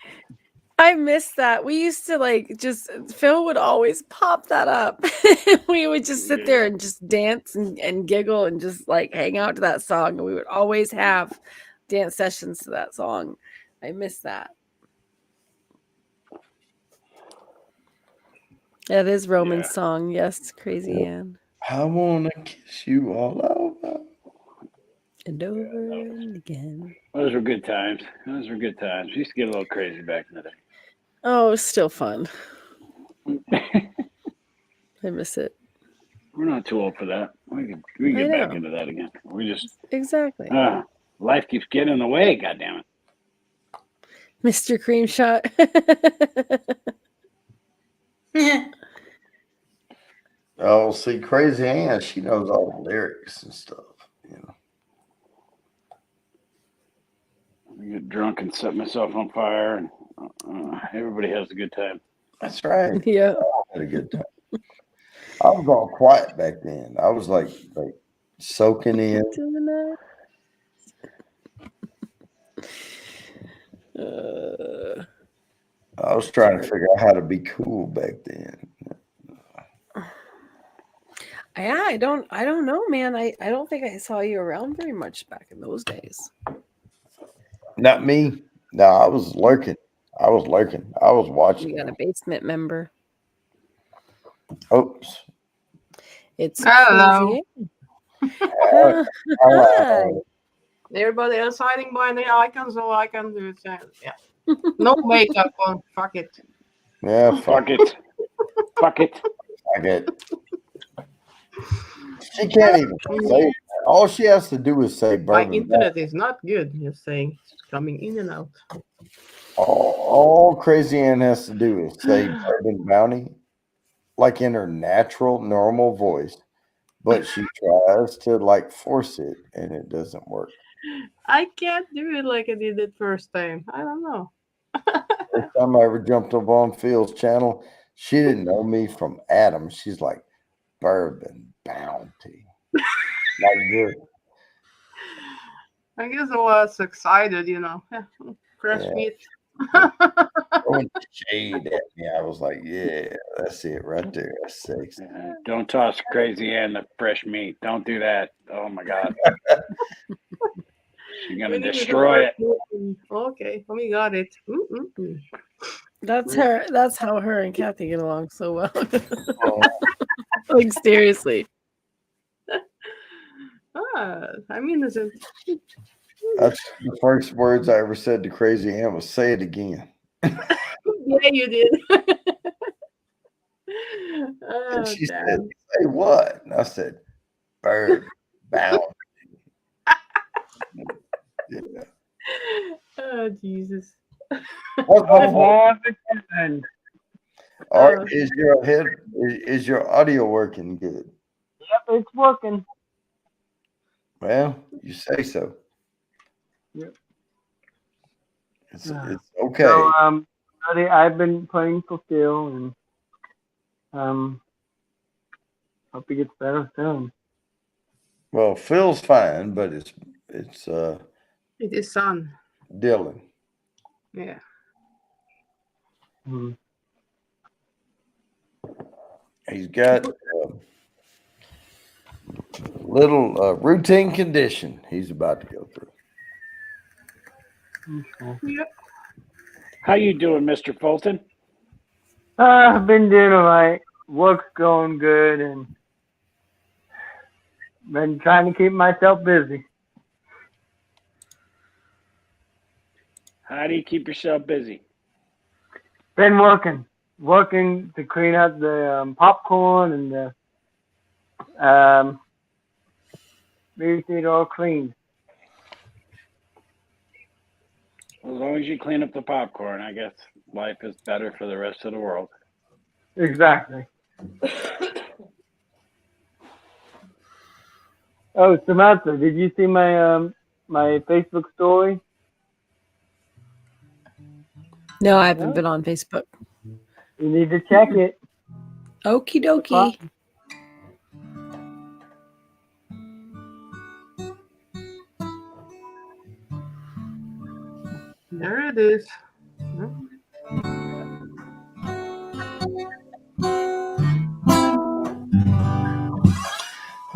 I miss that. We used to just Phil would always pop that up. We would just sit there and just dance and giggle and just hang out to that song. And we would always have dance sessions to that song. I miss that. That is Roman's song. Yes, Crazy Yep. Ann. I wanna kiss you all over. And over and again. Those were good times. We used to get a little crazy back in the day. Oh, it's still fun. I miss it. We're not too old for that. We can get back into that again. We just Exactly. life keeps getting in the way. God damn it. Mr. Cream Shot. Oh, see, Crazy Ann, she knows all the lyrics and stuff. I get drunk and set myself on fire, and everybody has a good time. That's right. Yeah. I had a good time. I was all quiet back then. I was like soaking in. I was trying to figure out how to be cool back then. Yeah, I don't know, man. I don't think I saw you around very much back in those days. Not me. No, I was lurking. I was watching. We got a basement member. Oops. It's Hello. Crazy. Hello. Everybody else hiding behind the icon, so I can do it. Yeah. No makeup on. Fuck it. Yeah, Fuck it. Fuck it. Fuck it. She can't even say it. All she has to do is say My bourbon. internet is not good. Just saying, it's coming in and out. All Crazy Ann has to do is say bourbon bounty, like in her natural, normal voice, but she tries to force it, and it doesn't work. I can't do it like I did it first time. I don't know. First time I ever jumped up on Phil's channel, she didn't know me from Adam. She's like, bourbon bounty. Like this. I guess I was excited, fresh Yeah. meat. Throwing shade at me. I was like, yeah, that's it right there. That's sexy. Don't toss Crazy Ann the fresh meat. Don't do that. Oh my God. She's gonna We need to destroy it. Okay, we got it. Mm-mm-mm. That's her. That's how her and Kathy get along so well. Oh, Like seriously. I mean, it's a, that's the first words I ever said to Crazy Ann was "say it again." yeah, you did. Oh, And she damn. said, "Say what?" And I said, "Bird bound." Yeah. Oh, Jesus. What Oh, the boy, and Art, is your audio working good? yep, it's working. Well, you say so. Yep. It's okay. So, buddy, I've been playing for Phil, and hope he gets better soon. Well, Phil's fine, but it's It is son. Dylan. Yeah. Mhm. He's got little routine condition he's about to go through. Okay. Yep. How you doing, Mr. Fulton? I've been doing all right. Work's going good, and been trying to keep myself busy. How do you keep yourself busy? Been working to clean up the popcorn and the make it all clean. As long as you clean up the popcorn, I guess life is better for the rest of the world. Exactly. Oh, Samantha, did you see my my Facebook story? No, I haven't been on Facebook. You need to check it. Okie dokie. There it is.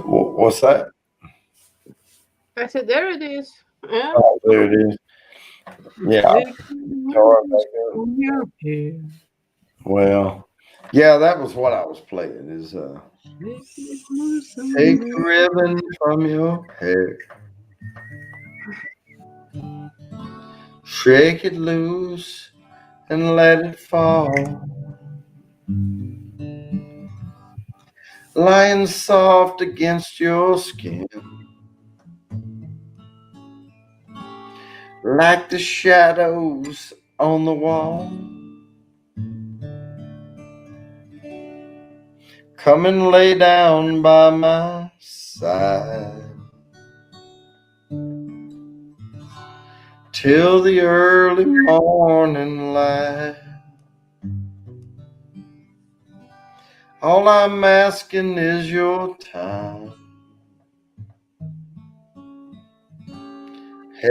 What's that? I said, there it is. Yeah. Oh, there it is. Yeah. Guitar back up. Well, yeah, that was what I was playing. Is take the ribbon from your hair, shake it loose, and let it fall. Lying soft against your skin, like the shadows on the wall. Come and lay down by my side till the early morning light. All I'm asking is your time.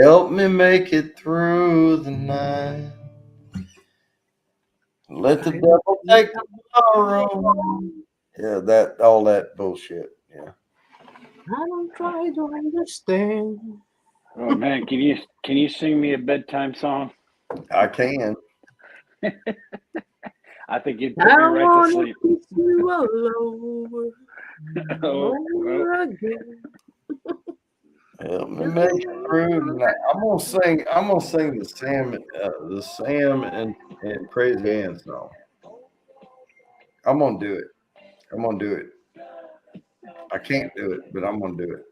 Help me make it through the night. Let the devil take tomorrow. Yeah, all that bullshit. Yeah. I don't try to understand. Oh man, can you sing me a bedtime song? I can. I think you'd put I me right to wanna sleep. kiss you all over, over again. Help me make it through tonight. I'm gonna sing the Sam and Crazy Ann song. I'm gonna do it. I can't do it, but I'm gonna do it.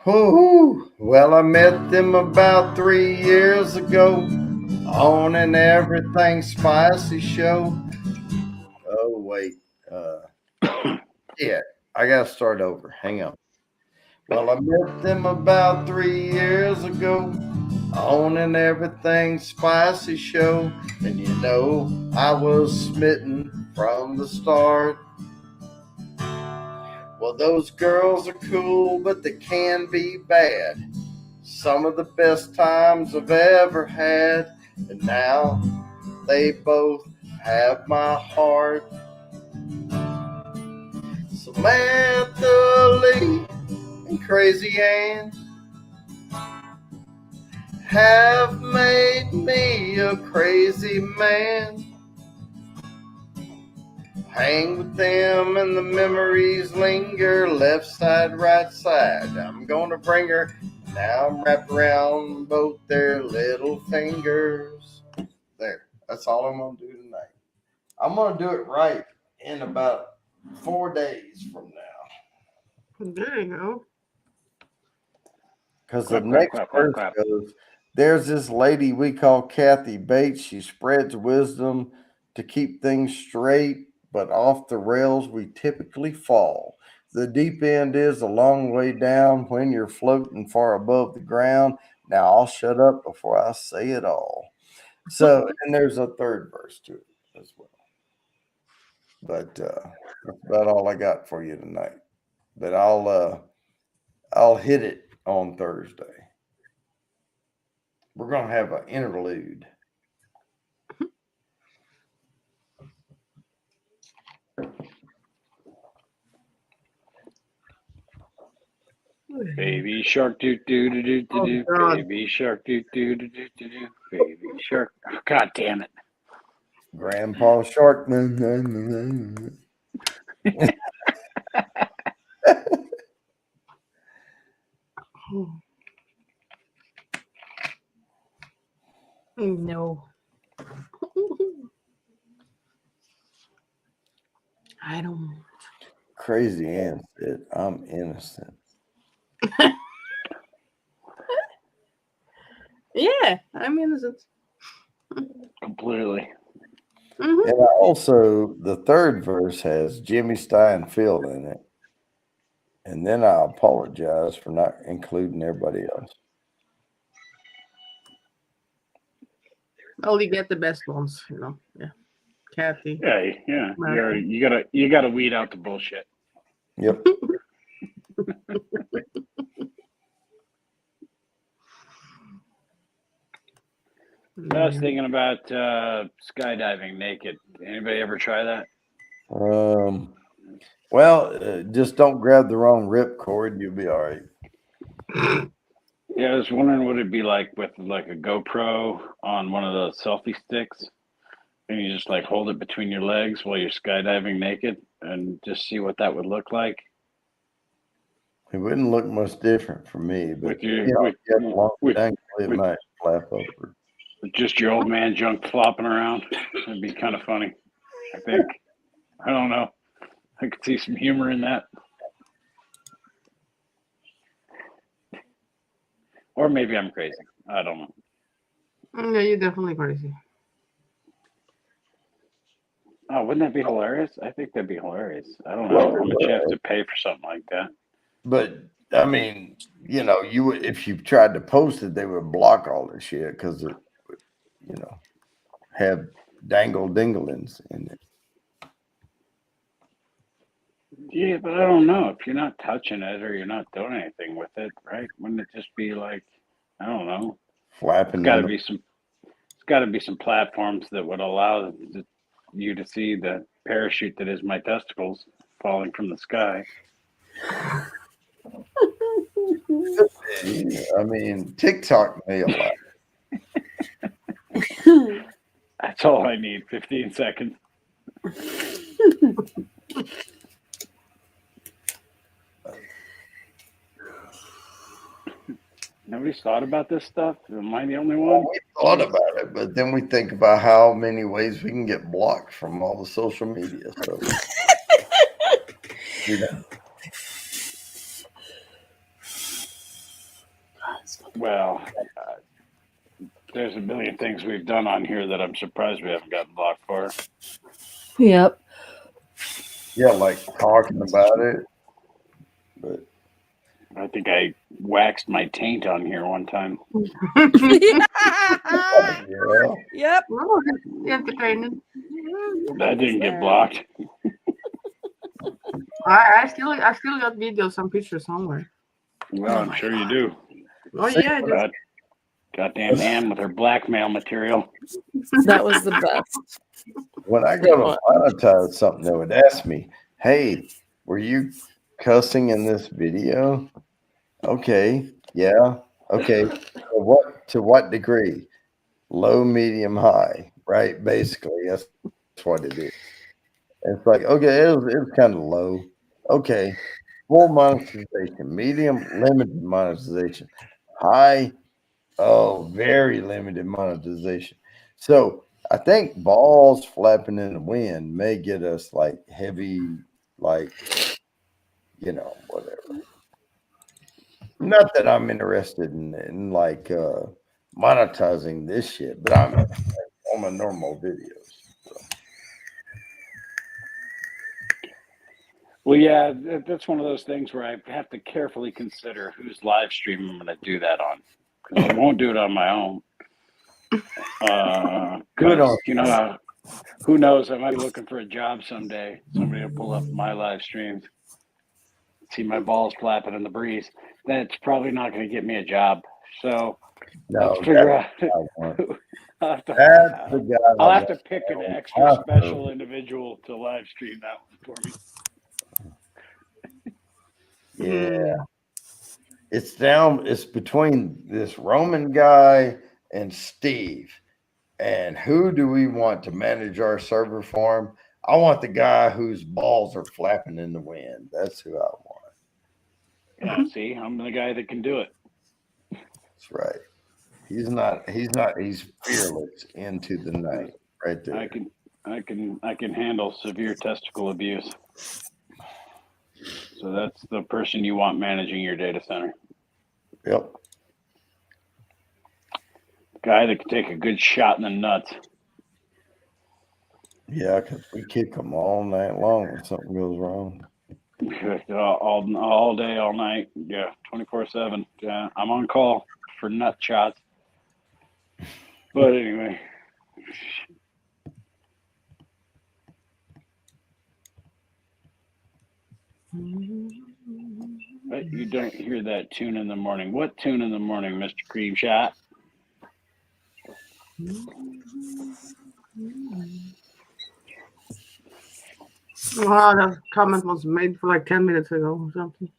Woo-hoo. Well, I met them about 3 years ago on an Everything Spicy show. Oh, wait. Yeah, I got to start over. Hang on. Well, I met them about 3 years ago on an Everything Spicy show. And you know, I was smitten from the start. Well, Well, those girls are cool, but they can be bad. Some of the best times I've ever had, and now they both have my heart. Samantha Lee and Crazy Ann have made me a crazy man. Hang with them and the memories linger, left side, right side. I'm gonna bring her. Now I'm wrapped around both their little fingers. There. That's all I'm gonna do tonight. I'm gonna do it right in about 4 days from now. There you go. Because the Clap, clap, next clap, clap, verse clap. goes, there's this lady we call Kathy Bates. She spreads wisdom to keep things straight, but off the rails we typically fall. The deep end is a long way down when you're floating far above the ground. Now I'll shut up before I say it all. So, and there's a third verse to it as well. But that's about all I got for you tonight. But I'll hit it on Thursday. We're gonna have an interlude. Baby shark doo doo doo doo doo doo. Oh, God. Baby shark doo doo doo doo doo doo. Baby shark. Oh, God damn it. Grandpa Shark. No. I don't. Crazy Ann said, I'm innocent. Yeah, I'm innocent. Completely. Mhm. And also, the third verse has Jimmy Steinfeld in it. And then I apologize for not including everybody else. Only get the best ones, you know. Yeah. Kathy. Yeah, yeah. Right. You gotta weed out the bullshit. Yep. I was thinking about skydiving naked. Anybody ever try that? Well, just don't grab the wrong ripcord. You'll be all right. Yeah, I was wondering what it'd be like with like a GoPro on one of those selfie sticks, and you just like hold it between your legs while you're skydiving naked, and just see what that would look like. It wouldn't look much different for me, but With your- you know, with- if you have a long with- angle, it with- might flap upward. With just your old man junk flopping around. It'd be kind of funny, I think. I don't know. I could see some humor in that. Or maybe I'm crazy. I don't know. Yeah, you're definitely crazy. Oh, wouldn't that be hilarious? I think that'd be hilarious. I don't know how much you have to pay for something like that. But I mean, you know, you would, if you tried to post it, they would block all the shit because it, you know, have dangle dinglings in it. Yeah, but I don't know. If you're not touching it or you're not doing anything with it, right? Wouldn't it just be like, I don't know. Flapping. It's got to be some platforms that would allow you to see the parachute that is my testicles falling from the sky. I mean, TikTok may allow. That's all I need. 15 seconds. Nobody's thought about this stuff. Am I the only one? We thought about it, but then we think about how many ways we can get blocked from all the social media. So, you know. Well, there's a million things we've done on here that I'm surprised we haven't gotten blocked for. Yep. Yeah, like talking about it. But I think I waxed my taint on here one time. yeah, Yep. Oh, entertaining. That didn't get blocked. I still got videos and pictures somewhere. Well, I'm sure you do. Oh yeah, God, goddamn Ann with her blackmail material. That was the best. When I go to monetize something, they would ask me, "Hey, were you cussing in this video?" Okay, yeah, okay. To what degree? Low, medium, high, right? Basically, that's what it is. It's like, okay, it was kind of low. Okay, full monetization, medium, limited monetization, high, oh, very limited monetization. So I think balls flapping in the wind may get us like heavy, like, whatever. Not that I'm interested in like monetizing this shit, but I'm on my normal videos. Well, yeah, that's one of those things where I have to carefully consider whose live stream I'm going to do that on. 'Cause I won't do it on my own. Good on You know, who knows? I might be looking for a job someday. Somebody will pull up my live streams, see my balls flapping in the breeze. That's probably not going to get me a job. So No, let's figure out. I'll have to pick an extra special individual to live stream that one for me. Yeah. It's between this Roman guy and Steve. And who do we want to manage our server for him? I want the guy whose balls are flapping in the wind. That's who I want. Yeah, see, I'm the guy that can do it. That's right. He's fearless into the night right there. I can handle severe testicle abuse. So that's the person you want managing your data center. Yep. Guy that can take a good shot in the nuts. Yeah, because we kick them all night long when something goes wrong. All day, all night. Yeah, 24/7. Yeah, I'm on call for nut shots. But anyway. But you don't hear that tune in the morning. What tune in the morning, Mr. Cream Shot? Oh, that comment was made for like 10 minutes ago or something.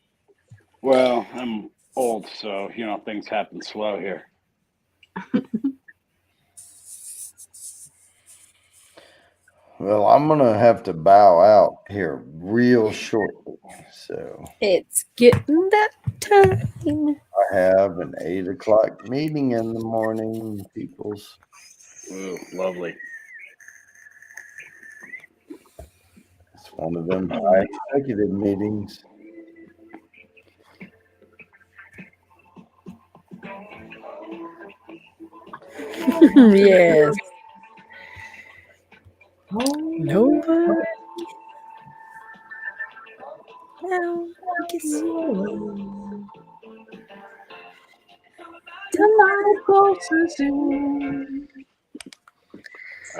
Well, I'm old, so things happen slow here. Well, I'm gonna have to bow out here real shortly. So It's getting that time. I have an 8 o'clock meeting in the morning, peoples. Ooh, lovely. It's one of them high executive meetings. Yes. Nobody. Now I guess you. Tonight closes in.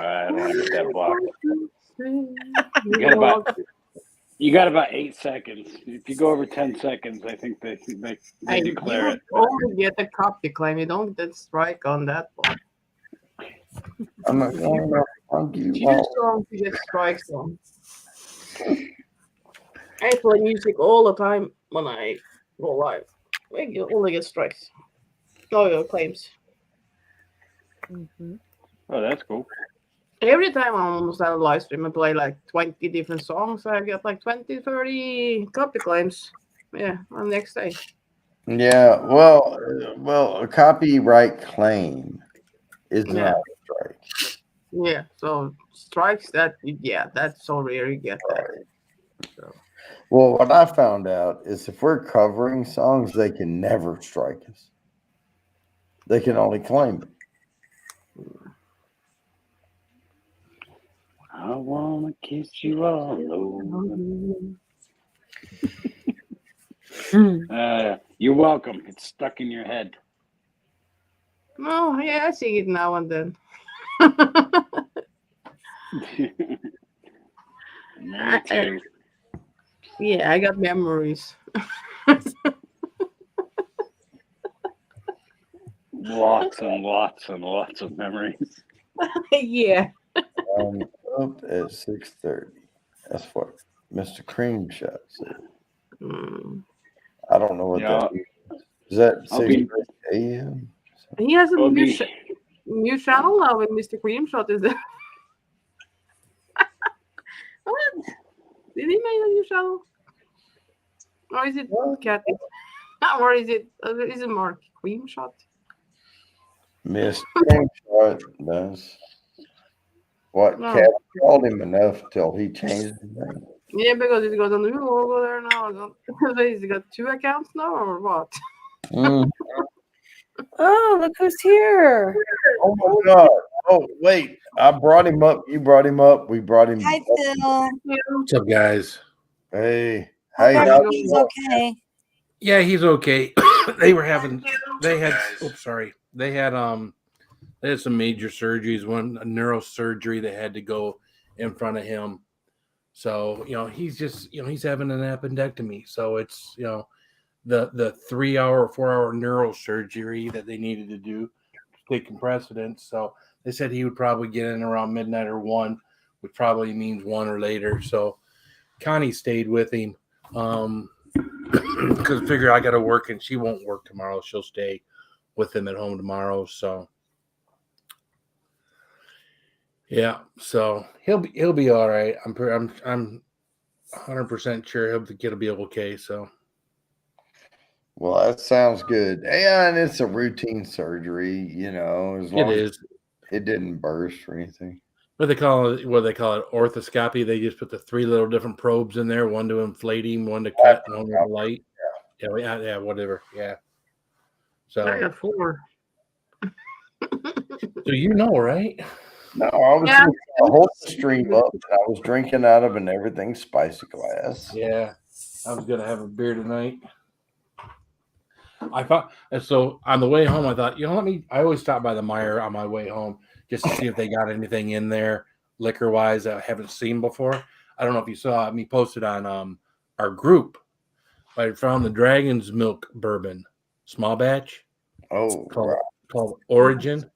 I don't want to get that blocked. You got about 8 seconds. If you go over 10 seconds, I think they declare it. You only get a copy claim. You don't get strike on that one. I'm not going to hug you. Few songs you get strikes on. I play music all the time when I go live. You only get strikes. No, your claims. Mm-hmm. Oh, that's cool. Every time I almost have a live stream, I play like 20 different songs. I get like 20, 30 copy claims. Yeah, on the next day. Yeah, well, a copyright claim is not a strike. Yeah, so strikes that's so rare you get that. So. Well, what I found out is if we're covering songs, they can never strike us. They can only claim it. I wanna kiss you all over. You're welcome. It's stuck in your head. Oh, yeah, I sing it now and then. Me too. Yeah, I got memories. Lots and lots and lots of memories. Yeah. Up at 6:30. That's what Mr. Cream Shot said. Mm. I don't know what Yeah, that is. Is that I'll be- 6:30 a.m.? He has a I'll new, be- new channel now with Mr. Creamshot. Is there? What? Did he make a new channel? Or is it Cat? Or is it Mark Creamshot? Mr. Cream Shot does. What? No. Cat called him enough until he changed his name. Yeah, because he's got a new logo there now. He's got 2 accounts now, or what? Mm. Oh, look who's here. Oh my God. Oh, wait. I brought him up. You brought him up. We brought him Hi, up. Phil. What's up, guys? Hey. Hope Hey, how's everything's it okay. Yeah, he's okay. They had some major surgeries, one a neurosurgery that had to go in front of him. So, he's just, he's having an appendectomy. So it's, the 3-hour or 4-hour neurosurgery that they needed to do taking precedence. So they said he would probably get in around midnight or 1, which probably means 1 or later. So Connie stayed with him. Because figure I got to work and she won't work tomorrow. She'll stay with him at home tomorrow. So yeah, so he'll be all right. I'm 100% sure he'll be okay. So Well, that sounds good. Yeah, and it's a routine surgery, as long as it didn't burst or anything. What they call it orthoscopy. They just put the 3 little different probes in there, one to inflate him, one to cut, and one with light. Yeah, whatever. Yeah. So I got 4. So right? No, I was holding the stream up and I was drinking out of an everything spicy glass. Yeah. I was gonna have a beer tonight. I thought so on the way home. I thought, I always stop by the Meijer on my way home just to see if they got anything in there liquor wise that I haven't seen before. I don't know if you saw me posted on our group. I found the Dragon's Milk bourbon, small batch. Oh, called Origin.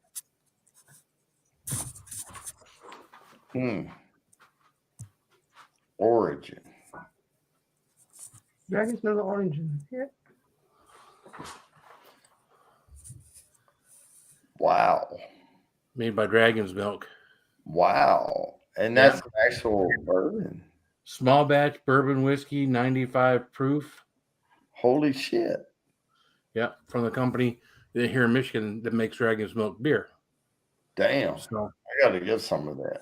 Origin. Dragon's Milk Origin. Yeah. Wow. Made by Dragon's Milk. Wow. And that's an actual bourbon. Small batch bourbon whiskey, 95 proof. Holy shit. Yeah, from the company here in Michigan that makes Dragon's Milk beer. Damn. So I got to get some of that.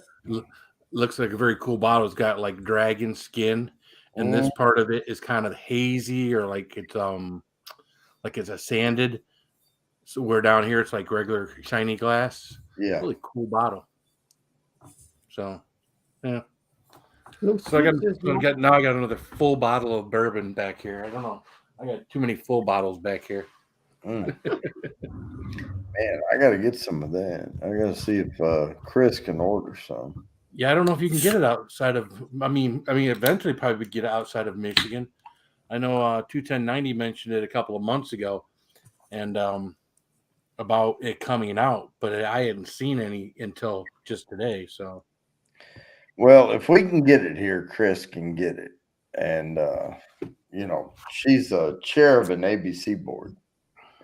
Looks like a very cool bottle. It's got like dragon skin, and this part of it is kind of hazy or like it's a sanded. So we're down here, it's like regular shiny glass. Yeah. Really cool bottle. So yeah. Looks So I good, got another full bottle of bourbon back here. I don't know. I got too many full bottles back here. Man, I got to get some of that. I got to see if Chris can order some. Yeah, I don't know if you can get it outside of. I mean, eventually probably get it outside of Michigan. I know 21090 mentioned it a couple of months ago, and about it coming out, but I hadn't seen any until just today. So, well, if we can get it here, Chris can get it, and she's a chair of an ABC board.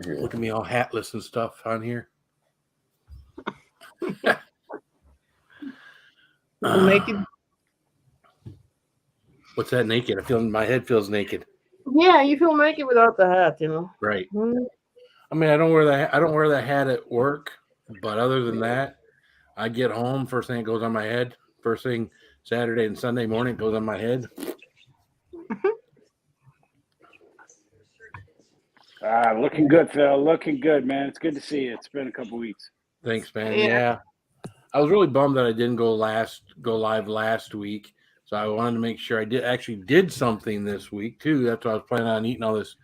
Here. Look at me all hatless and stuff on here. Naked. What's that naked? My head feels naked. Yeah, you feel naked without the hat, Right. Mm. I mean, I don't wear the hat at work, but other than that, I get home, first thing it goes on my head. First thing Saturday and Sunday morning it goes on my head. Looking good, Phil. Looking good, man. It's good to see you. It's been a couple weeks. Thanks, man. Yeah. I was really bummed that I didn't go live last week. So I wanted to make sure I did something this week too. That's why I was planning on eating all this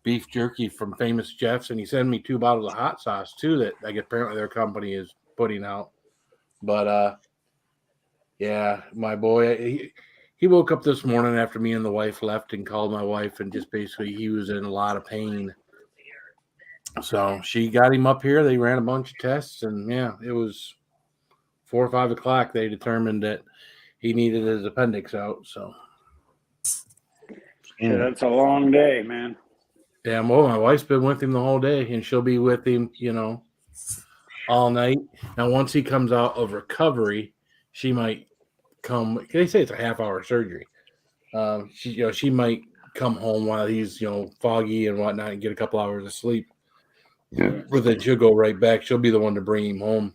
beef jerky from Famous Jeff's, and he sent me 2 bottles of hot sauce too that apparently their company is putting out. But yeah, my boy, he woke up this morning after me and the wife left and called my wife, and just basically he was in a lot of pain. So she got him up here. They ran a bunch of tests, and yeah, it was 4 or 5 o'clock. They determined that he needed his appendix out. So Yeah, that's a long day, man. yeah, well, my wife's been with him the whole day, and she'll be with him, all night. Now, once he comes out of recovery, she might come. They say it's a half-hour surgery. She might come home while he's, foggy and whatnot, and get a couple hours of sleep. Yeah. But then she'll go right back. She'll be the one to bring him home.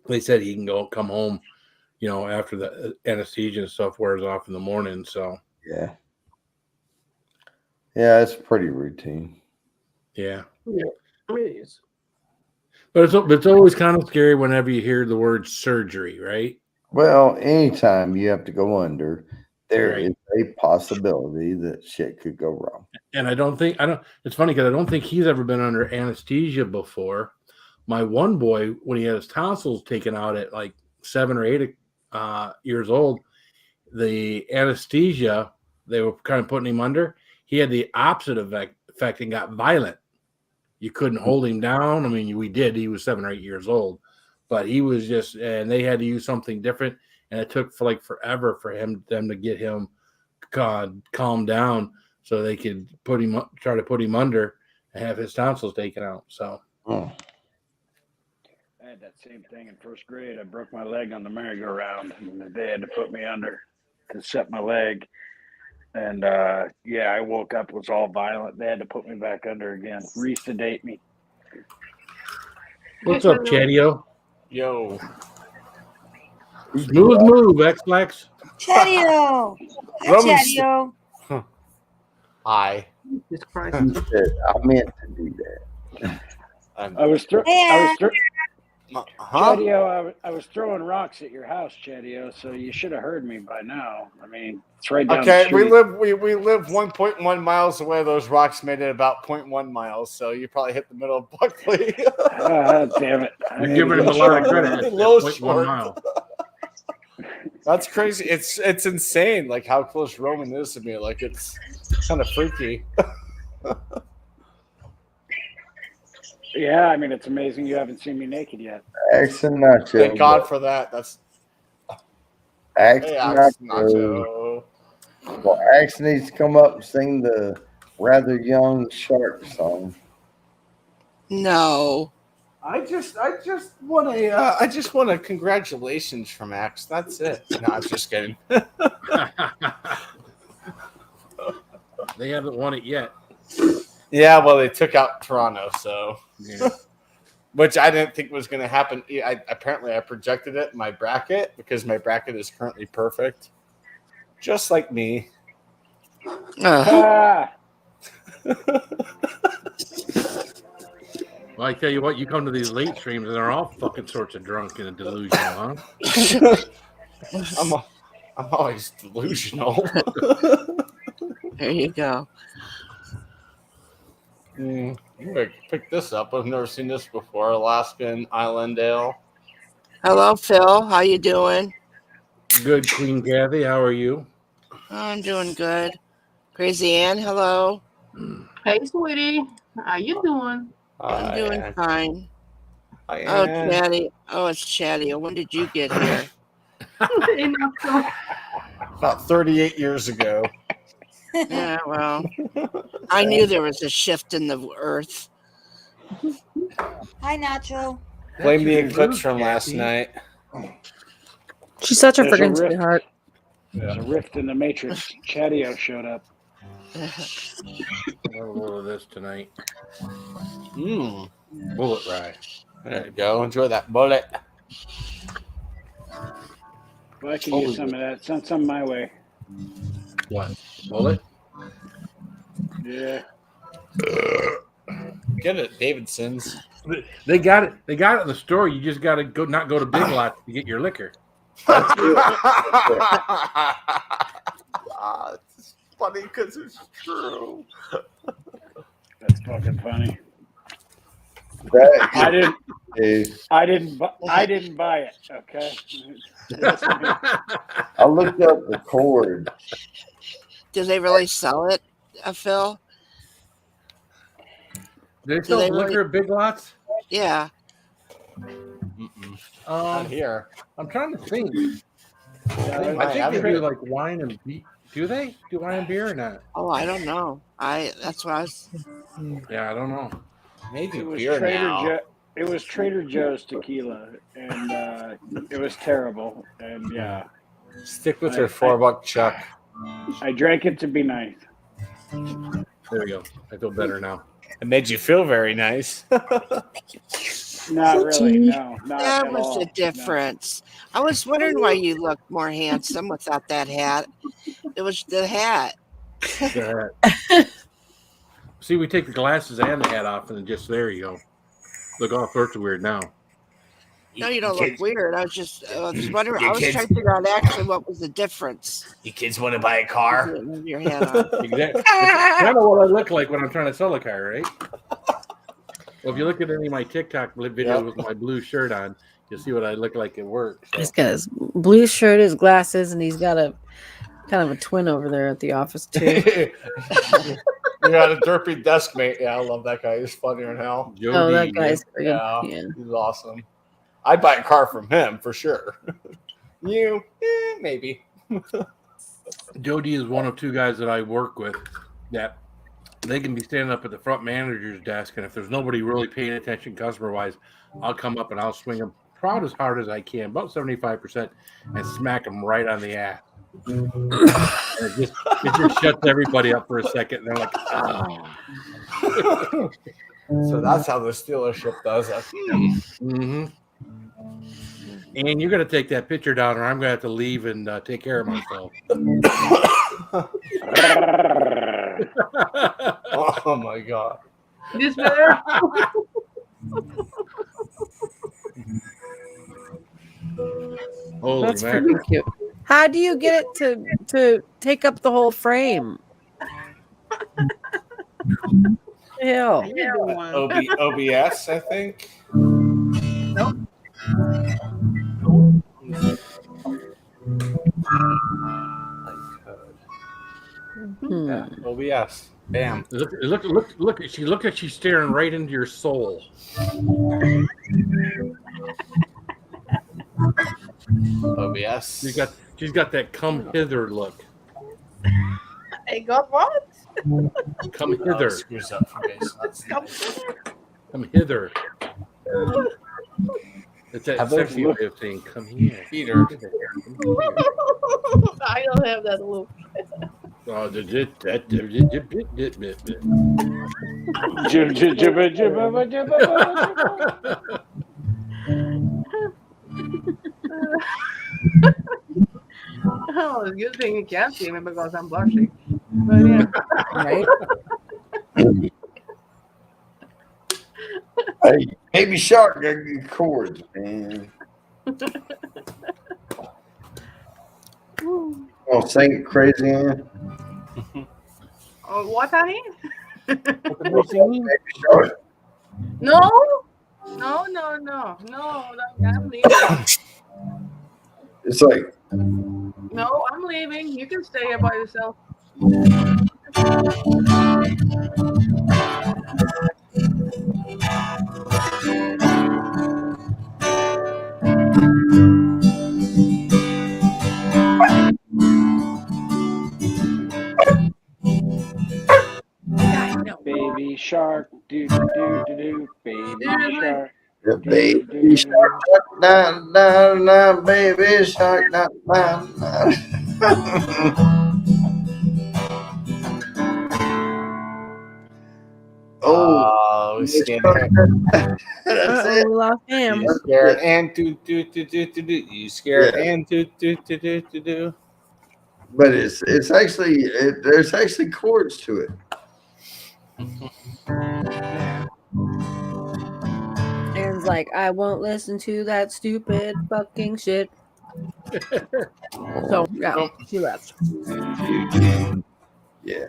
They said he can come home, after the anesthesia and stuff wears off in the morning. So Yeah. Yeah, it's pretty routine. yeah. Yeah, it is. But it's always kind of scary whenever you hear the word surgery, right? Well, anytime you have to go under, there Right. is a possibility that shit could go wrong. And it's funny because I don't think he's ever been under anesthesia before. My one boy, when he had his tonsils taken out at like 7 or 8 years old, the anesthesia, they were kind of putting him under. He had the opposite effect and got violent. You couldn't hold him down. I mean, we did. He was 7 or 8 years old, but he was and they had to use something different. And it took forever for them to get him calmed down so they could try to put him under and have his tonsils taken out. So Oh. I had that same thing in first grade. I broke my leg on the merry-go-round, and they had to put me under to set my leg. And I woke up, was all violent. They had to put me back under again, re-sedate me. what's up, Chadio? Yo. Smooth move, X-Flex. Chatio. Hi, Roman- Chatio. Hi. Jesus Christ. He said, I meant to do that. I was Huh? Chadio, I was throwing rocks at your house, Chadio. So you should have heard me by now. I mean, it's right down the Okay, street. we live 1.1 miles away. Those rocks made it about 0.1 miles, so you probably hit the middle of Buckley. Damn it! You're giving him a lot of credit. A little 0.1 short. mile. That's crazy. It's insane, like how close Roman is to me. Like it's kind of freaky. Yeah, I mean, it's amazing you haven't seen me naked yet. Axe and Nacho. Thank God for that. That's Axe hey, and Axe Nacho. Nacho. Well, Axe needs to come up and sing the Rather Young Shark song. No. I just want a congratulations from Axe. That's it. No, I'm just kidding. They haven't won it yet. Yeah, well, they took out Toronto, so Yeah. which I didn't think was going to happen. Apparently, I projected it in my bracket because my bracket is currently perfect, just like me. Uh, Well, I tell you what, you come to these late streams and they're all fucking sorts of drunk and delusional, huh? I'm always delusional. there you go. I'm gonna pick this up. I've never seen this before. Alaskan Islandale. Hello, Phil. How you doing? Good, Queen Kathy. How are you? I'm doing good. Crazy Ann, hello. Hey, sweetie. How you doing? I'm doing Hi, fine. Hi, Oh, Ann. Chatty. Oh, it's Chatty. When did you get here? About 38 years ago. Yeah, well, I knew there was a shift in the earth. Hi, Nacho. Blame the That's eclipse rude, from last Kathy. night. She's such a There's a freaking rift. sweetheart. There's a rift in the matrix. Chadio showed up. I'll roll this tonight. Mm, Bullet rye. there you go. Enjoy that bullet. Well, I can use some of that. Send some my way. What? Bullet? Yeah. Get it, Davidson's. They got it. They got it in the store. You just got to not go to Big Lots to get your liquor. It's funny because it's true. That's fucking funny. That I is didn't buy it. Okay. I looked up the cord. Do they really sell it, Phil? Do they Do sell they liquor at Big Lots? Yeah. Not here. I'm trying to think. They might I think have they it. do like wine and beer. Do they do wine and beer or not? Oh, I don't know. That's what I was. Yeah, I don't know. Maybe It was beer Trader now. Joe. It was Trader Joe's tequila, and it was terrible. And yeah, Stick with your $4 chuck. I drank it to be nice. There we go. I feel better now. It made you feel very nice. Not really. No, not That at was all. the difference. I was wondering why you looked more handsome without that hat. It was the hat. The hat. See, we take the glasses and the hat off, and then just there you go. Look all sorts of weird now. No, you don't look Kids- weird. I was just wondering. You I was kids- trying to figure out actually what was the difference. You kids want to buy a car? With your hat on. Exactly. That's kind of what I look like when I'm trying to sell a car, right? Well, if you look at any of my TikTok videos with my blue shirt on, you'll see what I look like at work. So. He's got his blue shirt, his glasses, and he's got a kind of a twin over there at the office too. You got a derpy desk mate. Yeah, I love that guy. He's funnier than hell. Oh, that guy's Yeah, friggin' yeah. he's awesome. I'd buy a car from him for sure. You, maybe. Jody is one of two guys that I work with that they can be standing up at the front manager's desk, and if there's nobody really paying attention customer-wise, I'll come up and I'll swing them proud as hard as I can, about 75%, and smack them right on the ass. And it just shuts everybody up for a second, and they're like, oh. So that's how the dealership does it. Mm-hmm. And you're going to take that picture down, or I'm going to have to leave and take care of myself. Oh my god! This better? Holy That's mackerel. pretty cute. How do you get it to take up the whole frame? Hell. OBS, I think. Nope. Yeah, OBS. Bam. Look! She look like she's staring right into your soul. OBS. She's got that come hither look. I got what? Come hither. Screws up for me. So that's Come hither. It's that Have those sexy way of saying come here. Peter. I don't have that look. Oh, Oh, it's a good thing you can't see me because I'm blushing. But yeah. Right? Hey, Baby Shark got good chords, man. Oh, sing it crazy, Ann. Oh, what, honey? Baby Shark. No, I'm leaving. It's like, No, I'm leaving. You can stay here by yourself. Baby shark, do do do do do. Baby shark. the baby shark, down, down, down, baby shark, down, down, down. Oh, we scared. that's it. We lost him. You scared and do do do do do do. You scared and do do do do do do. But it's actually there's actually chords to it. Aaron's like, I won't listen to that stupid fucking shit. So yeah, she left. Yeah.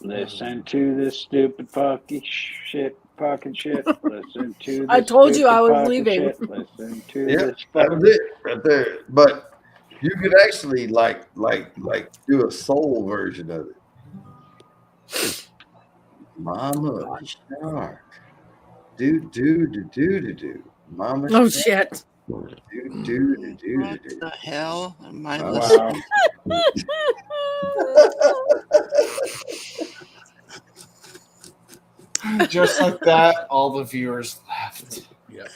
Listen to this stupid fucking shit. fucking shit. Listen to this I told you I stupid was fucking leaving. shit. Listen to Yeah, this that fucking was it right there. But you could actually like do a soul version of it. Mama Shark. Do. Mama Oh Shark. shit. Do. What the hell am I Wow. listening? Just like that, all the viewers left. Yeah.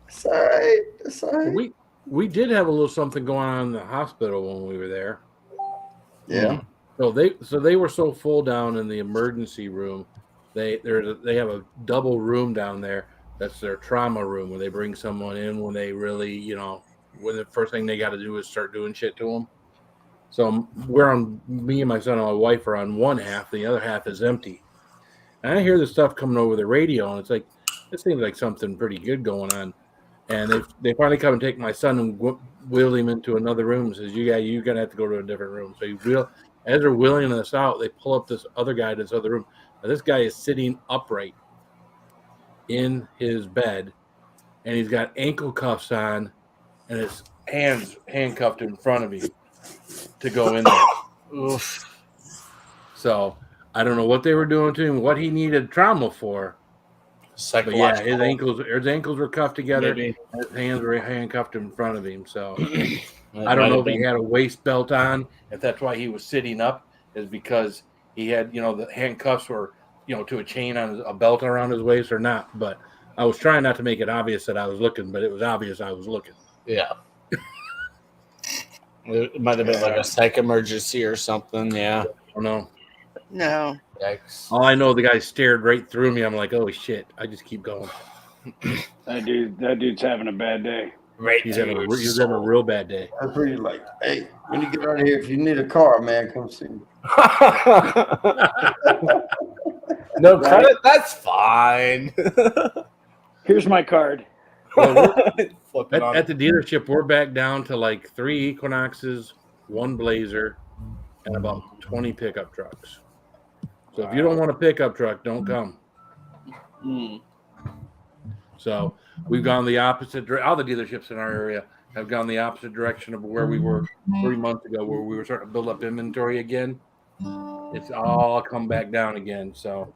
It's all right. It's all right. We did have a little something going on in the hospital when we were there. Yeah. So they were so full down in the emergency room. They have a double room down there. That's their trauma room where they bring someone in when they really, when the first thing they got to do is start doing shit to them. So me and my son and my wife are on one half. The other half is empty. And I hear this stuff coming over the radio, and it's like, this seems like something pretty good going on. And they finally come and take my son and wheel him into another room and says, you're going to have to go to a different room. So as they're wheeling us out, they pull up this other guy to this other room. Now, this guy is sitting upright in his bed, and he's got ankle cuffs on, and his hands handcuffed in front of him to go in there. Oof. So I don't know what they were doing to him, what he needed trauma for. But yeah, his ankles were cuffed together. Maybe. His hands were handcuffed in front of him. So I don't know if he had a waist belt on. If that's why he was sitting up, is because he had, the handcuffs were, to a chain on a belt around his waist or not. But I was trying not to make it obvious that I was looking, but it was obvious I was looking. Yeah. It might have been like a psych emergency or something. Yeah. I don't know. No. Yikes. All I know, the guy stared right through me. I'm like, oh shit! I just keep going. That dude's having a bad day. Right. He's having a real bad day. That's where you're like, hey, when you get out of here, if you need a car, man, come see me. No credit? That's fine. Here's my card. Well, at the dealership, we're back down to like 3 Equinoxes, 1 Blazer, and about 20 pickup trucks. So if you don't want a pickup truck, don't come. So we've gone the opposite direction. All the dealerships in our area have gone the opposite direction of where we were 3 months ago, where we were starting to build up inventory again. It's all come back down again. So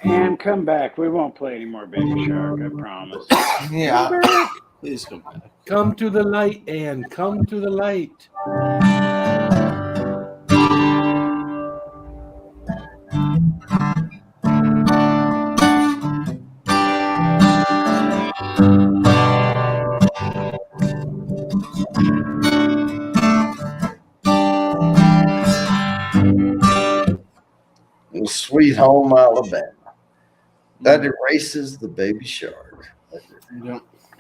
And come back. We won't play any more Baby Shark, I promise. Yeah. Please come back. come to the light, and come to the light. Sweet Home Alabama. That erases the Baby Shark.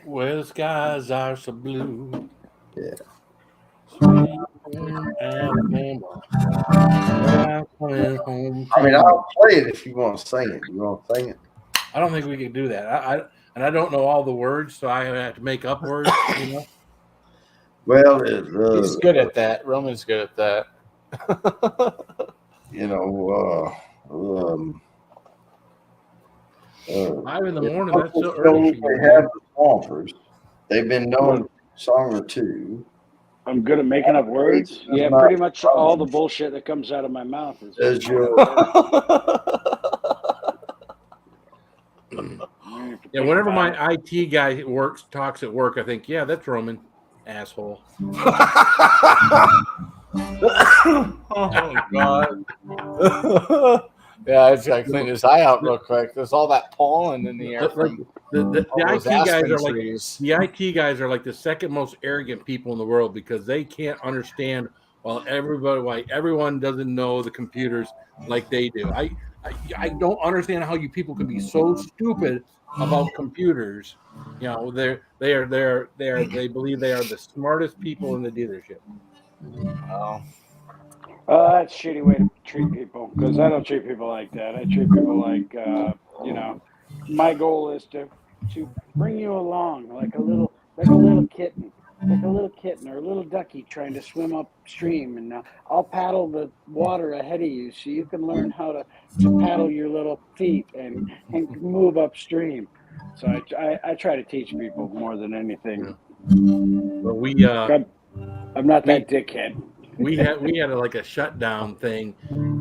Where the skies are so blue. Yeah. Sweet home Alabama. I mean, I'll play it if you want to sing it. You want to sing it? I don't think we can do that. I don't know all the words, so I have to make up words. Well, he's good at that. Roman's good at that. 5 in the morning. That's so early. They have the Swampers. They've been known a song or two. I'm good at making up words. Yeah, pretty much all the bullshit that comes out of my mouth is. Does your Yeah, whenever my IT guy talks at work, I think, yeah, that's Roman, asshole. Oh God. Yeah, it's got to clean his eye out real quick. There's all that pollen in the air. The IT guys are like the second most arrogant people in the world because they can't understand why everyone doesn't know the computers like they do. I don't understand how you people can be so stupid about computers. They believe they are the smartest people in the dealership. Oh. That's a shitty way to treat people because I don't treat people like that. I treat people like, my goal is to bring you along like a little kitten. like a little kitten or a little ducky trying to swim upstream, and I'll paddle the water ahead of you so you can learn how to paddle your little feet and move upstream. So I try to teach people more than anything. But we I'm not that dickhead. we had like a shutdown thing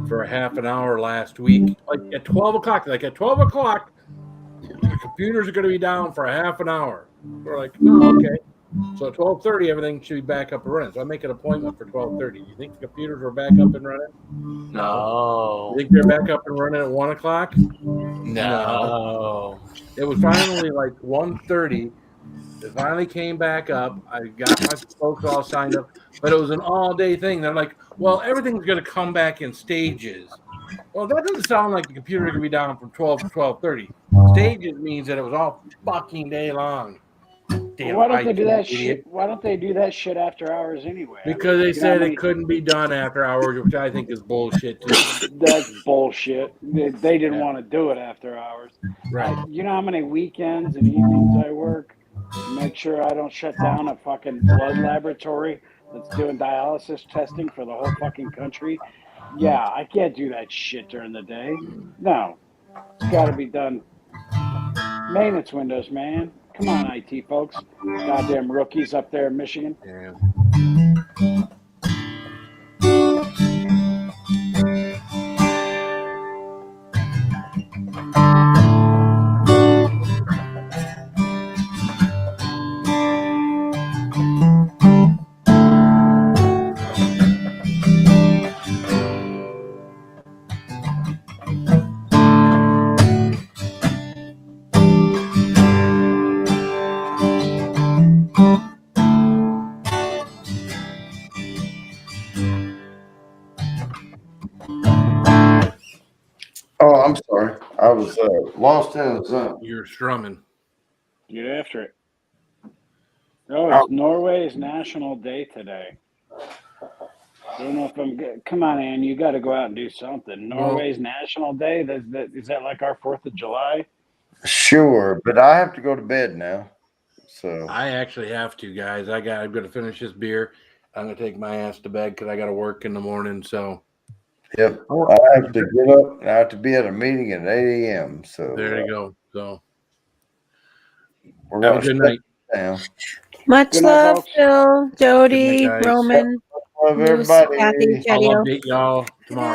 for a half an hour last week, like at 12 o'clock. Like at 12 o'clock, the computers are going to be down for a half an hour. We're like, oh, okay. So at 12:30, everything should be back up and running. So I make an appointment for 12:30. You think the computers are back up and running? No. You think they're back up and running at 1 o'clock? No. It was finally like 1:30. It finally came back up. I got my folks all signed up, but it was an all-day thing. They're like, well, everything's going to come back in stages. Well, that doesn't sound like the computer can be down from 12 to 12:30. Stages means that it was all fucking day long. Damn, Why don't they do that idiot. shit? Why don't they do that shit after hours anyway? Because they You know how said many- it couldn't be done after hours, which I think is bullshit too. That's bullshit. They didn't want to do it after hours. Right. You know how many weekends and evenings I work to make sure I don't shut down a fucking blood laboratory that's doing dialysis testing for the whole fucking country? Yeah, I can't do that shit during the day. No, it's got to be done. Maintenance windows, man. Come on, IT folks. Goddamn rookies up there in Michigan. Yeah. Oh, I'm sorry. I was lost in the zone. You're strumming. Get after it. Oh, it's Norway's National Day today. I don't know if I'm good. Come on, Ann, you got to go out and do something. Norway's National Day. Is that like our 4th of July? Sure, but I have to go to bed now. So I actually have to, guys. I'm going to finish this beer. I'm going to take my ass to bed because I got to work in the morning. So, yep, I have to get up and I have to be at a meeting at 8 a.m. So there you go. So, we're have going a to good shut night. down. Much Good night, love, folks. Phil, Jody, guys. Roman, Love Moose, everybody. Kathy, I'll Jedio. update y'all tomorrow.